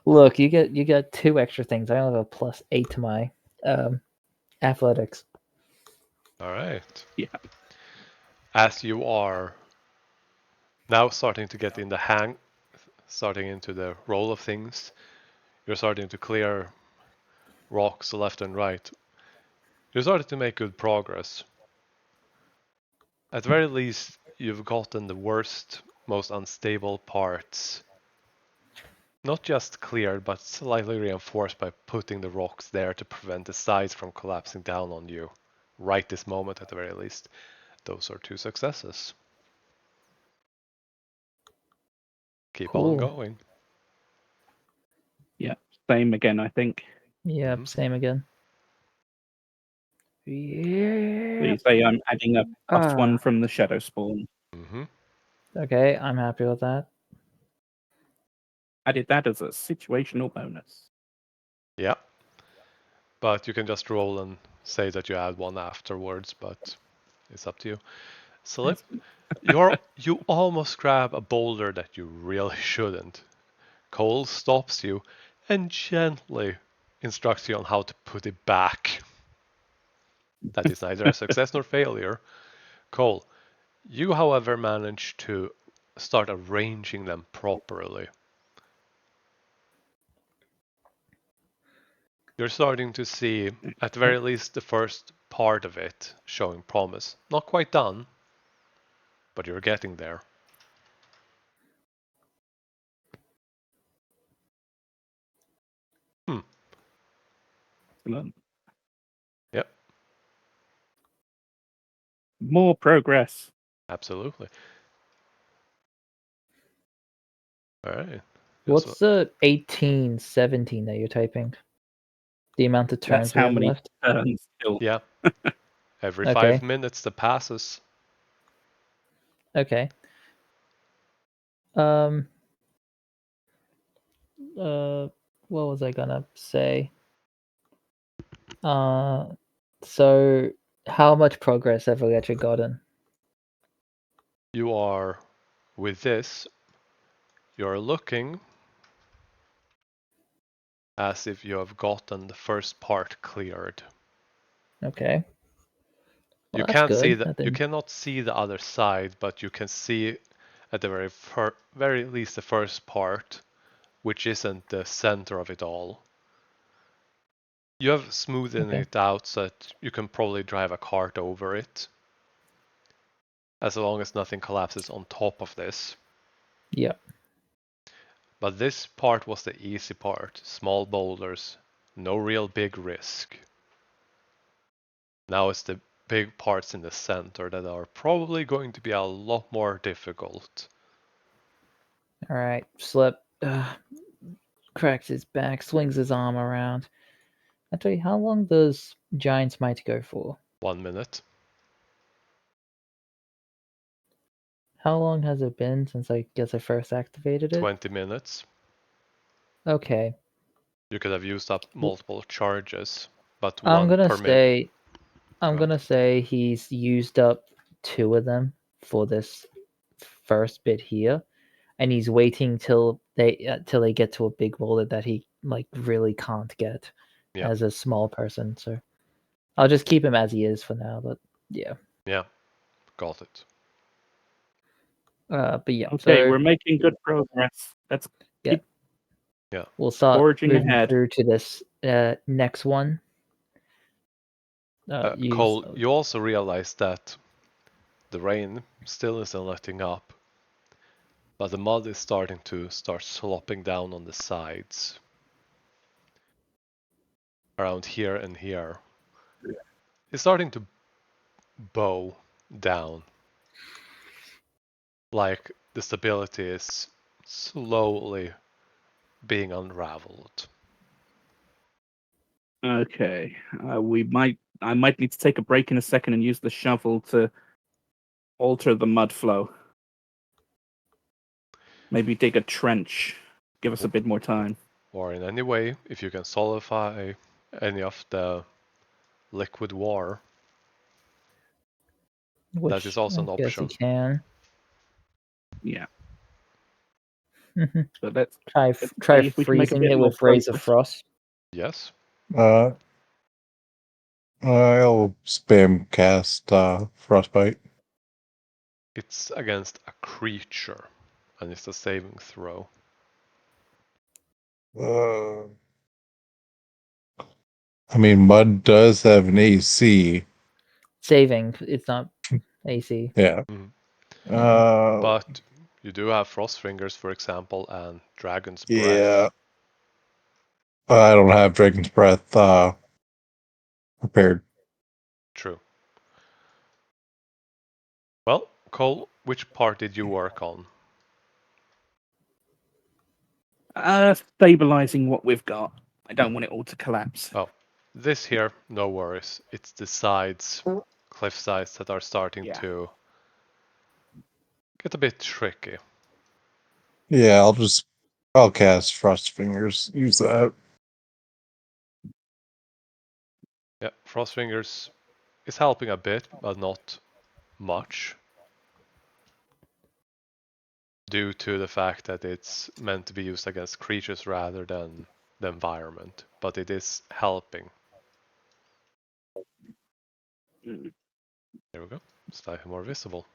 Look, you get 2 extra things. I only have a +8 to my athletics. All right. Yeah. As you are now starting to get in the hang, starting into the roll of things, you're starting to clear rocks left and right. You're starting to make good progress. At the very least, you've gotten the worst, most unstable parts not just cleared, but slightly reinforced by putting the rocks there to prevent the sides from collapsing down on you. Right this moment, at the very least. Those are 2 successes. Keep on Cool. going. Yeah. Same again, I think. Yeah, Mhm. same again. So Yeah. you say I'm adding a +1 Ah, from the shadow spawn. Mhm. okay, I'm happy with that. Added that as a situational bonus. Yeah. But you can just roll and say that you add 1 afterwards, but it's up to you. Slip, you almost grab a boulder that you really shouldn't. Cole stops you and gently instructs you on how to put it back. That is neither a success nor failure. Cole, you, however, manage to start arranging them properly. You're starting to see, at the very least, the first part of it showing promise. Not quite done, but you're getting there. Excellent. Yep, More progress. absolutely. All right. What's the 1817 that you're typing? The amount of That's turns we how have many left? turns still. Yeah. Every Okay. 5 minutes that passes. Okay. What was I gonna say? So how much progress have we actually gotten? You are, with this, you're looking as if you have gotten the first part cleared. Okay. Well, You that's can't see good. you cannot see the other side, but you can see at the very least the first part, which isn't the center of it all. You have smoothened Okay. it out so that you can probably drive a cart over it, as long as nothing collapses on top of this. Yeah. But this part was the easy part. Small boulders, no real big risk. Now it's the big parts in the center that are probably going to be a lot more difficult. All right. Slip. Cracks his back, swings his arm around. I tell you, how long does Giant's Might go for? 1 minute. How long has it been since I guess I first activated it? 20 minutes. Okay. You could have used up multiple charges, but I'm one gonna per minute. say I'm gonna say he's used up 2 of them for this first bit here, and he's waiting till they get to a big roller that he like really can't get Yeah. as a small person. So I'll just keep him as he is for now. But yeah, Yeah, got it. but yeah. Okay, So we're making good progress. Let's Yeah. keep Yeah. we'll start forging moving ahead. through to this next one. Cole, you also realize that the rain still isn't letting up, but the mud is starting to slopping down on the sides. Around here and here. It's starting to bow down. Like the stability is slowly being unraveled. Okay, I might need to take a break in a second and use the shovel to alter the mud flow. Maybe dig a trench. Give us a bit more time. Or in any way, if you can solidify any of the liquid war, which that is also an I guess he option. can. Yeah. Mhm. So let's try see if we can make a freezing bit it more with Rays of progress. Frost. Yes. I'll spam cast frostbite. It's against a creature, and it's a saving throw. I mean, mud does have an AC. Saving, it's not AC. Yeah. Mhm. Uh, But you do have Frost Fingers, for example, and Dragon's Breath. yeah. I don't have Dragon's Breath prepared. True. Well, Cole, which part did you work on? Stabilizing what we've got. I don't want it all to collapse. Oh, this here, no worries. It's the sides, cliff sides, that are starting Yeah. to get a bit tricky. Yeah, I'll cast Frost Fingers. Use that. Yeah, Frost Fingers is helping a bit, but not much. Due to the fact that it's meant to be used against creatures rather than the environment. But it is helping. Mm. There we go. Slightly more visible.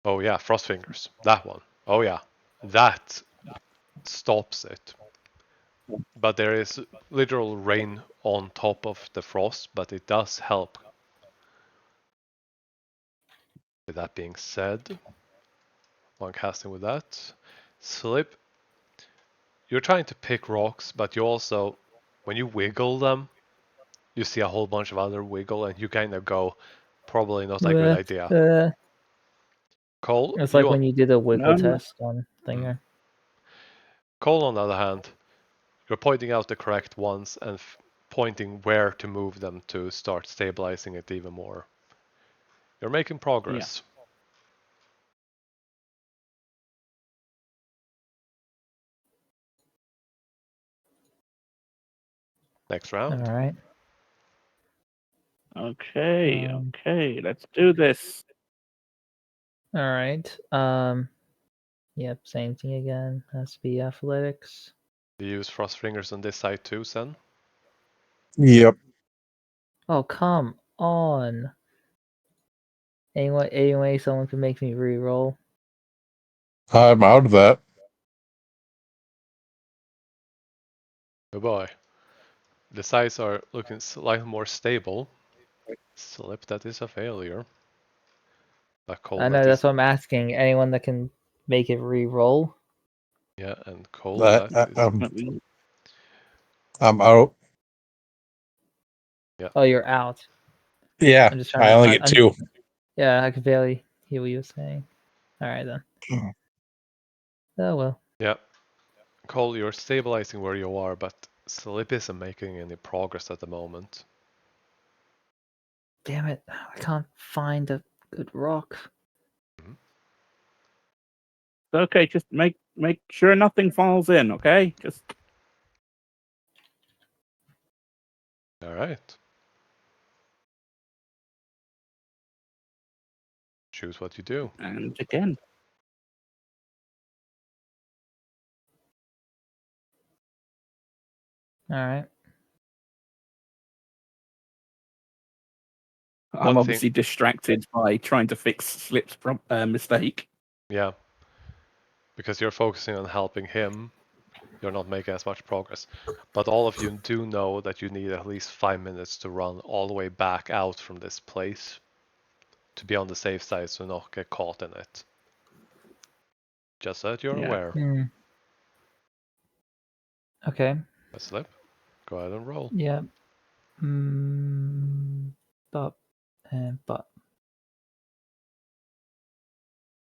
Oh yeah, Frost Fingers. That one. Oh yeah. That stops it. But there is literal rain on top of the frost, but it does help. With that being said, one casting with that. Slip. You're trying to pick rocks, but you also, when you wiggle them, you see a whole bunch of other wiggle, and you kind of go, probably not a good idea. Cole, It's like when you did a wiggle No. test on Thinger. Cole, on the other hand, you're pointing out the correct ones and pointing where to move them to start stabilizing it even more. You're making progress. Next round. All right. Okay, okay, let's do this. All right. Yep, same thing again. Has to be athletics. You use frost fingers on this side too, Sen? Yep. Oh, come on. Anyway, someone can make me re-roll. I'm out of that. Oh boy. The sides are looking slightly more stable. Slip, that is a failure. But Cole, I know, that that's is... what I'm asking. Anyone that can make it re-roll? Yeah, and Cole, That that is... I'm out. Yeah. Oh, you're out. Yeah, I'm just I trying only to... get 2. Yeah, I could barely hear what you were saying. All right, then. Oh, well. Yeah. Cole, you're stabilizing where you are, but Slip isn't making any progress at the moment. Damn it. I can't find a good rock. Okay, just make sure nothing falls in, okay? Just Alright. Choose what you do. and again. All right. I'm One obviously thing... distracted by trying to fix Slip's mistake. Yeah. Because you're focusing on helping him, you're not making as much progress. But all of you do know that you need at least 5 minutes to run all the way back out from this place to be on the safe side so not get caught in it. Just so that you're Yeah. aware. Okay. A Slip, go ahead and roll. Yeah. But and but.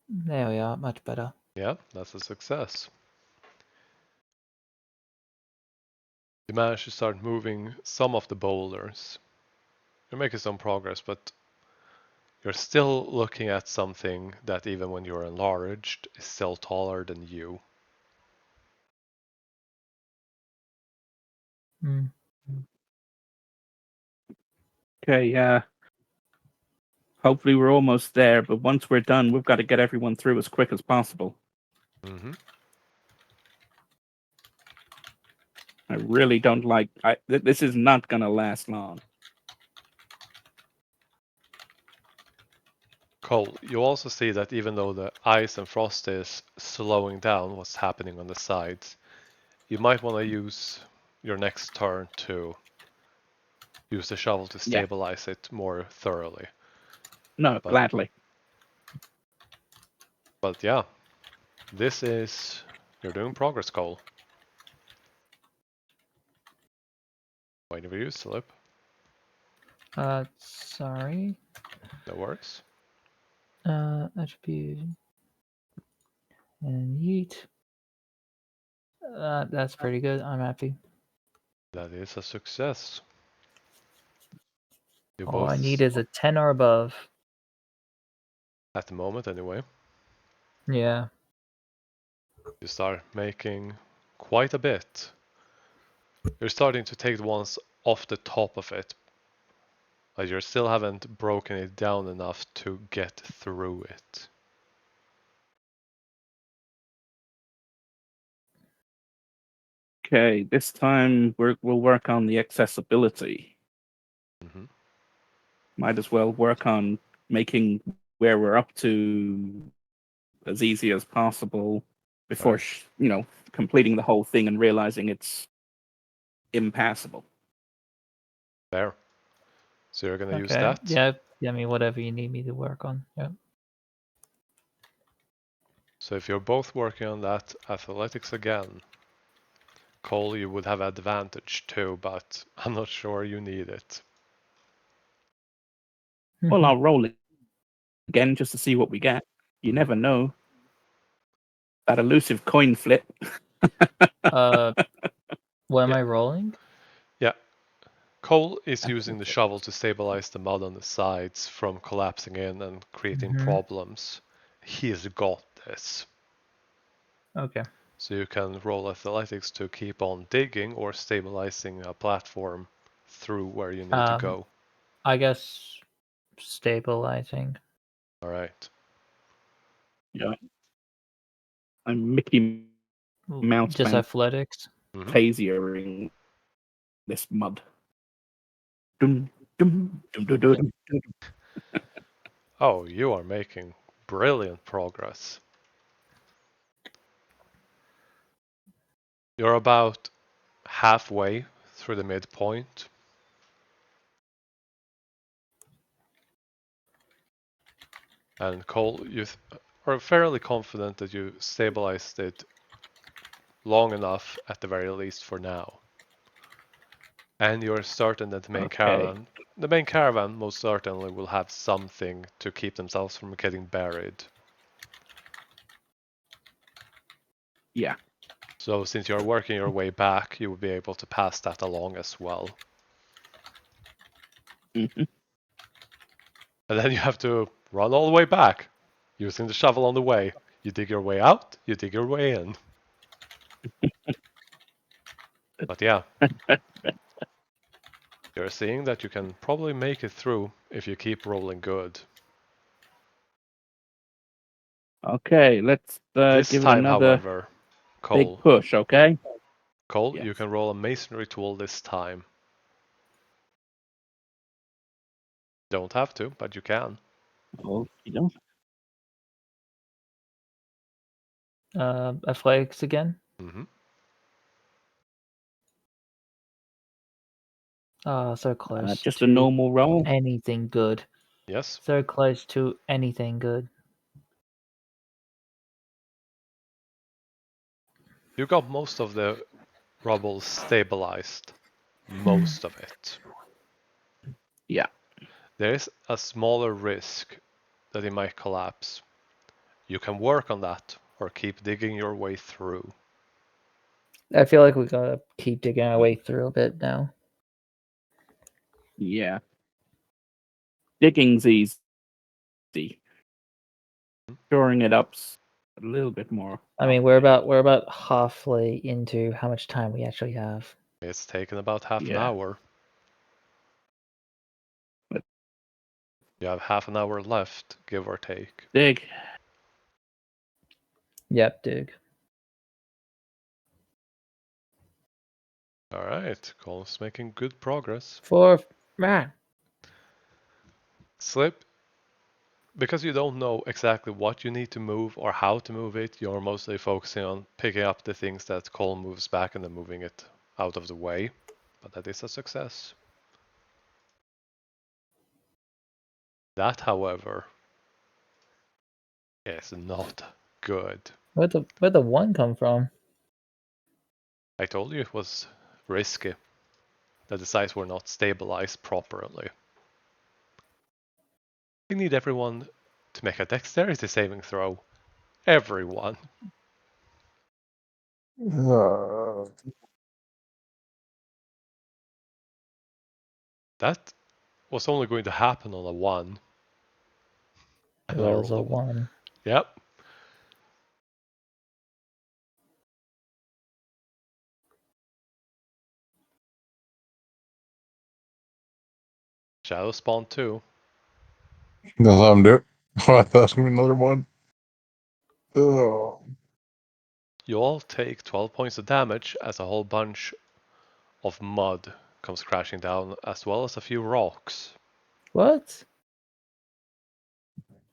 There we are. Much better. Yeah, that's a success. You manage to start moving some of the boulders. You're making some progress, but you're still looking at something that even when you're enlarged is still taller than you. Okay, yeah. Hopefully we're almost there, but once we're done, we've got to get everyone through as quick as possible. Mm-hmm. I really don't like... this is not going to last long. Cole, you also see that even though the ice and frost is slowing down what's happening on the sides, you might want to use your next turn to use the shovel to Yeah. stabilize it more thoroughly. No, But, gladly. but yeah, this is... You're doing progress, Cole. Waiting for you, Slip. Sorry. That works. Attribute and yeet. That's pretty good. I'm happy. That is a success. You All I both, need is a 10 or above. at the moment anyway, Yeah. you start making quite a bit. You're starting to take the ones off the top of it, but you still haven't broken it down enough to get through it. Okay, this time we'll work on the accessibility. Mm-hmm. Might as well work on making where we're up to as easy as possible before, Right. completing the whole thing and realizing it's impassable. There. So you're gonna use Okay. that. Yeah. I mean, whatever you need me to work on. Yeah. So if you're both working on that athletics again, Cole, you would have advantage too, but I'm not sure you need it. Well, I'll roll it again just to see what we get. You never know. That elusive coin flip. What am Yeah. I rolling? Yeah. Cole is using the shovel to stabilize the mud on the sides from collapsing in and creating problems. He has got this. Okay. So you can roll athletics to keep on digging or stabilizing a platform through where you need to go. I guess stabilizing. All right. Yeah. I'm Mickey Mouse Just athletics. phasering this mud. Dum, dum, dum, dum, dum, dum. Oh, you are making brilliant progress. You're about halfway through the midpoint. And Cole, you are fairly confident that you stabilized it long enough at the very least for now. And you're certain that the main caravan, most certainly will have something to keep themselves from getting buried. Yeah. So since you're working your way back, you will be able to pass that along as well. Mhm. And then you have to run all the way back, using the shovel on the way. You dig your way out, you dig your way in. But yeah, you're seeing that you can probably make it through if you keep rolling good. Okay, let's This give it time, another however, big Cole, push, okay? you Yes. can roll a masonry tool this time. Don't have to, but you can. Oh, you don't. Athletics again. hmm So close Just to a normal roll. anything good. Yes. So close to anything good. You got most of the rubble stabilized. Most of it. Yeah. There is a smaller risk that it might collapse. You can work on that or keep digging your way through. I feel like we gotta keep digging our way through a bit now. Yeah. Digging's easy. Storing it up's a little bit more. I mean, we're about halfway into how much time we actually have. It's taken about half an Yeah. hour. But You have half an hour left, give or take. dig. Yep, dig. Alright, Cole's making good progress. Man. Slip, because you don't know exactly what you need to move or how to move it, you're mostly focusing on picking up the things that Cole moves back and then moving it out of the way. But that is a success. That, however, is not good. Where'd the one come from? I told you it was risky, that the sides were not stabilized properly. We need everyone to make a dexterity saving throw. Everyone. That was only going to happen on a 1. It And I was rolled a a 1. 1. Yep. Shadow Spawn 2. That's how I'm doing. Oh, I thought it was gonna be another one. Oh. You all take 12 points of damage as a whole bunch of mud comes crashing down, as well as a few rocks. What?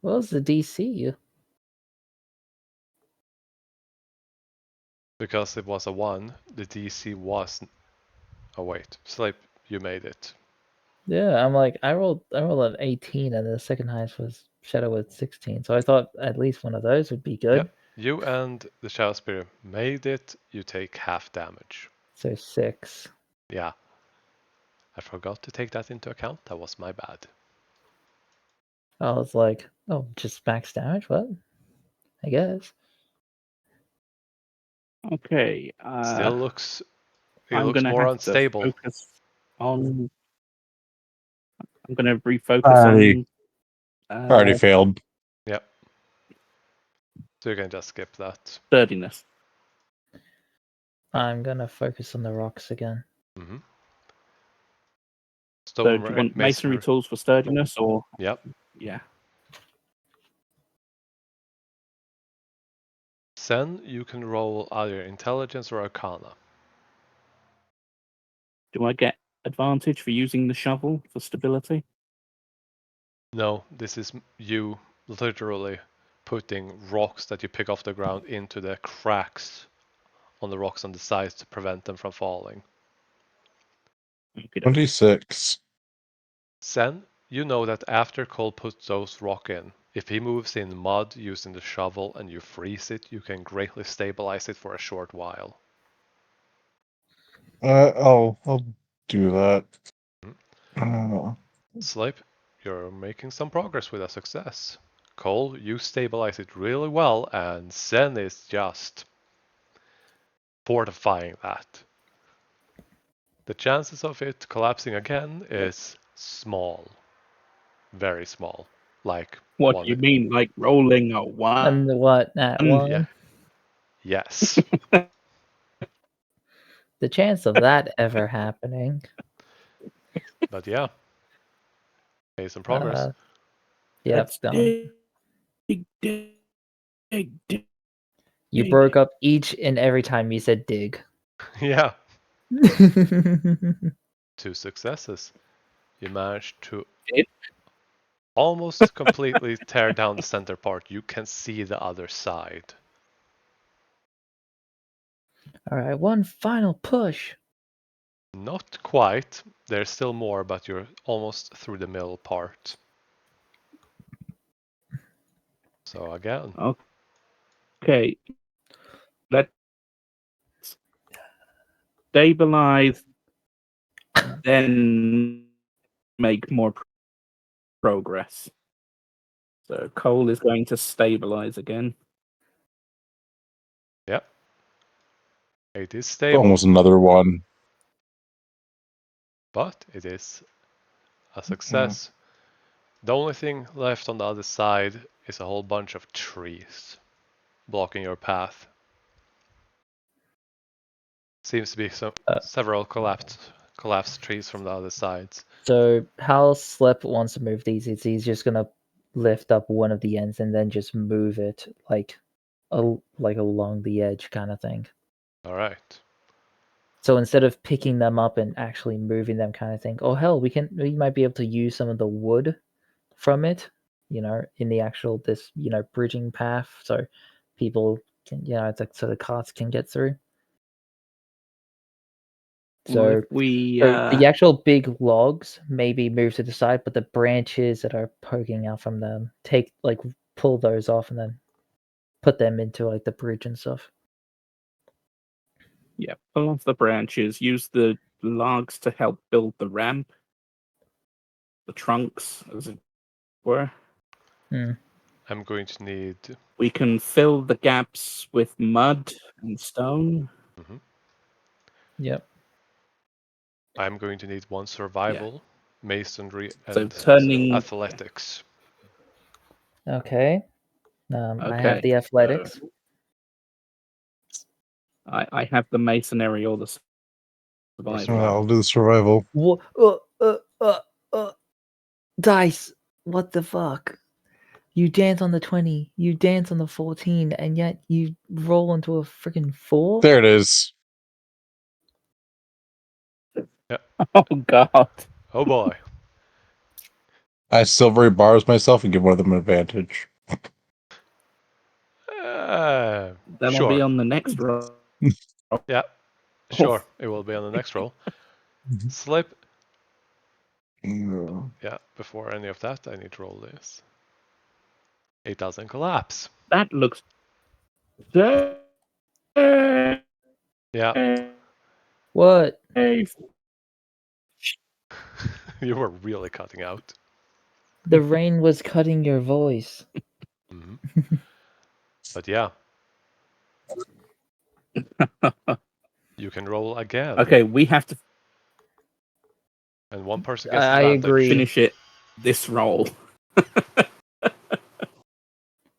What was the DC? Because it was a 1, the DC was... Oh wait, Slip, you made it. Yeah, I'm like I rolled an 18 and the second highest was Shadow with 16. So I thought at least one of those would be good. Yep. You and the Shadow Spirit made it. You take half damage. So 6. Yeah. I forgot to take that into account. That was my bad. I was like, oh, just max damage? What? I guess. Okay. Still looks. It I'm looks gonna more have to unstable. focus on. I'm gonna refocus I on already failed. Yep. So you can just skip that. sturdiness. I'm gonna focus on the rocks again. Mm-hmm. So Stone do you want masonry masonry. tools for sturdiness, or Yep. yeah? Sen, you can roll either intelligence or arcana. Do I get advantage for using the shovel for stability? No, this is you literally putting rocks that you pick off the ground into the cracks on the rocks on the sides to prevent them from falling. Okay. 26. Sen, you know that after Cole puts those rock in, if he moves in mud using the shovel and you freeze it, you can greatly stabilize it for a short while. I'll do that. Slip, you're making some progress with a success. Cole, you stabilize it really well, and Sen is just fortifying that. The chances of it collapsing again is small. Very small. Like What do one. you mean, like rolling a one? And what? That one? Yeah. Yes. The chance of that ever happening. But yeah. Made some progress. Yep. Let's dig, dig, dig. You broke up each and every time you said dig. Yeah. 2 successes. You managed to Did? almost completely tear down the center part. You can see the other side. All right, one final push. Not quite. There's still more, but you're almost through the middle part. So again. Okay. Let's stabilize, then make more progress. So Cole is going to stabilize again. Yep. It is It's stable, almost another one. but it is a success. The only thing left on the other side is a whole bunch of trees blocking your path. Seems to be several collapsed trees from the other sides. So how Slip wants to move these is he's just gonna lift up one of the ends and then just move it like along the edge kind of thing. All right. So instead of picking them up and actually moving them kind of thing, oh hell, we might be able to use some of the wood from it, in the actual bridging path, so people can, so the carts can get through. Well, So, if we the actual big logs maybe move to the side, but the branches that are poking out from them, pull those off and then put them into like the bridge and stuff. pull off the branches, use the logs to help build the ramp, the trunks, as it were. I'm going to need. We can fill the gaps with mud and stone. Yep. I'm going to need 1 survival, masonry, So and turning. athletics. Okay. I have Okay. the athletics. I have the masonry or the survival. I'll do the survival. Dice. What the fuck? You dance on the 20, you dance on the 14, and yet you roll into a freaking 4? There it is. Oh god. Oh boy. I silvery bars myself and give one of them an advantage. That will Sure. be on the next roll. Yeah. Sure. It will be on the next roll. Slip. Yeah. Before any of that, I need to roll this. It doesn't collapse. That looks Yeah, What? you were really cutting out. The rain was cutting your voice. Hmm. But yeah, you can roll again, Okay, we have to and one person gets I advantage. agree. finish it this roll.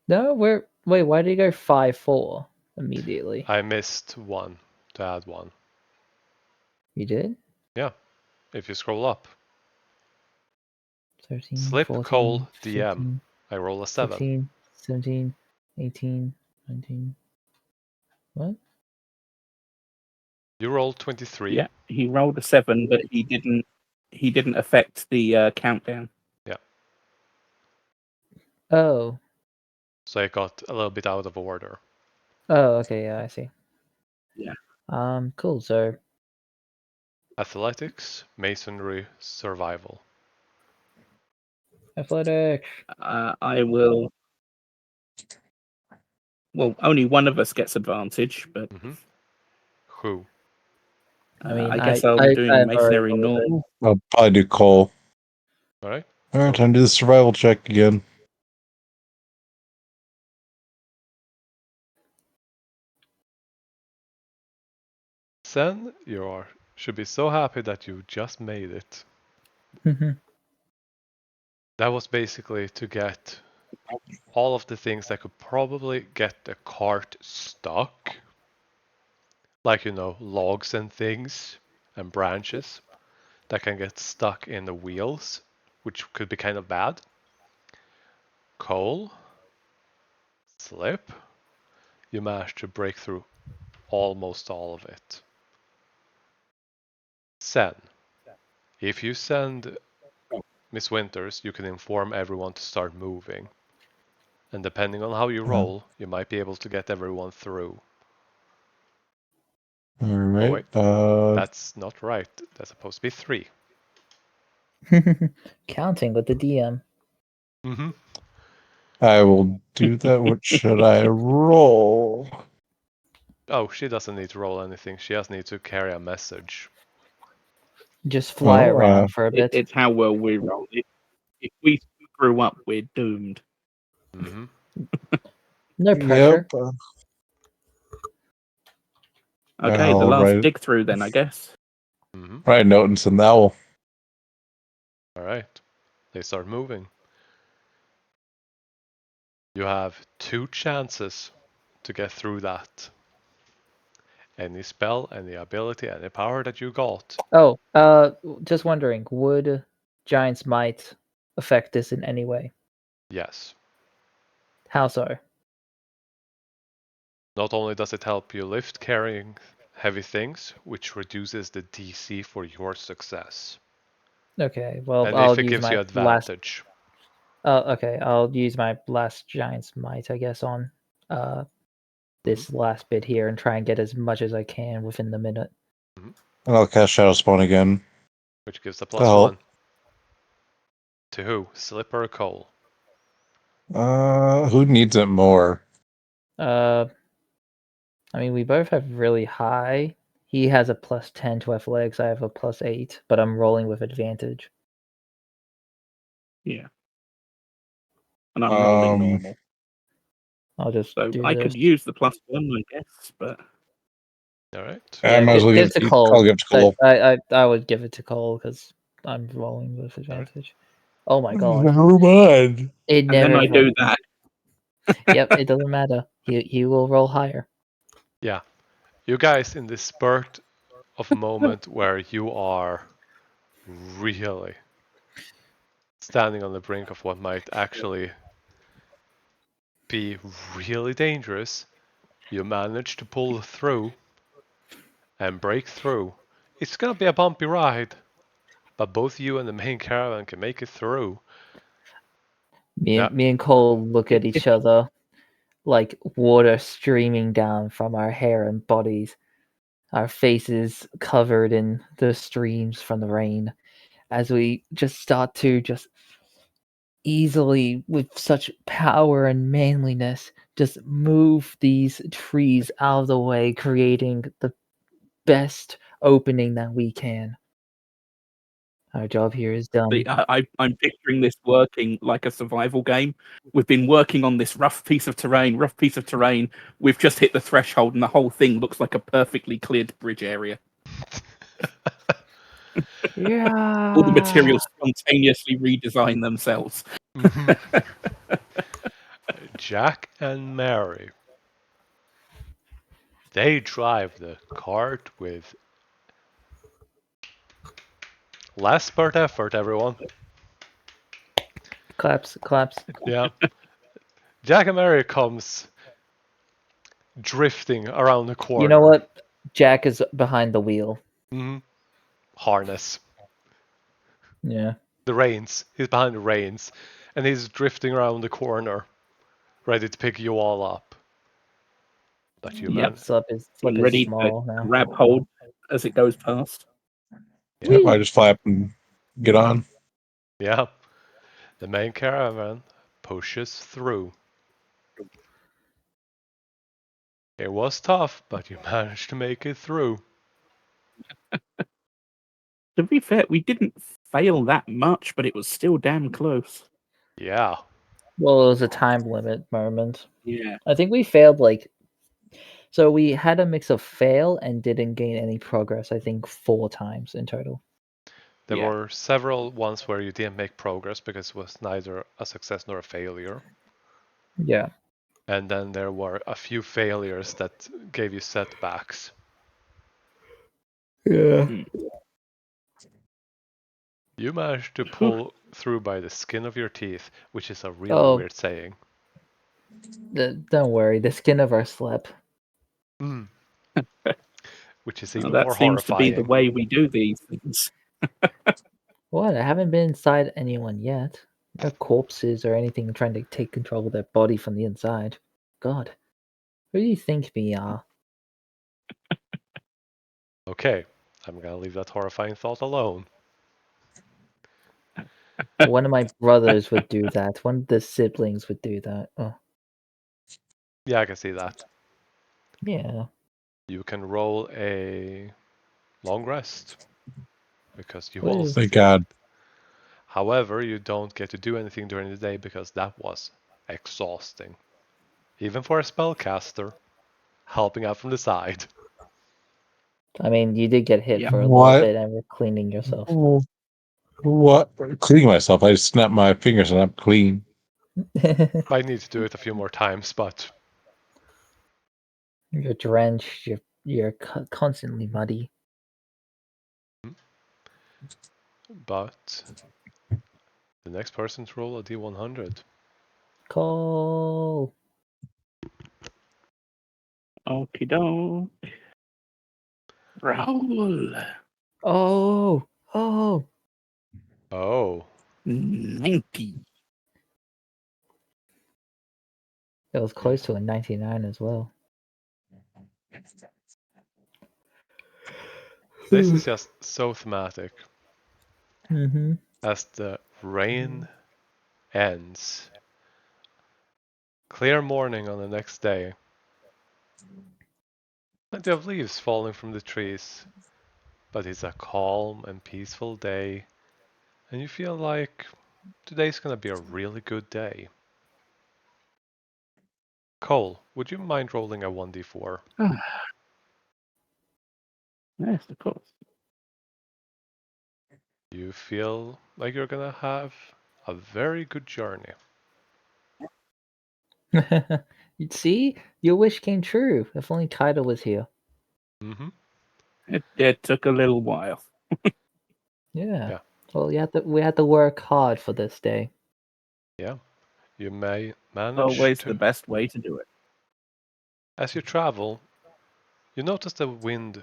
No, wait, why did you go 5-4 immediately? I missed one to add one. You did? Yeah, if you scroll up. 13, Slip 14, Cole DM. 15, I roll a 7. 16, 17, 18, 19. What? You roll 23. Yeah, he rolled a 7, but he didn't affect the countdown. Yeah, Oh. so it got a little bit out of order. Oh, okay, yeah, I see. Yeah. Cool, so Athletics, Masonry, Survival. athletics. I will. Well, only one of us gets advantage, but Mm-hmm. Who? I mean, I guess I I'll be doing I've already masonry rolled it. normal. I'll probably do coal. All right. All right, Cool. time to do the survival check again. Sen, should be so happy that you just made it. That was basically to get all of the things that could probably get the cart stuck. Like, logs and things and branches that can get stuck in the wheels, which could be kind of bad. Coal, slip, you managed to break through almost all of it. Sen, if you send Miss Winters, you can inform everyone to start moving. And depending on how you roll, you might be able to get everyone through. All Oh right. wait, that's not right. That's supposed to be 3. Counting with the DM. Mm-hmm. I will do that. What should I roll? Oh, she doesn't need to roll anything. She just needs to carry a message. Just fly Oh, around for a bit. It's how well we roll. If we screw up, we're doomed. Mm-hmm. No pressure. Yep. Okay, the I'll last write dig through then, I guess. Mm-hmm. a note and send that one. All right. They start moving. You have 2 chances to get through that. Any spell, any ability, any power that you got. Oh, just wondering, would Giant's Might affect this in any way? Yes. How so? Not only does it help you lift carrying heavy things, which reduces the DC for your success. Okay, well, And I'll if it use gives my you last. advantage. Okay, I'll use my last Giant's Might, I guess, on this last bit here and try and get as much as I can within the minute. And I'll cast Shadow Spawn again. Which gives the To help. +1. To who? Slip or Cole? Who needs it more? I mean, we both have really high. He has a +10 to athletics. I have a +8, but I'm rolling with advantage. Yeah. And I'm rolling normal. I'll just So do I this. could use the +1, I guess, but All right. I might as well give give it to it. Cole. I'll give it to Cole. I would give it to Cole because I'm rolling with advantage. Oh my god! Never mind. It and then never. I do that. Yep, it doesn't matter. He will roll higher. Yeah. You guys in this spurt of moment where you are really standing on the brink of what might actually be really dangerous, you manage to pull through and break through. It's gonna be a bumpy ride, but both you and the main caravan can make it through. Yeah. Me and Cole look at each other like water streaming down from our hair and bodies, our faces covered in the streams from the rain, as we just start to just easily, with such power and manliness, just move these trees out of the way, creating the best opening that we can. Our job here is done. I'm picturing this working like a survival game. We've been working on this rough piece of terrain. We've just hit the threshold, and the whole thing looks like a perfectly cleared bridge area. Yeah. All the materials spontaneously redesign themselves. Jack and Mary. They drive the cart with less spurt effort, everyone. Claps, claps. Yeah. Jack and Mary comes drifting around the corner. You know what? Jack is behind the wheel. Harness. Yeah. The reins. He's behind the reins. And he's drifting around the corner, ready to pick you all up. But you Yep. man. Slip is Ready to small now. grab hold as it goes past. Yep, I just fly up and get on. Yeah. The main caravan pushes through. It was tough, but you managed to make it through. To be fair, we didn't fail that much, but it was still damn close. Yeah. Well, it was a time limit moment. Yeah. I think we failed so we had a mix of fail and didn't gain any progress, I think 4 times in total. There Yeah. were several ones where you didn't make progress because it was neither a success nor a failure. Yeah. And then there were a few failures that gave you setbacks. Yeah. You managed to pull through by the skin of your teeth, which is a really Oh. weird saying. Don't worry, the skin of our slip. Which is Well, even that more seems to be the horrifying. way we do these things. What? I haven't been inside anyone yet. No corpses or anything trying to take control of their body from the inside. God. Who do you think we are? Okay, I'm gonna leave that horrifying thought alone. One of my brothers would do that. One of the siblings would do that. Oh. Yeah, I can see that. Yeah. You can roll a long rest because you Woo. all. Thank God. However, you don't get to do anything during the day because that was exhausting. Even for a spellcaster, helping out from the side. I mean, you did get hit Yeah. for a little What? bit and were cleaning yourself. What? Cleaning myself. I just snapped my fingers and I'm clean. Might need to do it a few more times, but You're drenched. You're constantly muddy. but the next person to roll a D100. Cole. Okie doke. Roll. Oh. Oh. Oh, 90. It was close to a 99 as well. this is just so thematic. Mm-hmm. As the rain ends, clear morning on the next day. Plenty of leaves falling from the trees, but it's a calm and peaceful day, and you feel like today's gonna be a really good day. Cole, would you mind rolling a 1d4? Yes, of course. You feel like you're gonna have a very good journey. You'd see, your wish came true. If only Tidal was here. Mm-hmm. It took a little while. Yeah. Yeah. Well, we had to work hard for this day. Yeah. You may manage Always to. the best way to do it. As you travel, you notice the wind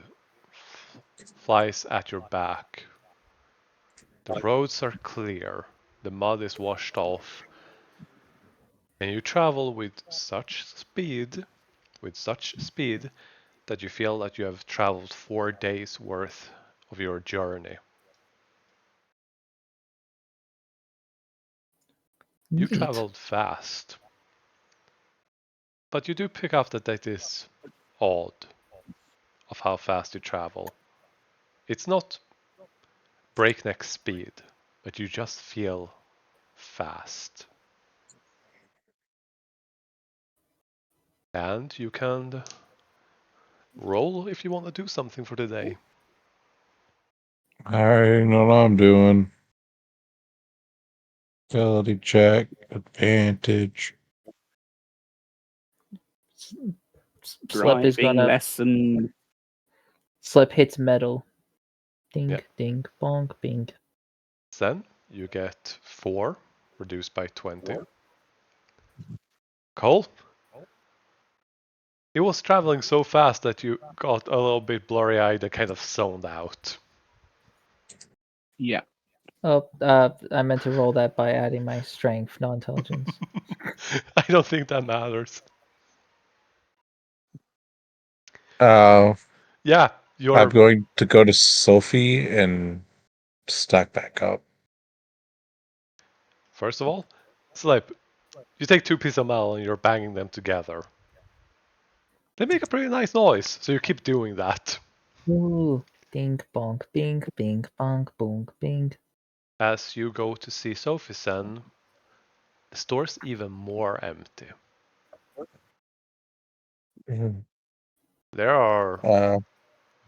flies at your back. The roads are clear, the mud is washed off, and you travel with such speed that you feel that you have traveled 4 days worth of your journey. You Neat. traveled fast, but you do pick up that that is odd of how fast you travel. It's not breakneck speed, but you just feel fast. And you can roll if you want to do something for the day. I know what I'm doing. Ability check, advantage. Slip is Driving gonna lesson. Slip hits metal. Ding Yeah. ding bonk bing. Then you get 4, reduced by 20. Cole? It was traveling so fast that you got a little bit blurry eyed and kind of zoned out. Yeah. Oh, I meant to roll that by adding my strength, not intelligence. I don't think that matters. Yeah, I'm you're. going to go to Sophie and stack back up. First of all, Slip, you take 2 pieces of metal and you're banging them together. They make a pretty nice noise, so you keep doing that. Ooh, ding bonk bing bing bonk bonk bing. As you go to see Sophie Sen, the store's even more empty. There are Uh,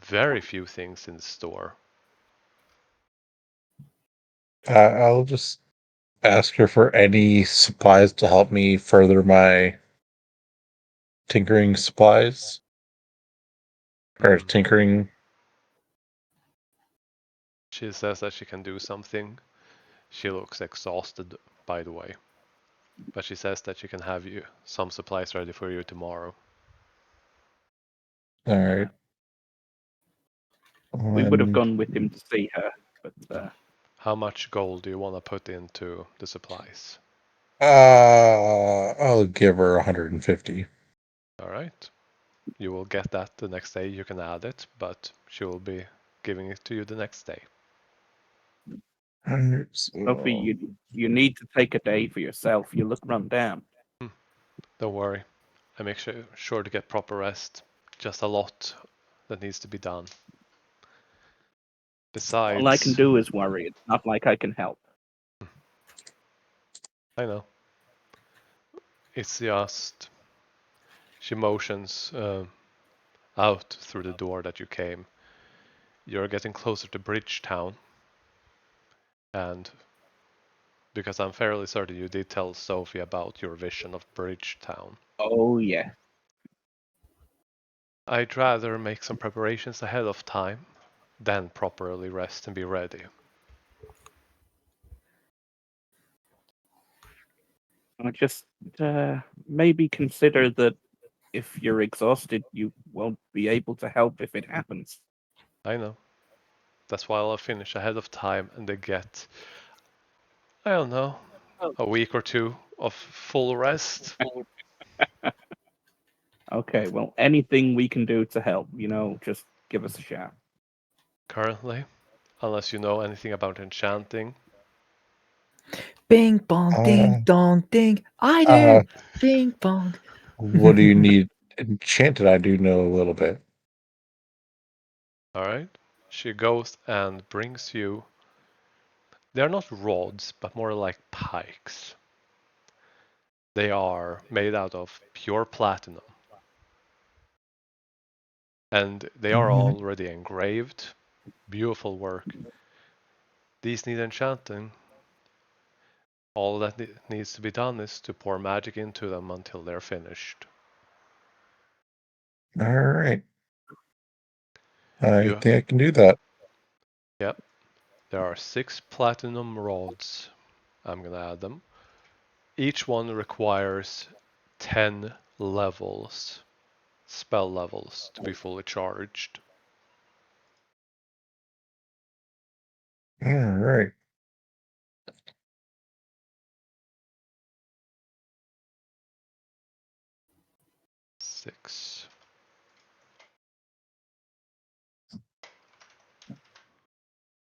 very few things in the store. I'll just ask her for any supplies to help me further my tinkering supplies. Or tinkering. She says that she can do something. She looks exhausted, by the way. But she says that she can have you some supplies ready for you tomorrow. Alright. We would have gone with him to see her, but How much gold do you want to put into the supplies? I'll give her 150. Alright. You will get that the next day. You can add it, but she will be giving it to you the next day. Sophie, you need to take a day for yourself. You look run down. Don't worry. I make sure to get proper rest. Just a lot that needs to be done. All I can Besides, do is worry. It's not like I can help. I know. It's just she motions out through the door that you came. You're getting closer to Bridgetown, and because I'm fairly certain you did tell Sophie about your vision of Bridgetown, Oh yeah. I'd rather make some preparations ahead of time, then properly rest and be ready. I just maybe consider that if you're exhausted, you won't be able to help if it happens. I know. That's why I'll finish ahead of time and they get, I don't know, a week or two of full rest. Okay, well, anything we can do to help, just give us a shout. Currently, unless you know anything about enchanting. Bing bong ding Uh, dong ding. I uh, do. Bing bong. what do you need enchanted? I do know a little bit. Alright. She goes and brings you. They're not rods, but more like pikes. They are made out of pure platinum. And they are already engraved. Beautiful work. These need enchanting. All that needs to be done is to pour magic into them until they're finished. All right. I You, think I can do that. yep. There are 6 platinum rods. I'm gonna add them. Each one requires 10 levels, spell levels, to be fully charged. All right. Six.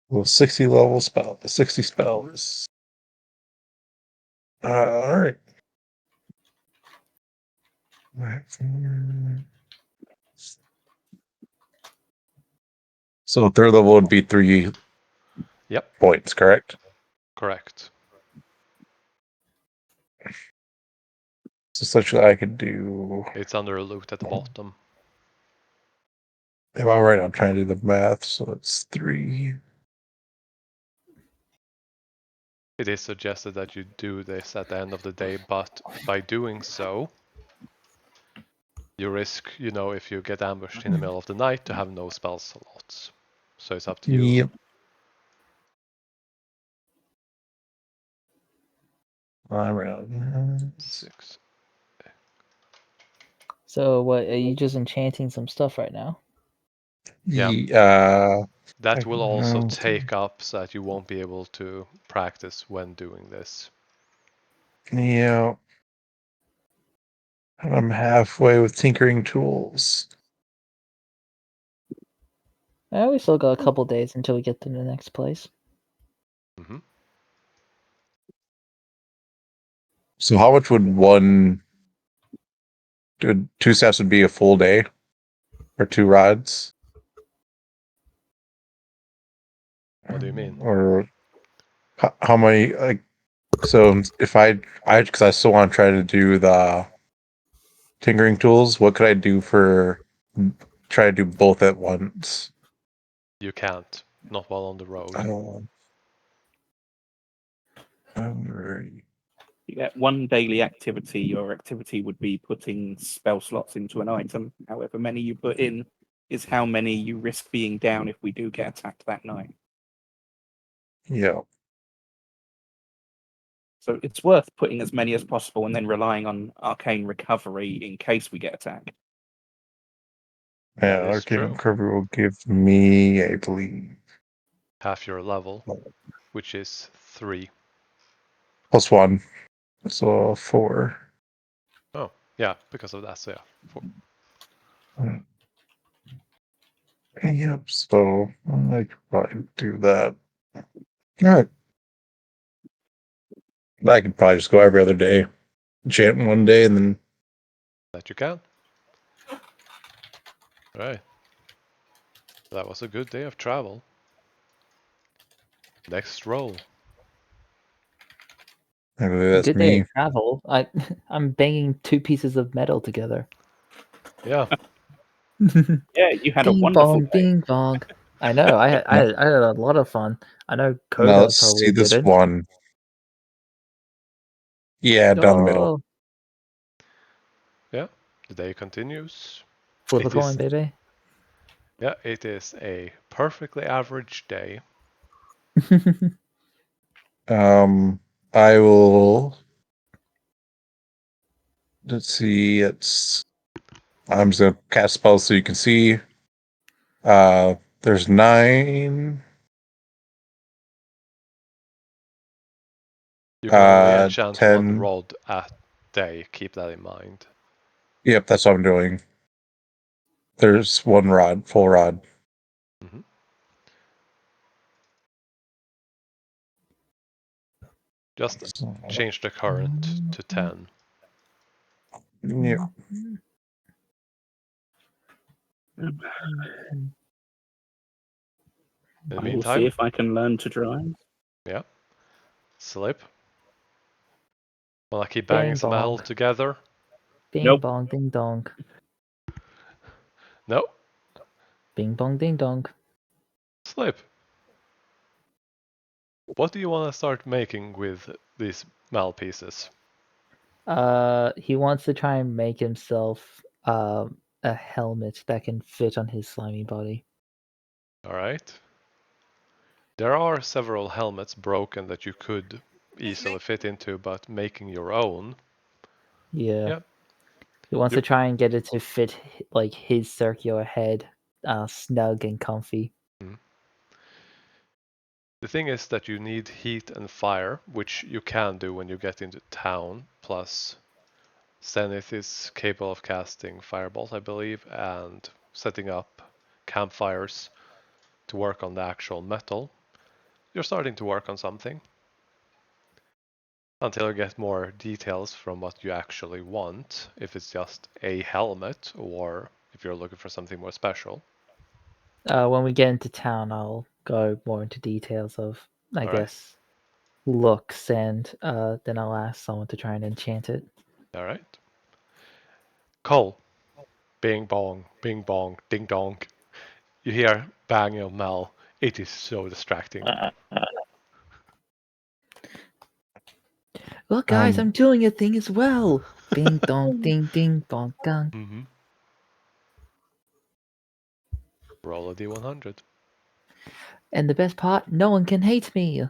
Well, 60 level spell. 60 spells. All right. So third level would be 3 Yep, points, correct? correct. So essentially, I could do. It's under a loot at the bottom. Am I right? I'm trying to do the math. So it's 3. It is suggested that you do this at the end of the day, but by doing so, you risk, if you get ambushed in the middle of the night, to have no spell slots. So it's up to you. Yep. I'm around 6. So what? Are you just enchanting some stuff right now? Yeah. That will also take up so that you won't be able to practice when doing this. Yeah. I'm halfway with tinkering tools. We still got a couple days until we get to the next place. Hmm. So how much would one? 2 steps would be a full day, or 2 rods? What do you mean? Or how many? Like, so if because I still want to try to do the tinkering tools. What could I do for try to do both at once? You can't. Not while on the I road. don't know. You get one daily activity. Your activity would be putting spell slots into an item. However many you put in is how many you risk being down if we do get attacked that night. Yeah. So it's worth putting as many as possible and then relying on arcane recovery in case we get attacked. Yeah, That is Arcane true. Recovery will give me, I believe, Half your level, which is 3. +1. So 4. Oh, yeah, because of that, so yeah. 4. Yep, so I could probably do that. Alright. I could probably just go every other day. Chant one day and then That you can. Alright. That was a good day of travel. Next roll. I believe that's Good day me. of travel. I'm banging 2 pieces of metal together. Yeah, Yeah, you had a Ding wonderful bong, day. ding bong. I know. I Now, had a lot of fun. I know now Coda let's see probably this didn't. one. Yeah, down the middle. Oh, yeah. The day continues. flip a It coin, is, baby. yeah, it is a perfectly average day. I will. Let's see. I'm just gonna cast spells so you can see. There's 9. You can only 10. enchant one rod a day, keep that in mind. Yep, that's what I'm doing. There's 1 rod, full rod. Hmm. Just So, change the current to 10. yeah. In the I will see meantime, if I can learn to drive. yeah, slip. Wanna keep banging Bing some metal bong. together? Ding Nope. bong, ding dong. No, Bing bong, ding dong. slip. What do you want to start making with these metal pieces? He wants to try and make himself a helmet that can fit on his slimy body. Alright. There are several helmets broken that you could easily fit into, but making your own, Yeah. yeah. He wants You, to try and get it to fit like his circular head, snug and comfy. mm. The thing is that you need heat and fire, which you can do when you get into town, plus Zenith is capable of casting fireballs, I believe, and setting up campfires to work on the actual metal. You're starting to work on something. Until you get more details from what you actually want, if it's just a helmet or if you're looking for something more special. When we get into town, I'll go more into details of, I All right. guess, looks, and then I'll ask someone to try and enchant it. All right. Cole. Bing bong, bing bong, ding dong. You hear banging of Mel. It is so distracting. Look, guys, I'm Um, doing a thing as well. Bing dong, ding ding, bong gong. Mm-hmm. Roll a d100. And the best part, no one can hate me.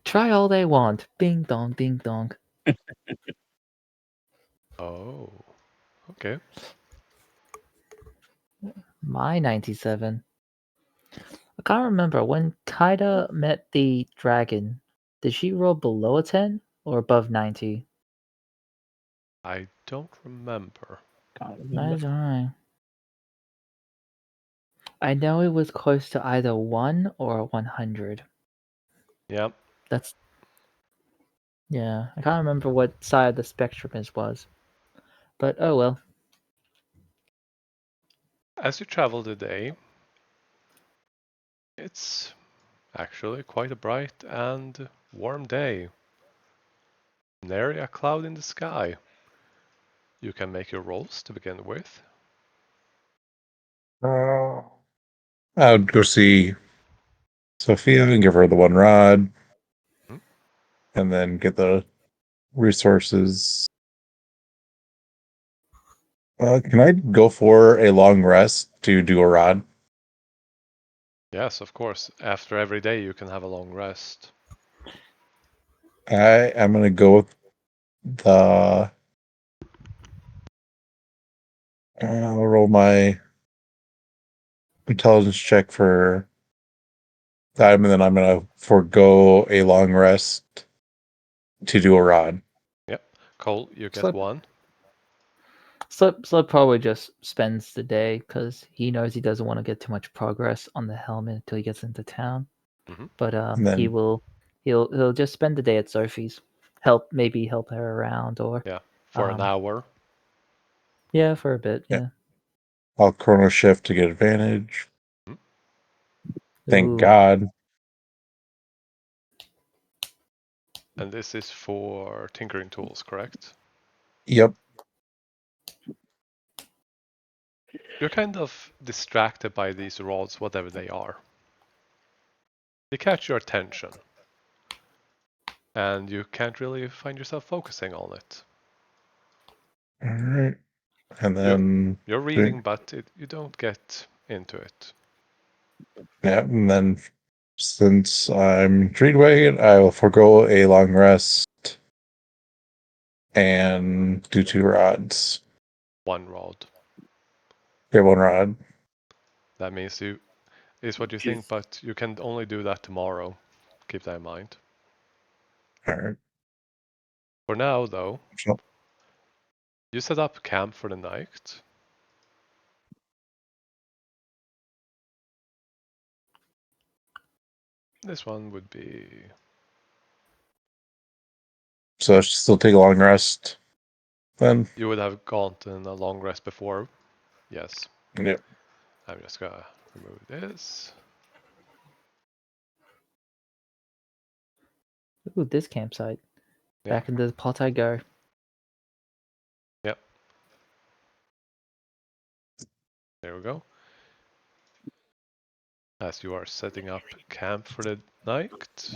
Try all they want. Bing dong, ding dong. Oh, okay. My 97. I can't remember when Kaida met the dragon. Did she roll below a 10 or above 90? I don't remember. Can't remember. Neither do I. I know it was close to either 1 or 100. Yeah. That's. Yeah, I can't remember what side of the spectrum it was. But oh well. As you travel today, it's actually quite a bright and warm day. Nary a cloud in the sky. You can make your rolls to begin with. I would go see Sophia and give her the one rod, Hmm? and then get the resources. Can I go for a long rest to do a rod? Yes, of course. After every day, you can have a long rest. I am going to go with the. I'll roll my intelligence check for that, and then I'm going to forego a long rest to do a rod. Yep. Cole, you get Slip, one. Slip probably just spends the day because he knows he doesn't want to get too much progress on the helmet until he gets into town. Mhm. But And then, he'll just spend the day at Sophie's. Maybe help her around or Yeah, for an hour. yeah, for a bit, yeah, yeah. I'll chrono shift to get advantage. Mhm. Thank Ooh. God. And this is for tinkering tools, correct? Yep. You're kind of distracted by these rods, whatever they are. They catch your attention, and you can't really find yourself focusing on it. All right. And You're, then, you're reading, but you don't get into it. yeah, and then since I'm tree wagon, I will forego a long rest and do two rods. One rod. Get one rod. That means you is what you think, Jeez. but you can only do that tomorrow. Keep that in mind. All right. For now, though, So, you set up camp for the night. This one would be. so I should still take a long rest then. You would have gone in a long rest before. Yes. Yep. I'm just gonna remove this. Ooh, this campsite. Yeah. Back into the pot I go. Yep. There we go. As you are setting up camp for the night.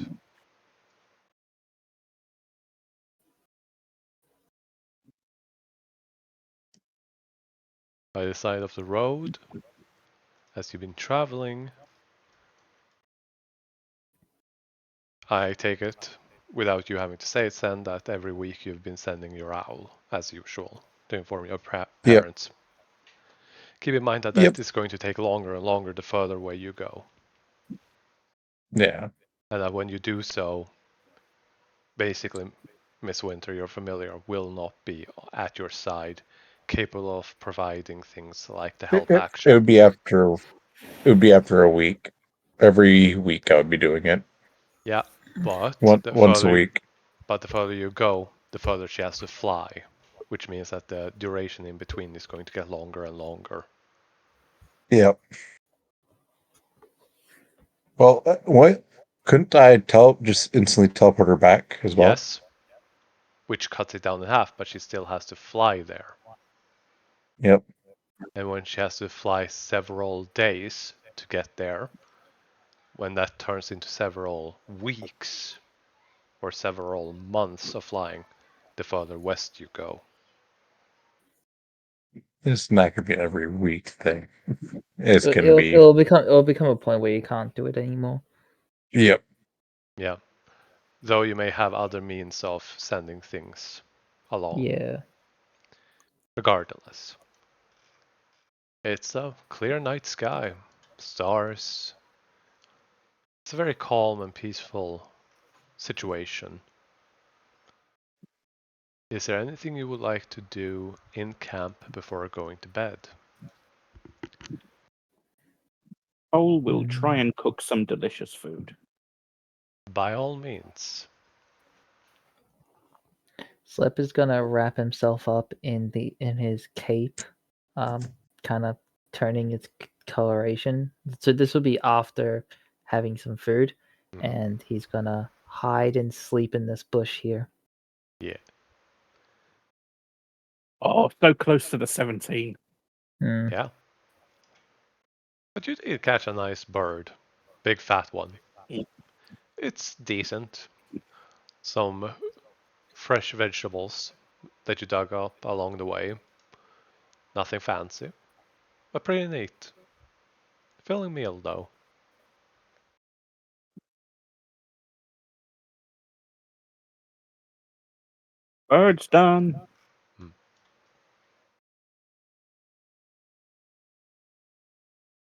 By the side of the road, as you've been traveling, I take it, without you having to say it, Sen, that every week you've been sending your owl, as usual, to inform your Yep. parents. Keep in mind that Yep. that is going to take longer and longer the further away you go. Yeah. And that when you do so, basically, Miss Winter, your familiar, will not be at your side, capable of providing things like the It, help it, it action. would be after. It would be after a week. every week I would be doing it. Yeah, but Once a week. the further you go, the further she has to fly, which means that the duration in between is going to get longer and longer. Yep. Well, what? Couldn't I just instantly teleport her back as well? Yes, which cuts it down in half, but she still has to fly there. Yep. And when she has to fly several days to get there, when that turns into several weeks or several months of flying, the further west you go. It's not gonna be an every week thing. It's It- gonna It'll, be. it'll become a point where you can't do it anymore. Yep. Yeah. Though you may have other means of sending things along. Yeah. Regardless. It's a clear night sky. Stars. It's a very calm and peaceful situation. Is there anything you would like to do in camp before going to bed? Oh, we'll try and cook some delicious food. By all means. Slip is gonna wrap himself up in his cape, kind of turning its coloration. So this will be after having some food, and he's gonna hide and sleep in this bush here. Yeah. Oh, so close to the 17. Hmm. Yeah. But you did catch a nice bird. Big fat one. Yeah. It's decent. Some fresh vegetables that you dug up along the way. Nothing fancy, but pretty neat. Filling meal though. Bird's done.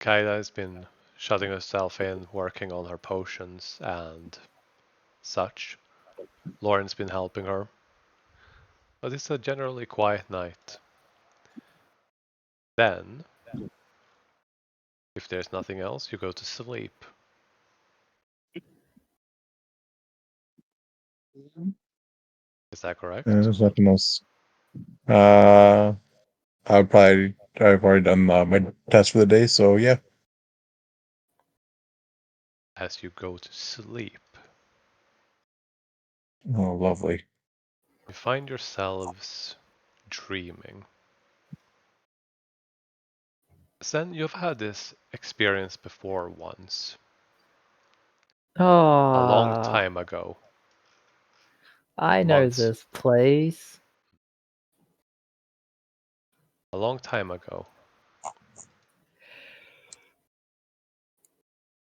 Kaida has been shutting herself in, working on her potions and such. Lauren's been helping her. But it's a generally quiet night. Then, if there's nothing else, you go to sleep. Is that correct? There's nothing else. I've already done my test for the day, so yeah. As you go to sleep, Oh, lovely. you find yourselves dreaming. Then you've had this experience before once, a long Oh, time ago. I know Months. this place. A long time ago.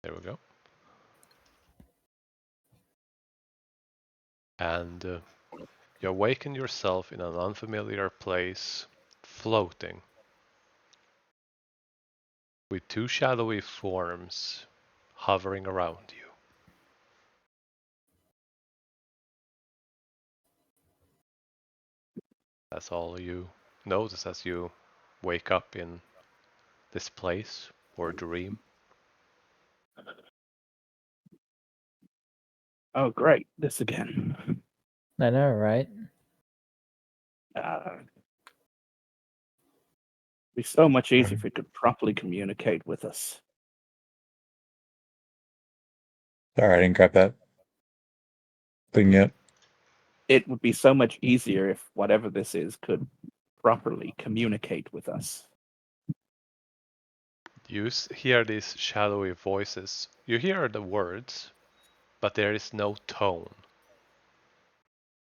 There we go. And you awaken yourself in an unfamiliar place, floating, with two shadowy forms hovering around you. That's all you notice as you wake up in this place or dream. Oh, great. This again. I know, right? Be so much easier if it could properly communicate with us. Sorry, I didn't grab that thing yet. It would be so much easier if whatever this is could properly communicate with us. You hear these shadowy voices. You hear the words, but there is no tone.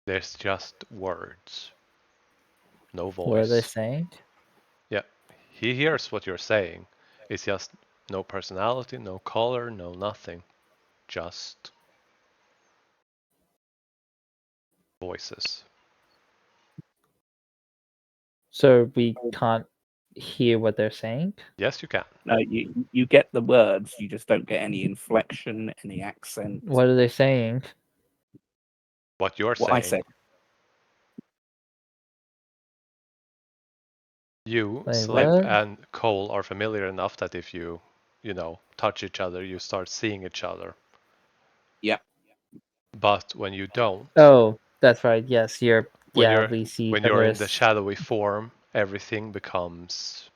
There's just words. No What are they voice. saying? Yeah, he hears what you're saying. It's just no personality, no color, no nothing. Just voices. So we can't hear what they're saying? Yes, you can. No, you get the words, you just don't get any inflection, any accent. What are they saying? What you're What I saying. said. You, Like Slip, what? and Cole are familiar enough that if you know, touch each other, you start seeing each other. Yep. But when you don't, Oh, that's right. Yes, when you're we see when each you're other in the as. shadowy form, everything becomes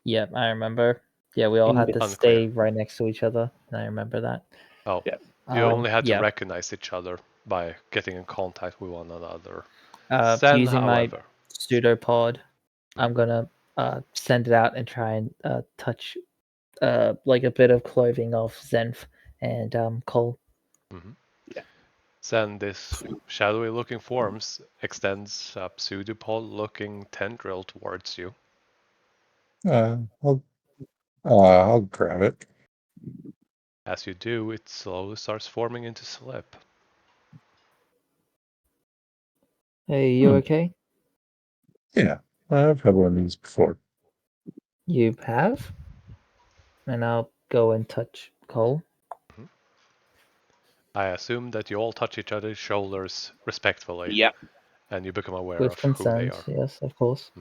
Yep, I remember. Yeah, we all had to unclear. stay right next to each other. I remember that. Oh, Yeah. you only had to Yeah. recognize each other by getting in contact with one another. Sen, Using my however, pseudopod, I'm gonna send it out and try and touch like a bit of clothing off Zenf and Cole. mhm. Yeah. Sen, this shadowy looking forms extends a pseudopod looking tendril towards you. Uh, I'll, I'll grab it. As you do, it slowly starts forming into slip. Hey, you Hmm. okay? Yeah, I've had one of these before. You have? And I'll go and touch Cole. I assume that you all touch each other's shoulders respectfully, Yep. and you become aware With of who they consent, are. yes, of course.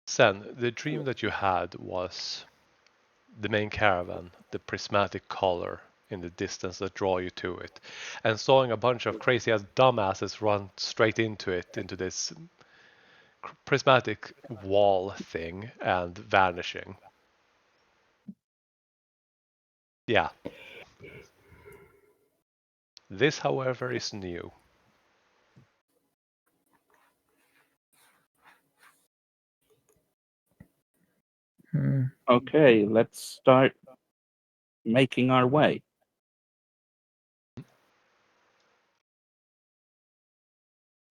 Sen, the dream that you had was the main caravan, the prismatic color in the distance that draw you to it, and sawing a bunch of crazy ass dumbasses run straight into it, into this prismatic wall thing, and vanishing. Yeah. This, however, is new. Okay, let's start making our way.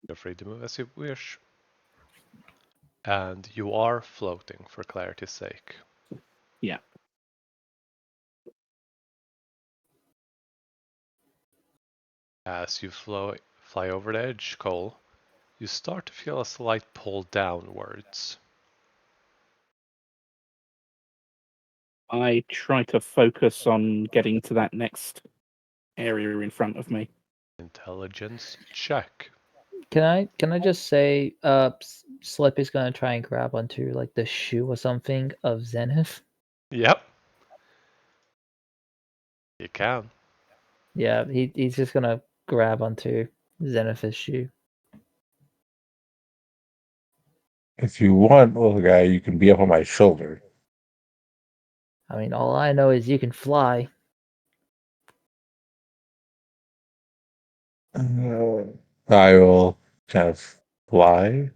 Feel free to move as you wish. And you are floating, for clarity's sake. Yeah. As you fly over the edge, Cole, you start to feel a slight pull downwards. I try to focus on getting to that next area in front of me. Intelligence check. Can I just say, Slip is gonna try and grab onto like the shoe or something of Zenith. Yep. You can. Yeah, he's just gonna grab onto Zenith's shoe. If you want, little guy, you can be up on my shoulder. I mean, all I know is you can fly. I will kind of fly.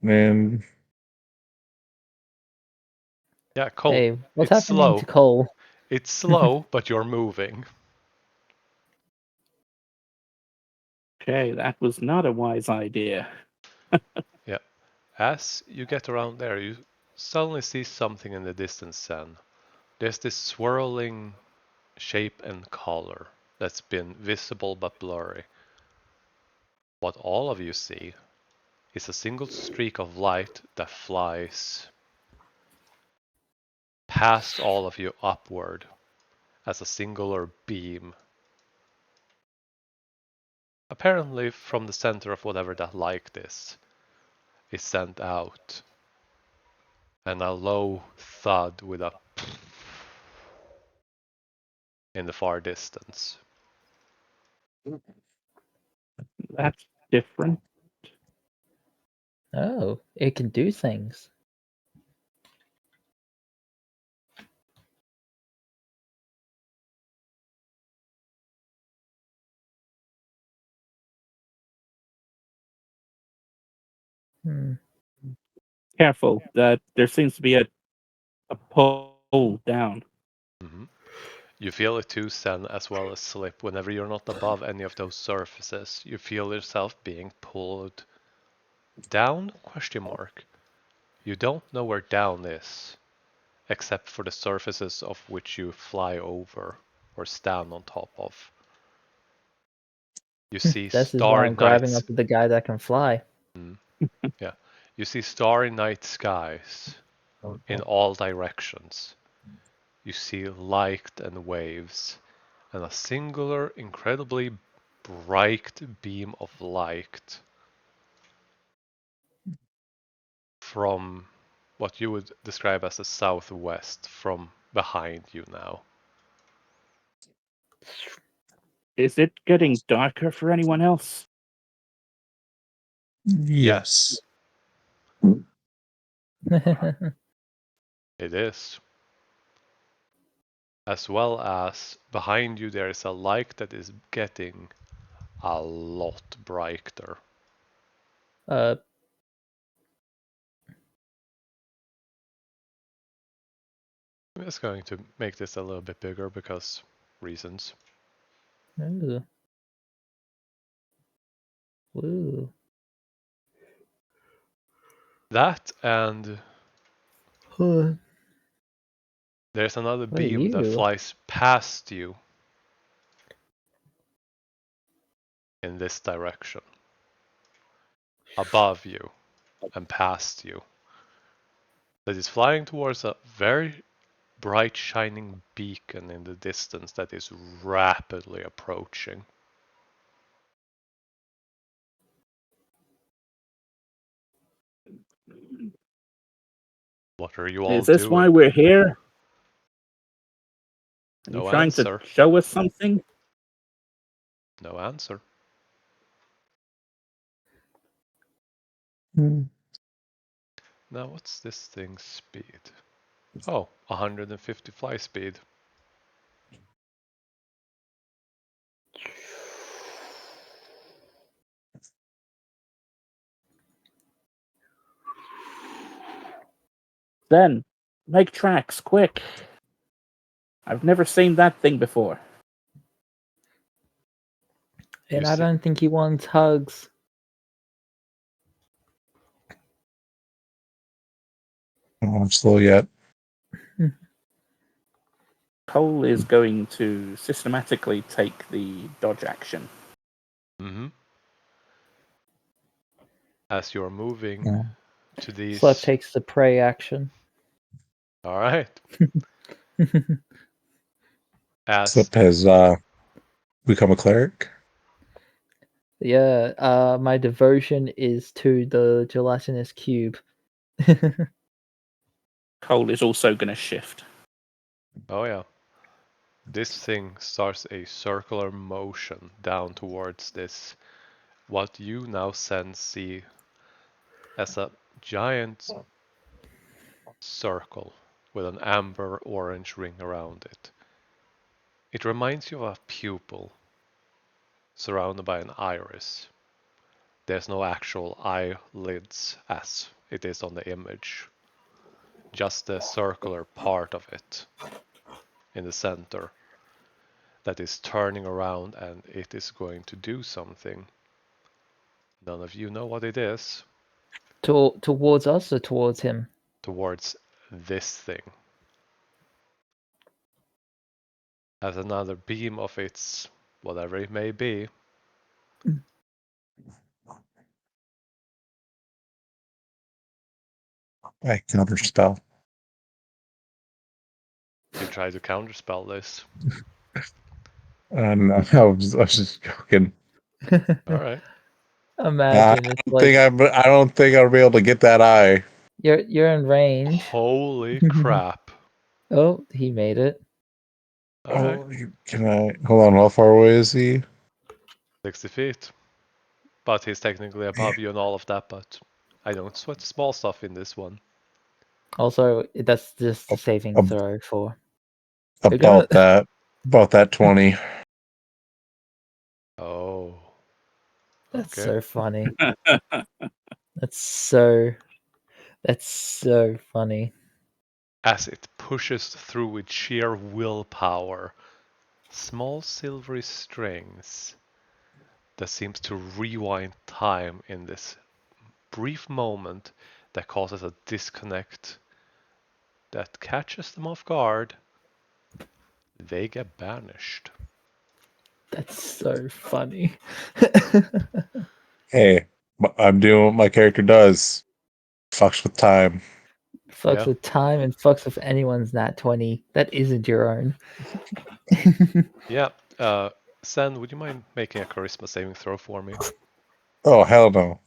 And Yeah, Cole. Hey, what's It's happening to slow. Cole? It's slow, but you're moving. Okay, that was not a wise idea. Yeah. As you get around there, you suddenly see something in the distance then. There's this swirling shape and color that's been visible but blurry. What all of you see is a single streak of light that flies past all of you upward as a singular beam. Apparently from the center of whatever that light is sent out. And a low thud with a in the far distance. That's different. Oh, it can do things. Hmm. Careful. There seems to be a pull down. Mhm. You feel it too, Sen, as well as Slip. Whenever you're not above any of those surfaces, you feel yourself being pulled down? Question mark. You don't know where down is, except for the surfaces of which you fly over or stand on top of. You see This is why starry I'm grabbing nights. onto the guy that can fly. Yeah, you see starry night skies in all directions. You see light and waves, and a singular, incredibly bright beam of light from what you would describe as the southwest from behind you now. Is it getting darker for anyone else? Yes. It is. As well as behind you there is a light that is getting a lot brighter. uh, I'm just going to make this a little bit bigger because reasons. ooh. Ooh. That and What there's another are beam that you? flies past you in this direction. Above you and past you. That is flying towards a very bright shining beacon in the distance that is rapidly approaching. What are you all Is this doing? why we're here? Are you No trying to answer. show us something? No answer. Hmm. Now what's this thing's speed? Oh, 150 fly speed. Then, make tracks, quick. I've never seen that thing before. And You I see- don't think he wants hugs. I'm slow yet. Cole is going to systematically take the dodge action. Mm-hmm. As you're moving Yeah. to these. Slurp takes the prey action. All right. As Slip has become a cleric. Yeah, my devotion is to the gelatinous cube. Cole is also going to shift. oh yeah, this thing starts a circular motion down towards this. What you now see as a giant circle with an amber orange ring around it. It reminds you of a pupil surrounded by an iris. There's no actual eyelids as it is on the image, just the circular part of it in the center that is turning around and it is going to do something. None of you know what it is. Towards us or towards him? Towards this thing. As another beam of its whatever it may be. I counterspell. You try to counterspell this. And I was just joking. Alright. Imagine it's like I don't think I'll be able to get that eye. you're in range. Holy crap. Oh, he made it. Alright. Oh, can I hold on? How far away is he? 60 feet. But he's technically above you and all of that, but I don't sweat small stuff in this one. Also, that's just a saving Ab- throw for. You're gonna. About that 20. Oh. That's Okay. so funny. That's so funny. As it pushes through with sheer willpower, small silvery strings that seems to rewind time in this brief moment that causes a disconnect that catches them off guard. They get banished. That's so funny. Hey, I'm doing what my character does. Fucks with time. Fucks Yeah. with time and fucks with anyone's nat 20 that isn't your own. Yeah. Sen, would you mind making a charisma saving throw for me? Oh, hell no.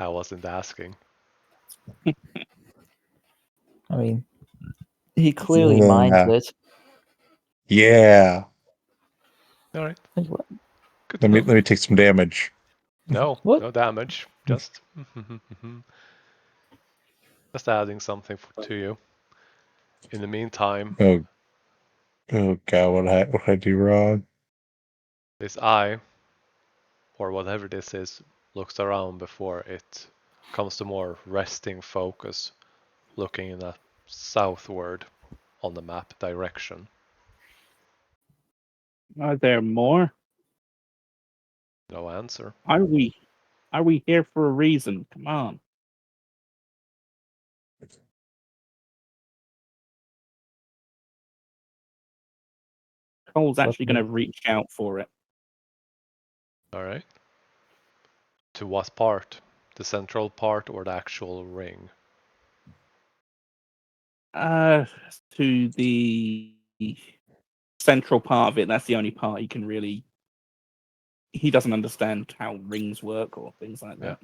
I wasn't asking. I mean, he clearly minds Yeah. it. Yeah. All right. Like, what? Good Let to me know. let me take some damage. No, What? no damage. Just just adding something to you. In the meantime, Oh, oh God, what I do wrong? this eye, or whatever this is, looks around before it comes to more resting focus, looking in a southward on the map direction. Are there more? No answer. Are we here for a reason? Come on. Cole's Slip actually going to me. reach out for it. All right. To what part? The central part or the actual ring? To the central part of it. That's the only part he can really. He doesn't understand how rings work or things like Yeah. that.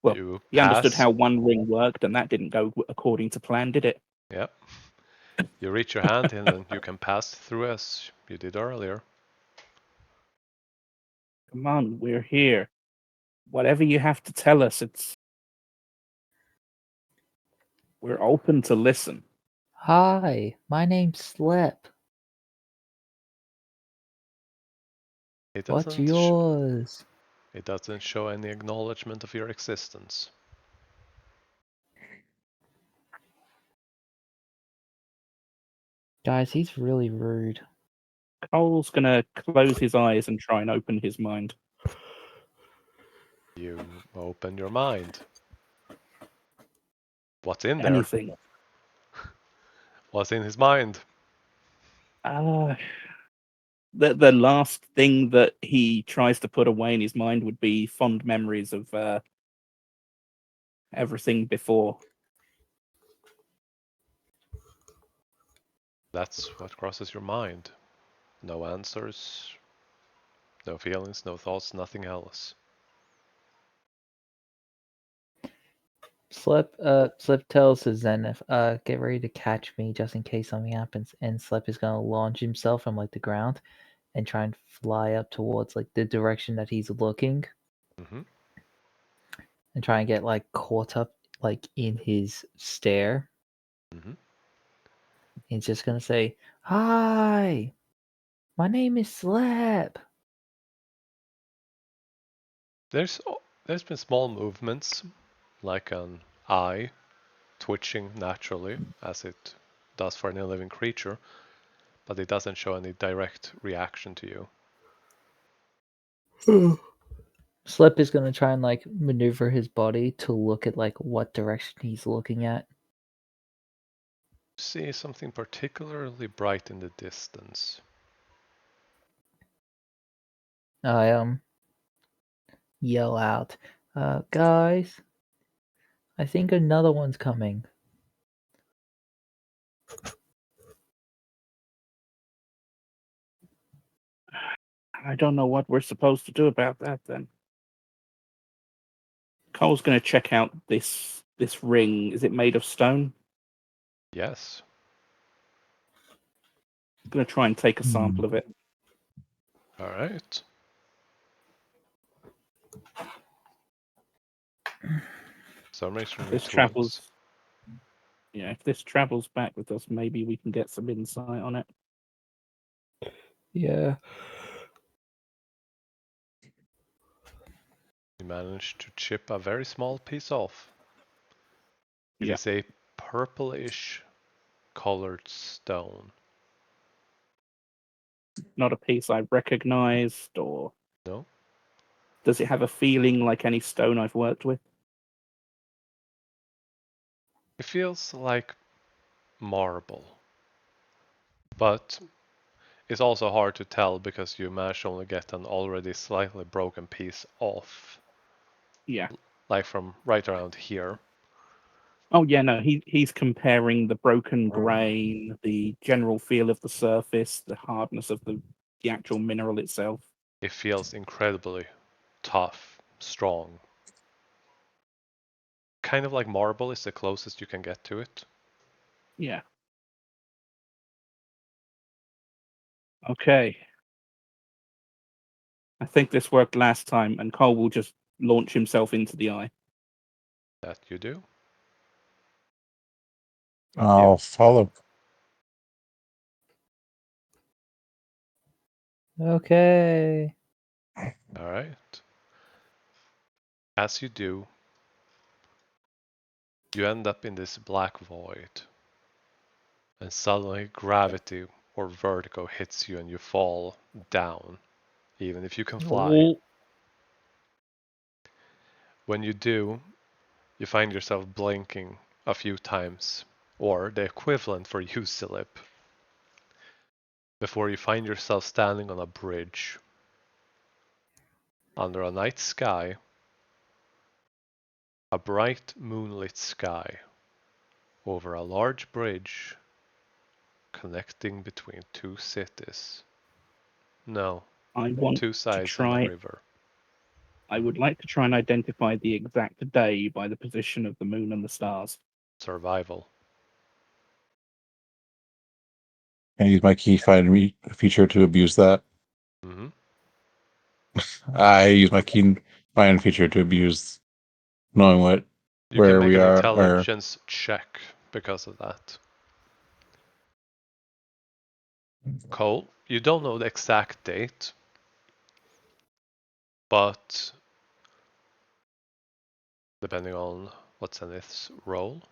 Well, You he understood pass. how one ring worked, and that didn't go according to plan, did it? Yeah. You reach your hand in and you can pass through as you did earlier. Come on, we're here. Whatever you have to tell us, we're open to listen. Hi, my name's Slip. It What's doesn't yours? it doesn't show any acknowledgement of your existence. Guys, he's really rude. Cole's gonna close his eyes and try and open his mind. You open your mind. What's in there? Anything. What's in his mind? The last thing that he tries to put away in his mind would be fond memories of everything before. That's what crosses your mind. No answers, no feelings, no thoughts, nothing else. Slip tells his Zenith, get ready to catch me just in case something happens. And Slip is gonna launch himself from like the ground and try and fly up towards like the direction that he's looking Mm-hmm. and try and get like caught up like in his stare. Mm-hmm. He's just gonna say, "Hi, my name is Slip." There's there's been small movements, like an eye twitching naturally, as it does for any living creature, but it doesn't show any direct reaction to you. Slip is gonna try and like maneuver his body to look at like what direction he's looking at. See something particularly bright in the distance. I yell out, guys, I think another one's coming. I don't know what we're supposed to do about that then. Cole's going to check out this ring. Is it made of stone? Yes. I'm going to try and take a sample of it. All right. Summation If your this tools. travels, if this travels back with us, maybe we can get some insight on it. Yeah. You managed to chip a very small piece off. It Yeah. is a purplish colored stone. Not a piece I've recognized, or No? does it have a feeling like any stone I've worked with? It feels like marble. But it's also hard to tell because you managed to only get an already slightly broken piece off. Yeah. Like from right around here. Oh yeah, no, he's comparing the broken grain, the general feel of the surface, the hardness of the actual mineral itself. It feels incredibly tough, strong. kind of like marble is the closest you can get to it. Yeah. Okay. I think this worked last time, and Cole will just launch himself into the eye. That you do. I'll follow. Okay. All right. As you do, you end up in this black void. And suddenly gravity or vertigo hits you and you fall down, even if you can fly. Oh, When you do, you find yourself blinking a few times, or the equivalent for you, Silip, before you find yourself standing on a bridge under a night sky, a bright moonlit sky, over a large bridge connecting between two cities. No, I want two to sides of the try. river. I would like to try and identify the exact day by the position of the moon and the stars. Survival. Can I use my key find feature to abuse that? Hmm. I use my key find feature to abuse knowing You can where make we an are. Or intelligence check because of that. Cole, you don't know the exact date, but depending on what's in its role,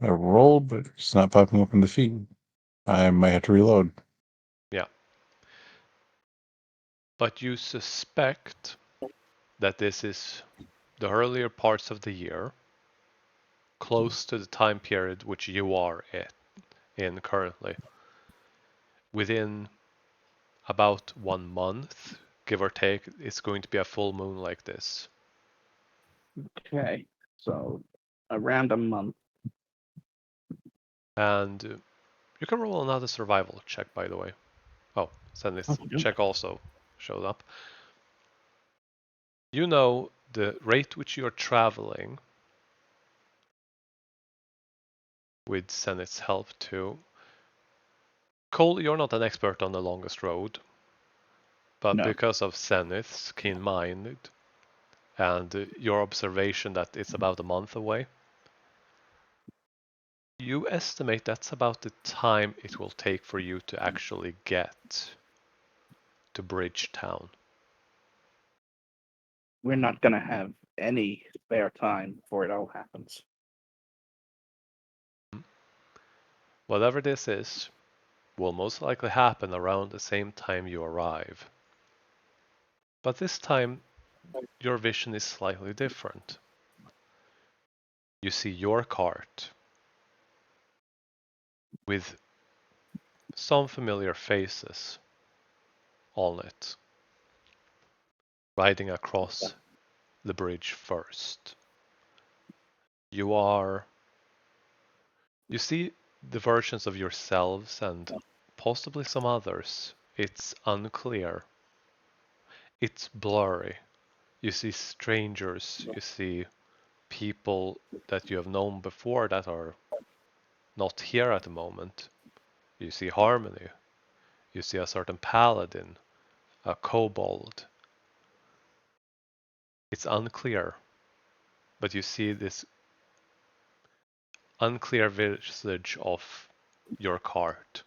I rolled, but it's not popping up in the feed. I might have to reload. yeah. But you suspect that this is the earlier parts of the year, close to the time period which you are in currently. Within about 1 month, give or take, it's going to be a full moon like this. Okay, so around a month. And you can roll another survival check, by the way. Oh, Zenith's Okay. check also showed up. You know the rate which you're traveling with Zenith's help too. Cole, you're not an expert on the longest road, but No, because of Zenith's keen mind and your observation that it's about a month away, you estimate that's about the time it will take for you to actually get to Bridgetown. we're not gonna have any spare time before it all happens. Whatever this is, will most likely happen around the same time you arrive. But this time, your vision is slightly different. You see your cart with some familiar faces on it, riding across the bridge first. You see the versions of yourselves and possibly some others. It's unclear. It's blurry. You see strangers, you see people that you have known before that are not here at the moment. You see Harmony. You see a certain paladin, a kobold. It's unclear, but you see this unclear visage of your cart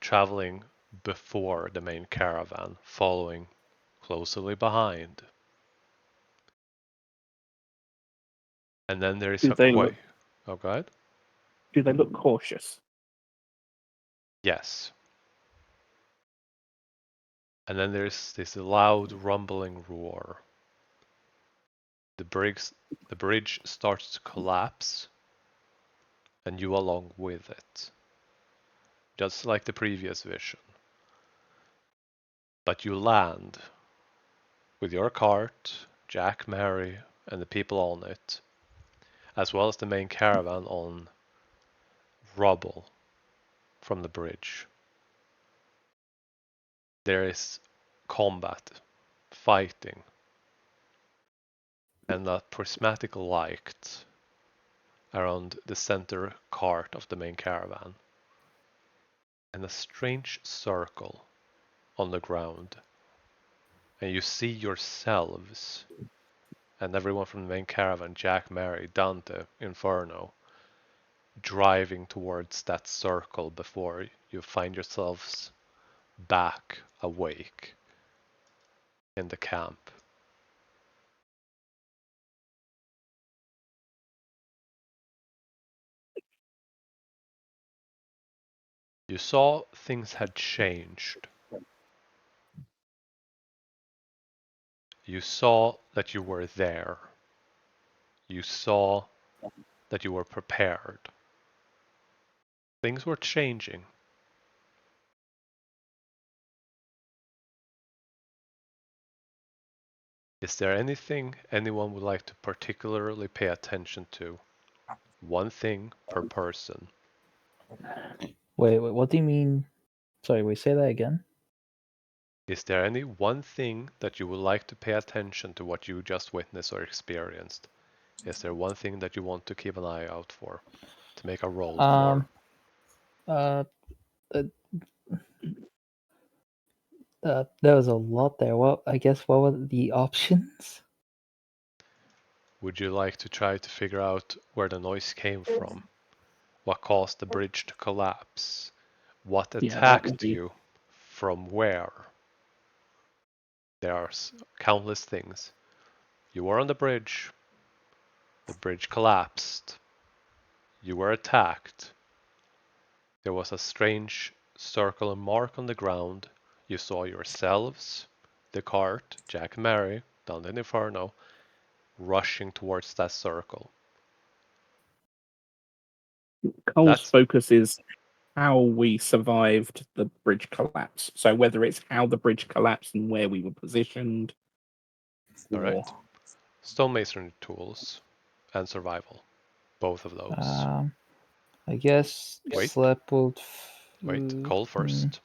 traveling before the main caravan, following closely behind. And then there is Do a they look? Oh, go ahead. Do they look cautious? Yes. And then there's this loud rumbling roar. The bridge starts to collapse, and you along with it, just like the previous vision. But you land with your cart, Jack, Mary, and the people on it, as well as the main caravan on rubble from the bridge. There is combat, fighting. and a prismatic light around the center cart of the main caravan, and a strange circle on the ground. And you see yourselves and everyone from the main caravan, Jack, Mary, Dante, Inferno, driving towards that circle before you find yourselves back awake in the camp. You saw things had changed. You saw that you were there. You saw that you were prepared. Things were changing. Is there anything anyone would like to particularly pay attention to? One thing per person. Wait, what do you mean? Sorry, wait, say that again. Is there any one thing that you would like to pay attention to what you just witnessed or experienced? Is there one thing that you want to keep an eye out for? To make a roll for? Uh, uh, there was a lot there. Well, I guess what were the options? Would you like to try to figure out where the noise came from? What caused the bridge to collapse? What Yeah, that would attacked be you? From where? There are countless things. You were on the bridge collapsed. You were attacked. There was a strange circular mark on the ground. You saw yourselves, the cart, Jack and Mary, down in Inferno, rushing towards that circle. Cole's That's focus is how we survived the bridge collapse. So whether it's how the bridge collapsed and where we were positioned, or alright. Stonemasonry tools and survival. Both of those. I guess Wait, Slep would. Cole first.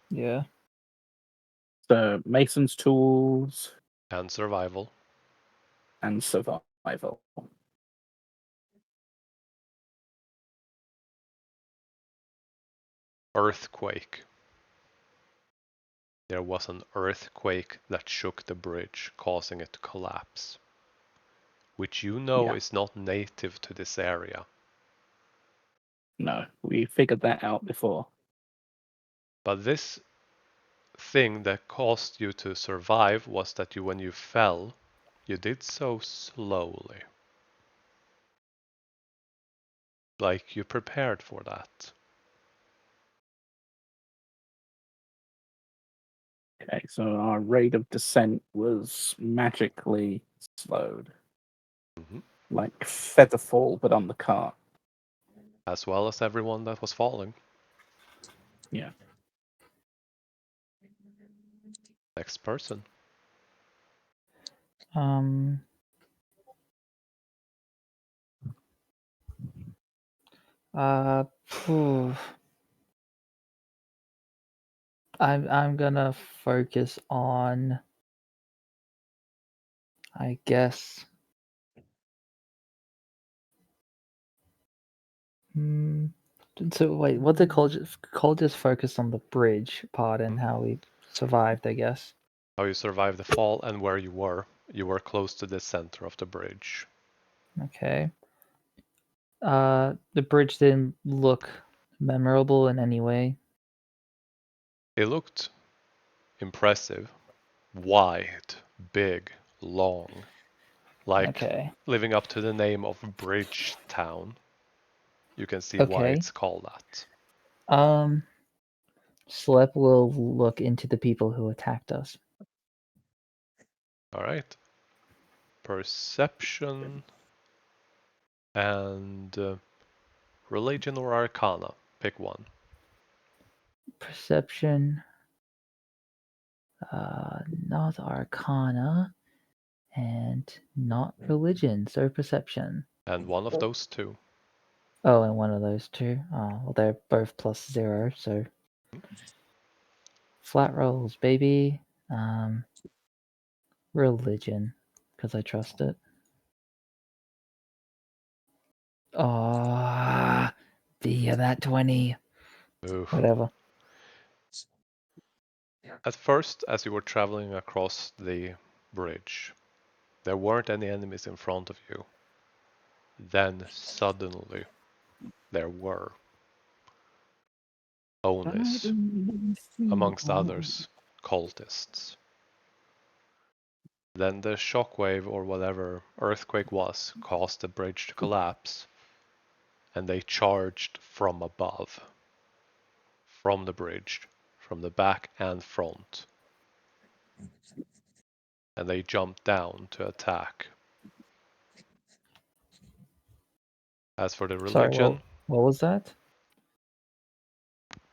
Yeah. the mason's tools And survival. and survival. Earthquake. There was an earthquake that shook the bridge, causing it to collapse. Which you know Yeah. is not native to this area. No, we figured that out before. But this thing that caused you to survive was that when you fell, you did so slowly. Like you prepared for that. Okay, so our rate of descent was magically slowed. Mhm. Like feather fall, but on the cart. As well as everyone that was falling. Yeah. Next person. Um. Phew. I'm gonna focus on, I guess. Hmm. So wait, what did Cole just focus on the bridge part and how we survived, I guess. How you survived the fall and where you were. You were close to the center of the bridge. Okay. The bridge didn't look memorable in any way. It looked impressive. Wide, big, long. Like Okay. living up to the name of Bridge Town. You can see why Okay. it's called that. Slep will look into the people who attacked us. Alright. Perception and religion or arcana. Pick one. Perception, not Arcana, and not religion, so perception. And one of those two. Oh, and one of those two. Oh, well, they're both +0, so flat rolls, baby. Religion, because I trust it. Ah, via that 20. Oof. Whatever. At first, as you were traveling across the bridge, there weren't any enemies in front of you. Then suddenly, there were. Onis, amongst others, cultists. Then the shockwave or whatever earthquake was caused the bridge to collapse, and they charged from above, from the bridge, from the back and front. And they jumped down to attack. As for the Sorry, religion, what was that?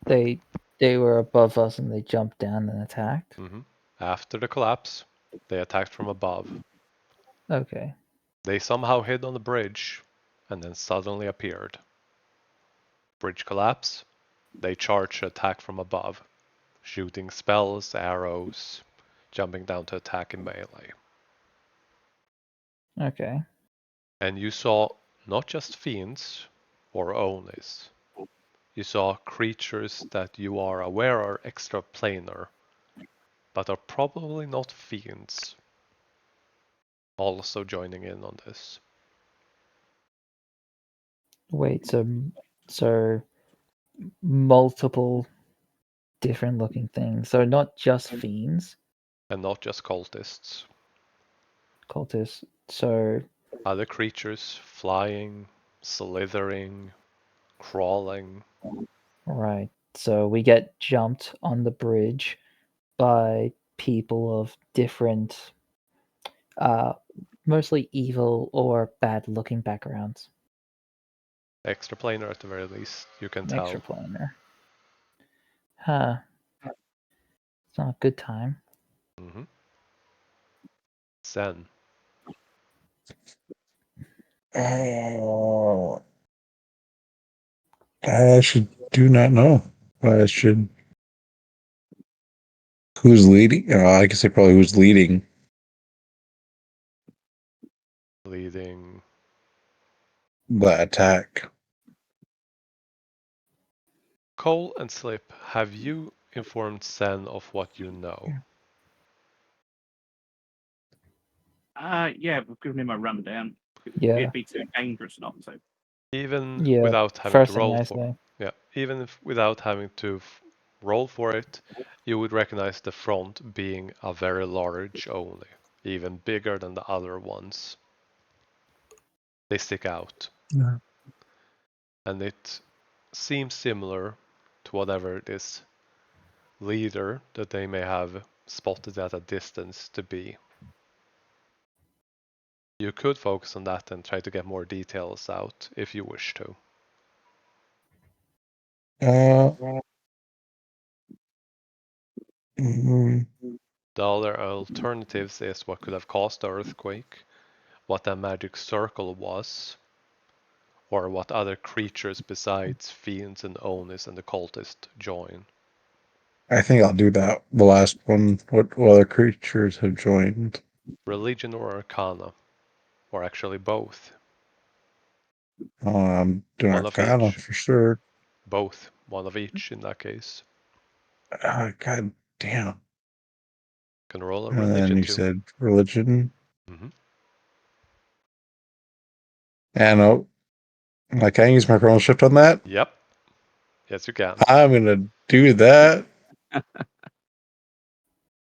They were above us and they jumped down and attacked. after the collapse, they attacked from above. Okay. They somehow hid on the bridge and then suddenly appeared. Bridge collapse, they charged attack from above, shooting spells, arrows, jumping down to attack in melee. Okay. And you saw not just fiends or onis. You saw creatures that you are aware are extraplanar, but are probably not fiends, also joining in on this. Wait, so multiple different looking things. So not just fiends, And not just cultists. cultists. So Other creatures flying, slithering, crawling. right. So we get jumped on the bridge by people of different mostly evil or bad looking backgrounds. Extraplanar at the very least, you can tell. Extraplanar. Huh. It's not a good time. Zen. Oh, I actually do not know. I should. Who's leading? I can say probably who's leading. Leading. The attack. Cole and Slip, have you informed Zen of what you know? Yeah, we've given him a rundown. Yeah. It'd be too dangerous not to. Even Yeah. without having to First thing roll I for say. yeah, even if without having to roll for it, you would recognize the front being a very large only, even bigger than the other ones. They stick out. Yeah. And it seems similar to whatever this leader that they may have spotted at a distance to be. You could focus on that and try to get more details out if you wish to. Mm, The other alternatives is what could have caused the earthquake, what that magic circle was, or what other creatures besides fiends and onis and the cultist join. I think I'll do that. The last one. What other creatures have joined? Religion or arcana, or actually both. I'm doing One of Arcana each. for sure. Both. One of each in that case. God damn. Can roll a And then religion you too. said religion. Mm-hmm. And can I use my chrono shift on that? Yep. Yes, you can. I'm gonna do that.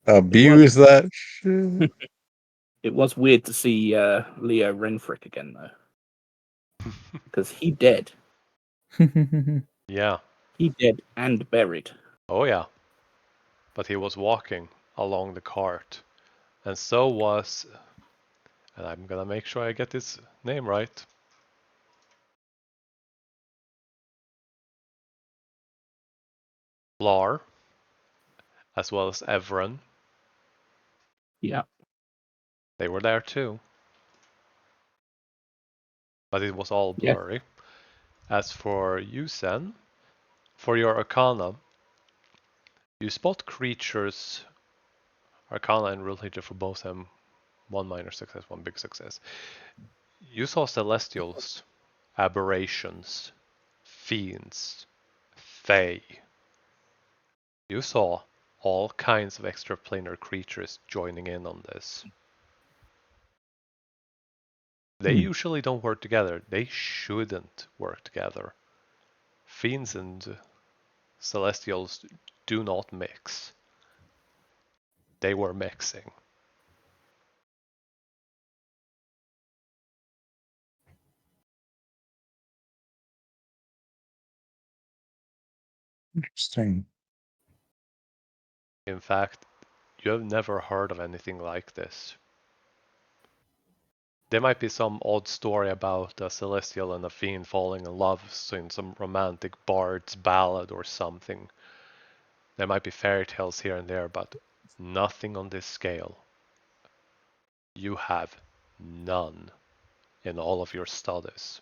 Abuse that shit. It was weird to see Leo Renfrick again though, because he dead. Yeah. He dead and buried. Oh yeah. But he was walking along the cart. And so was, and I'm gonna make sure I get his name right. Blar, as well as Evron. Yeah. They were there too. But it was all Yeah. blurry. As for you, Sen, for your Arcana, you spot creatures, Arcana and Religion for both them, one minor success, one big success. You saw Celestials aberrations, fiends, fae. You saw all kinds of extraplanar creatures joining in on this. They usually don't work together. They shouldn't work together. Fiends and celestials do not mix. They were mixing. Interesting. In fact, you have never heard of anything like this. There might be some odd story about a celestial and a fiend falling in love in some romantic bard's ballad or something. There might be fairy tales here and there, but nothing on this scale. You have none in all of your studies.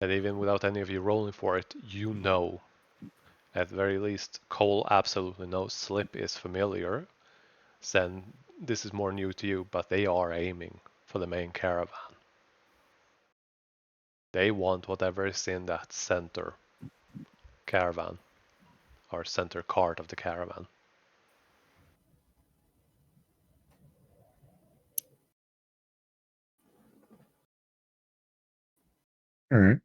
And even without any of you rolling for it, you know. At the very least, Cole absolutely knows Slip is familiar. Then this is more new to you, but they are aiming for the main caravan. They want whatever is in that center caravan, or center cart of the caravan. All right.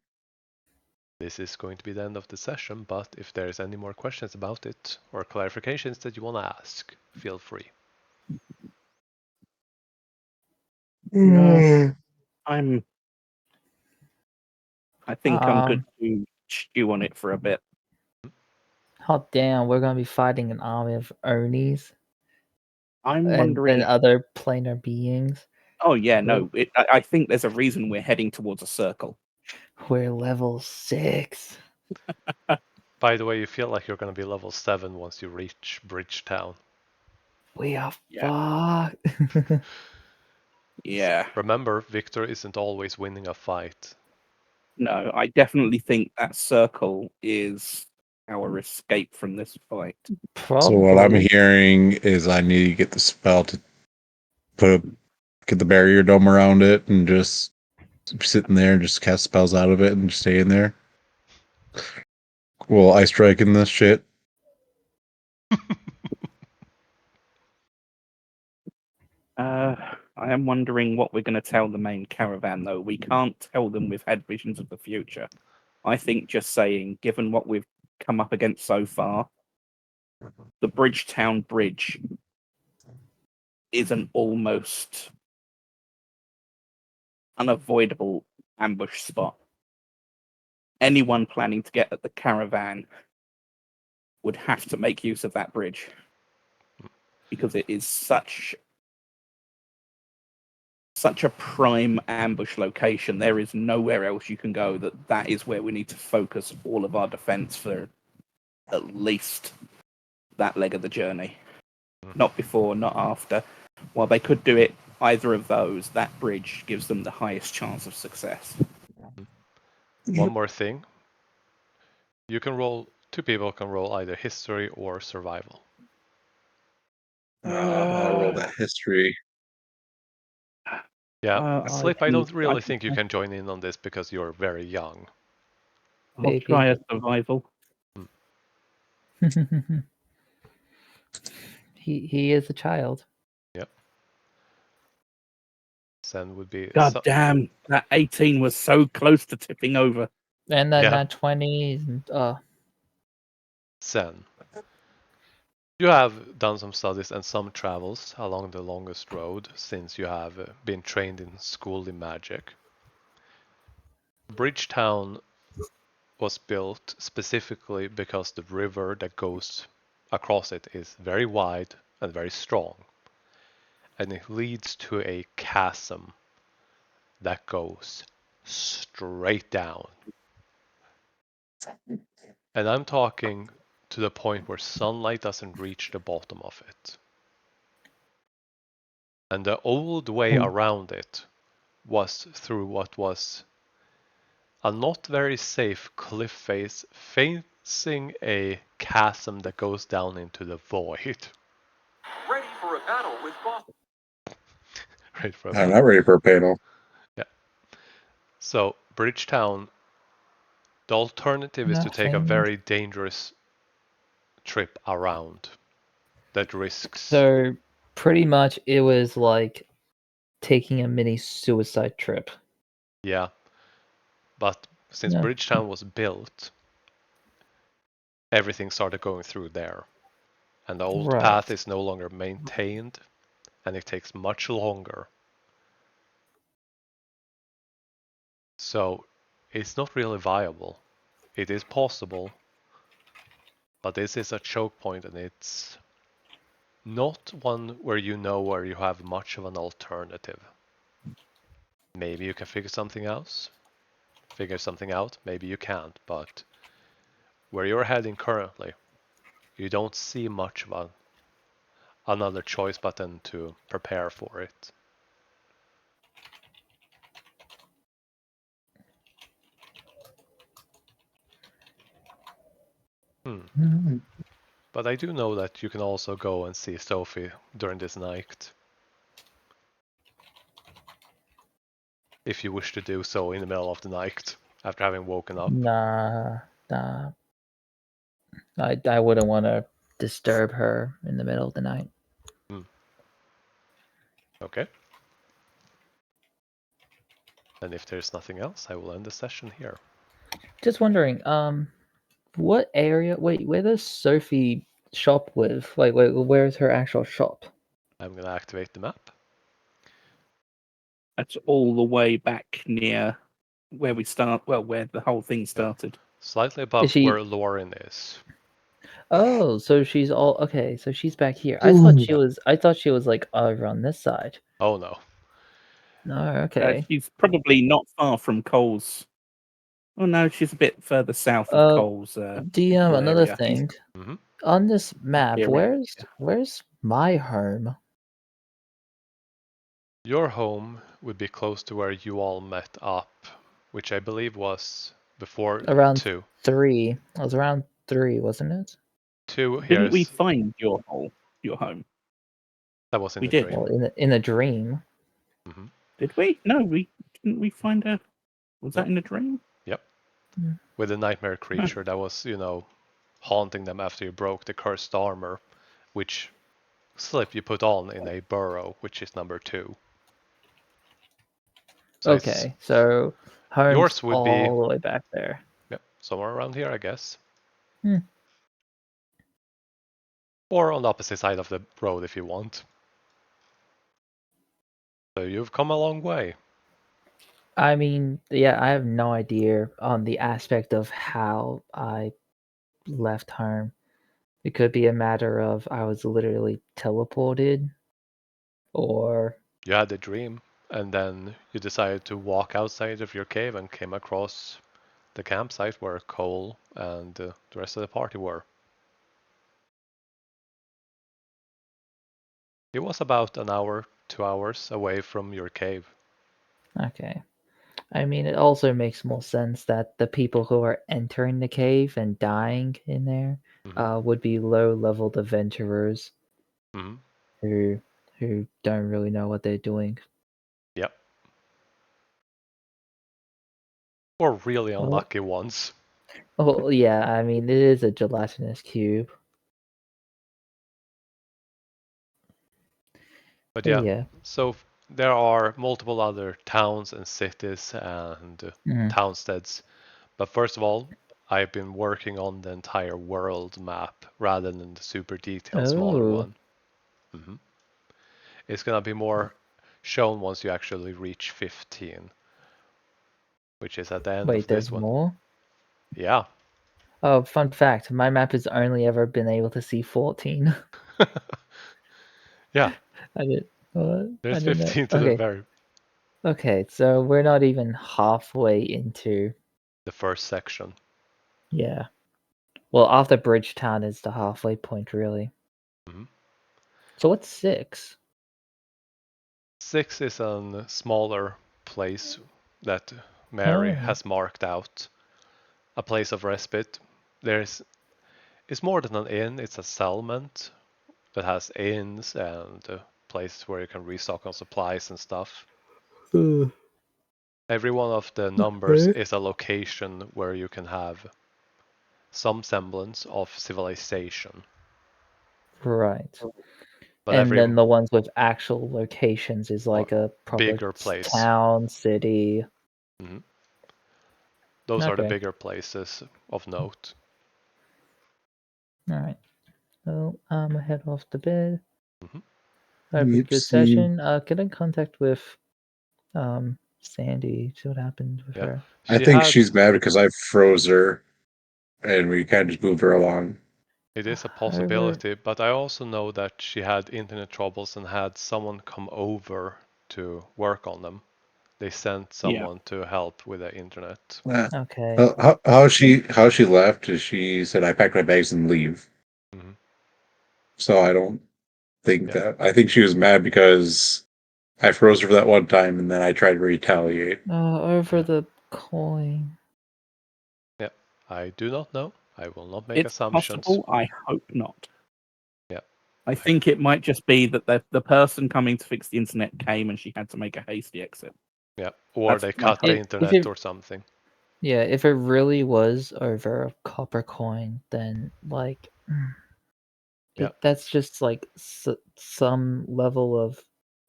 This is going to be the end of the session, but if there's any more questions about it or clarifications that you want to ask, feel free. No. I think I'm good Um, to stew on it for a bit. Oh damn, we're gonna be fighting an army of Onis I'm and wondering. other planar beings. Oh yeah, no. I think there's a reason we're heading towards a circle. We're level 6. By the way, you feel like you're going to be level 7 once you reach Bridgetown. We are Yeah. fucked. Yeah. Remember, Victor isn't always winning a fight. No, I definitely think that circle is our escape from this fight. So what I'm Probably. hearing is I need to get the spell to get the barrier dome around it and just sit in there and just cast spells out of it and just stay in there. Well, ice strike in this shit. I am wondering what we're going to tell the main caravan, though. We can't tell them we've had visions of the future. I think just saying, given what we've come up against so far, the Bridgetown Bridge is an almost unavoidable ambush spot. Anyone planning to get at the caravan would have to make use of that bridge because it is such a prime ambush location. There is nowhere else you can go. That is where we need to focus all of our defense for at least that leg of the journey. Not before, not after. While they could do it either of those, that bridge gives them the highest chance of success. One more thing. You can roll, 2 people can roll either history or survival. I'll roll that history. Yeah, Slip, I don't really can- think you can join in on this because you're very young. I'll Maybe. try a survival. he is a child. Yep. Sen would be... God damn, that 18 was so close to tipping over. And then Yeah. that 20, Sen. You have done some studies and some travels along the longest road since you have been trained in school in magic. Bridgetown was built specifically because the river that goes across it is very wide and very strong. And it leads to a chasm that goes straight down. And I'm talking to the point where sunlight doesn't reach the bottom of it. And the old way around it was through what was a not very safe cliff face facing a chasm that goes down into the void. Ready for a battle with boss. Ready for a I'm panel? not ready for a panel. So, Bridgetown, the alternative is to take a Nothing. very dangerous trip around that risks. So pretty much it was like taking a mini suicide trip. Yeah. But since Yeah. Bridgetown was built, everything started going through there. And the old path Right. is no longer maintained, and it takes much longer. So it's not really viable. It is possible, but this is a choke point, and it's not one where you know where you have much of an alternative. Maybe you can figure something out, maybe you can't, but where you're heading currently, you don't see much of another choice but then to prepare for it. But I do know that you can also go and see Sophie during this night. If you wish to do so in the middle of the night, after having woken up. Nah. I wouldn't want to disturb her in the middle of the night. Okay. And if there's nothing else, I will end the session here. Just wondering, what area? Wait, where does Sophie shop with? Like, where's her actual shop? I'm gonna activate the map. That's all the way back near where we start. Well, where the whole thing started. Slightly above Is she? where Lauren is. Oh, so she's all okay. So she's back here. I thought she was. I thought she was like over on this side. Oh no. No, okay. She's probably not far from Cole's. Oh no, she's a bit further south of Cole's. DM, little another area. thing. Mhm. On this map, Area, where's my home? Your home would be close to where you all met up, which I believe was before Around 2. 3. I was around 3, wasn't it? 2 Didn't we here's find your home? that was in We the did. dream. Well, in a dream. Mhm. Did we? No, we didn't. We find her. Was that Nope. in a dream? Yep. Mm. With a nightmare creature that was, haunting them after you broke the cursed armor, which slip you put on in a burrow, which is number 2. So it's Okay, so home's yours would be all the way back there. somewhere around here, I guess. Hmm. Or on the opposite side of the road if you want. So you've come a long way. I mean, yeah, I have no idea on the aspect of how I left home. It could be a matter of I was literally teleported, or You had a dream, and then you decided to walk outside of your cave and came across the campsite where Cole and the rest of the party were. It was about an hour, 2 hours away from your cave. okay. I mean, it also makes more sense that the people who are entering the cave and dying in there would be low-leveled adventurers Mhm. who don't really know what they're doing. Yep. Or really Well, unlucky ones. well, yeah, I mean, it is a gelatinous cube. But But yeah, yeah. so there are multiple other towns and cities and Mhm. townsteads. But first of all, I've been working on the entire world map rather than the super detailed smaller Oh, one. hmm It's gonna be more shown once you actually reach 15, which is at the end of wait, this there's one. more? Yeah. Oh, fun fact, my map has only ever been able to see 14. Yeah, I did what? I there's didn't know. 15 to the very Okay, so we're not even halfway into, the first section. yeah. Well, after Bridgetown is the halfway point, really. Mhm. So what's 6? 6 is a smaller place that Mary Oh, has marked out. A place of respite. It's more than an inn, it's a settlement that has inns and places where you can restock on supplies and stuff. Every one of the numbers is a location where you can have some semblance of civilization. Right. But And then the ones with actual locations is like a proper bigger place. town, city. Those are the Okay. bigger places of note. All right. So I'm gonna head off to bed. Mhm. Have a Yep, good see. session. Get in contact with Sandy. See what happened with Yeah. her. I think she's mad because I froze her, and we kind of just moved her along. It is a possibility, but I also know that she had internet troubles and had someone come over to work on them. They sent someone to help with the internet. Okay. How she left is she said I packed my bags and leave. Mhm. So I don't think Yeah. that. I think she was mad because I froze her for that one time, and then I tried to retaliate. Over the coin. Yeah. I do not know. I will not make It's assumptions. possible. I hope not. Yeah. I think it might just be that the person coming to fix the internet came and she had to make a hasty exit. Yeah. Or That's they my cut the hope. internet or something. Yeah, if it really was over a copper coin, then like Yeah. that's just like some level of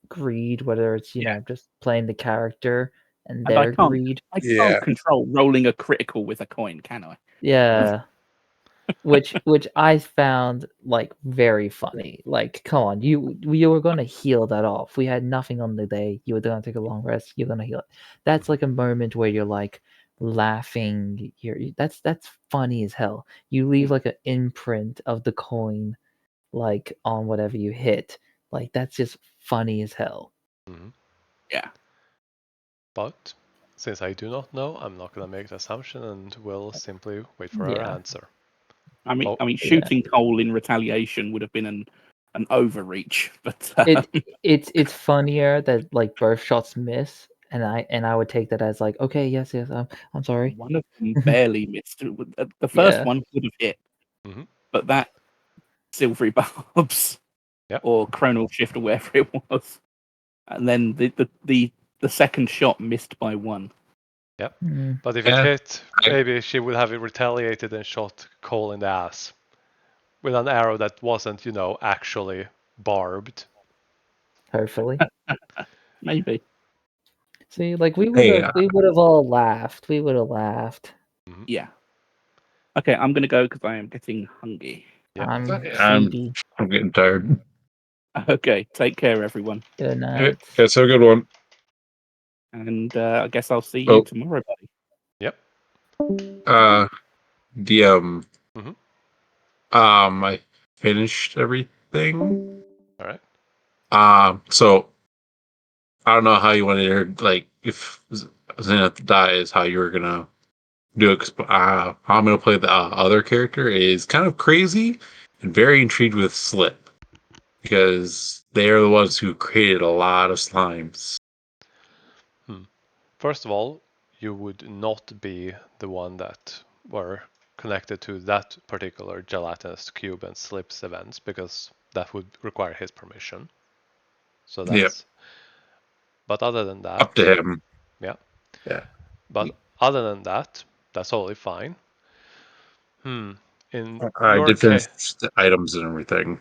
greed, whether it's you know just playing the character and And I their can't, greed. I can't control rolling a critical with a coin, can I? Yeah. which I found like very funny. Like, come on, you were gonna heal that off. We had nothing on the day. You were gonna take a long rest. You're gonna heal it. That's like a moment where you're like laughing. That's funny as hell. You leave like an imprint of the coin, like on whatever you hit. Like that's just funny as hell. Mhm. Yeah. But since I do not know, I'm not going to make the assumption and will simply wait for her Yeah. answer. I mean, Oh, shooting Cole in retaliation would have been an overreach, but it's funnier that like both shots miss, and I would take that as like, okay, yes, I'm sorry. one of them barely missed. The first Yeah. one would have hit, Mhm. but that silvery barbs Yep. or chronal shift or whatever it was, and then the second shot missed by one. Yep. Mm. But if it hit, maybe she would have retaliated and shot Cole in the ass with an arrow that wasn't, actually barbed. Hopefully. Maybe. See, like we would have all laughed. We would have laughed. Yeah. Okay, I'm gonna go because I am getting hungry. Yep. I'm sleepy. getting tired. Okay, take care, everyone. Good night. Yes, have a good one. And I guess I'll see you tomorrow, buddy. Yep. DM. Mhm. I finished everything. All right. So I don't know how you wanted to, like, if Zenith dies, how you were gonna do it. 'Cause, how I'm gonna play the other character is kind of crazy and very intrigued with Slip because they are the ones who created a lot of slimes. First of all, you would not be the one that were connected to that particular gelatinous cube and Slip's events because that would require his permission. So that's. But other than that, up to him. Yeah. Yeah. But other than that, that's totally fine. In I your did finish case, the items and everything.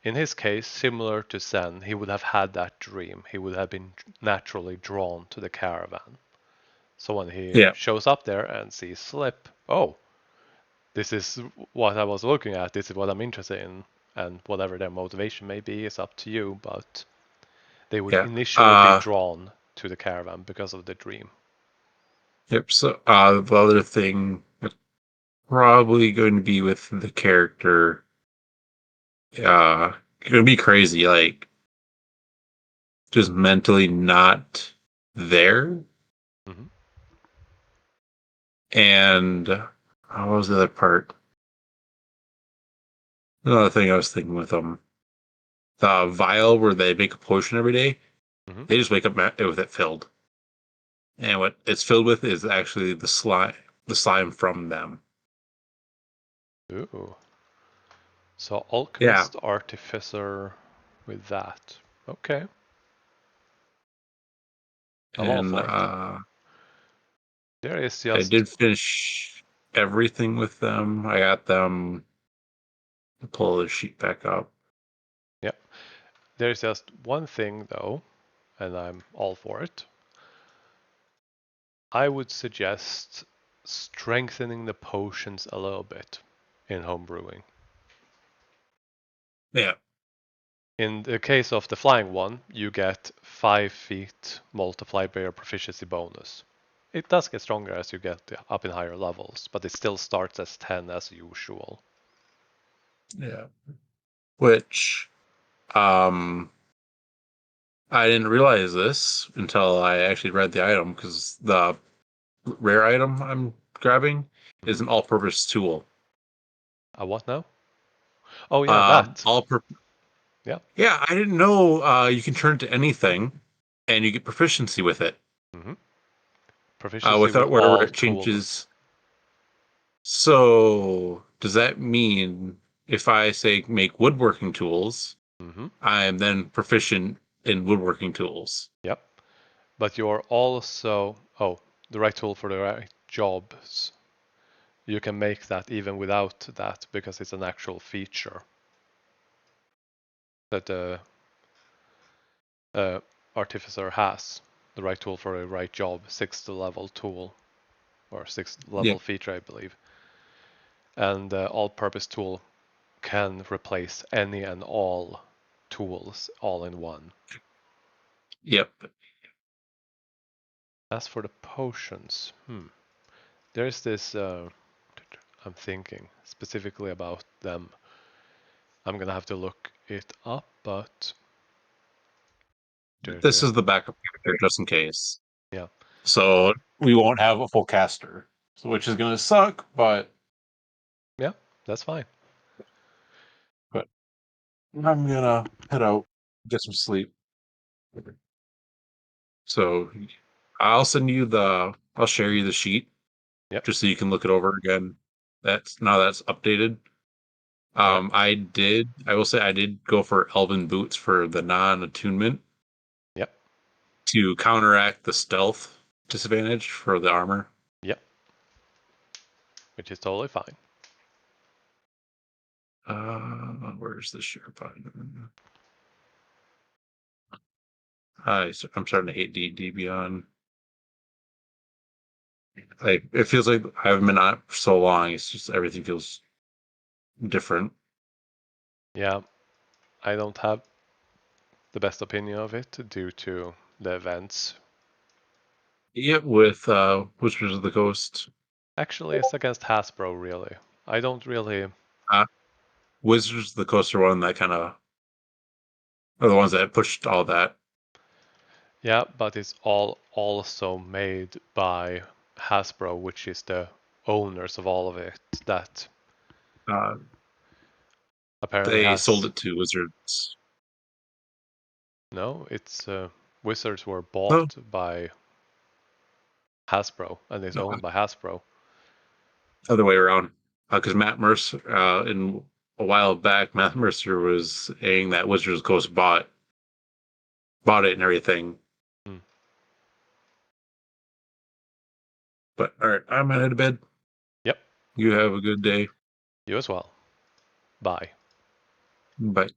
in his case, similar to Zen, he would have had that dream. He would have been naturally drawn to the caravan. So when he shows up there and sees Slip, oh, this is what I was looking at. This is what I'm interested in, and whatever their motivation may be is up to you. But they would initially be drawn to the caravan because of the dream. Yep. So the other thing is probably going to be with the character. Going to be crazy, like just mentally not there. Mm-hmm. And what was the other part? Another thing I was thinking with them, the vial where they make a potion every day, they just wake up with it filled, and what it's filled with is actually the slime from them. Ooh. So alchemist, artificer, with that. Okay. I'm all And for it. There is I just did finish everything with them. I got them to pull the sheet back up. there's just one thing though, and I'm all for it. I would suggest strengthening the potions a little bit in homebrewing. Yeah. In the case of the flying one, you get 5 feet multiplied by your proficiency bonus. It does get stronger as you get up in higher levels, but it still starts as 10 as usual. Yeah. Which I didn't realize this until I actually read the item, because the rare item I'm grabbing is an all-purpose tool. A what now? Oh yeah, that. Yeah. Yeah, I didn't know you can turn it to anything, and you get proficiency with it hmm Proficiency with without wherever all it tools. changes. So does that mean if I say make woodworking tools, hmm I am then proficient in woodworking tools? Yep. But you're also the right tool for the right jobs. You can make that even without that because it's an actual feature that the artificer has. The right tool for the right job, 6th level tool or 6th Yeah. level feature, I believe. And the all-purpose tool can replace any and all tools all in one. Yep. As for the potions, there's this. I'm thinking specifically about them. I'm gonna have to look it up, but This is the backup character just in case. yeah, So we won't have a full caster, so which is going to suck, but that's fine. I'm gonna head out, get some sleep. So I'll share you the sheet Yep. just so you can look it over again. That's updated. All right. I will say I did go for Elven Boots for the non-attunement Yep. to counteract the stealth disadvantage for the armor. Yep. Which is totally fine. Where's the share button? I'm starting to hate D&D Beyond. Like it feels like I haven't been on it for so long. It's just everything feels different. Yeah, I don't have the best opinion of it due to the events. Yeah, with Wizards of the Coast. Actually, it's against Hasbro, really. I don't really. Uh, Wizards of the Coast are one that kind of are the ones that pushed all that. Yeah, but it's all also made by Hasbro, which is the owners of all of it, that Uh, apparently they sold has. it to Wizards. No, it's Wizards were No, bought by Hasbro and is no, owned by Hasbro. other way around. Because Matt Mercer, in a while back, Matt Mercer was saying that Wizards of the Coast bought it and everything. Hmm. But all right, I'm headed to bed. Yep, You have a good day. you as well. Bye. Bye.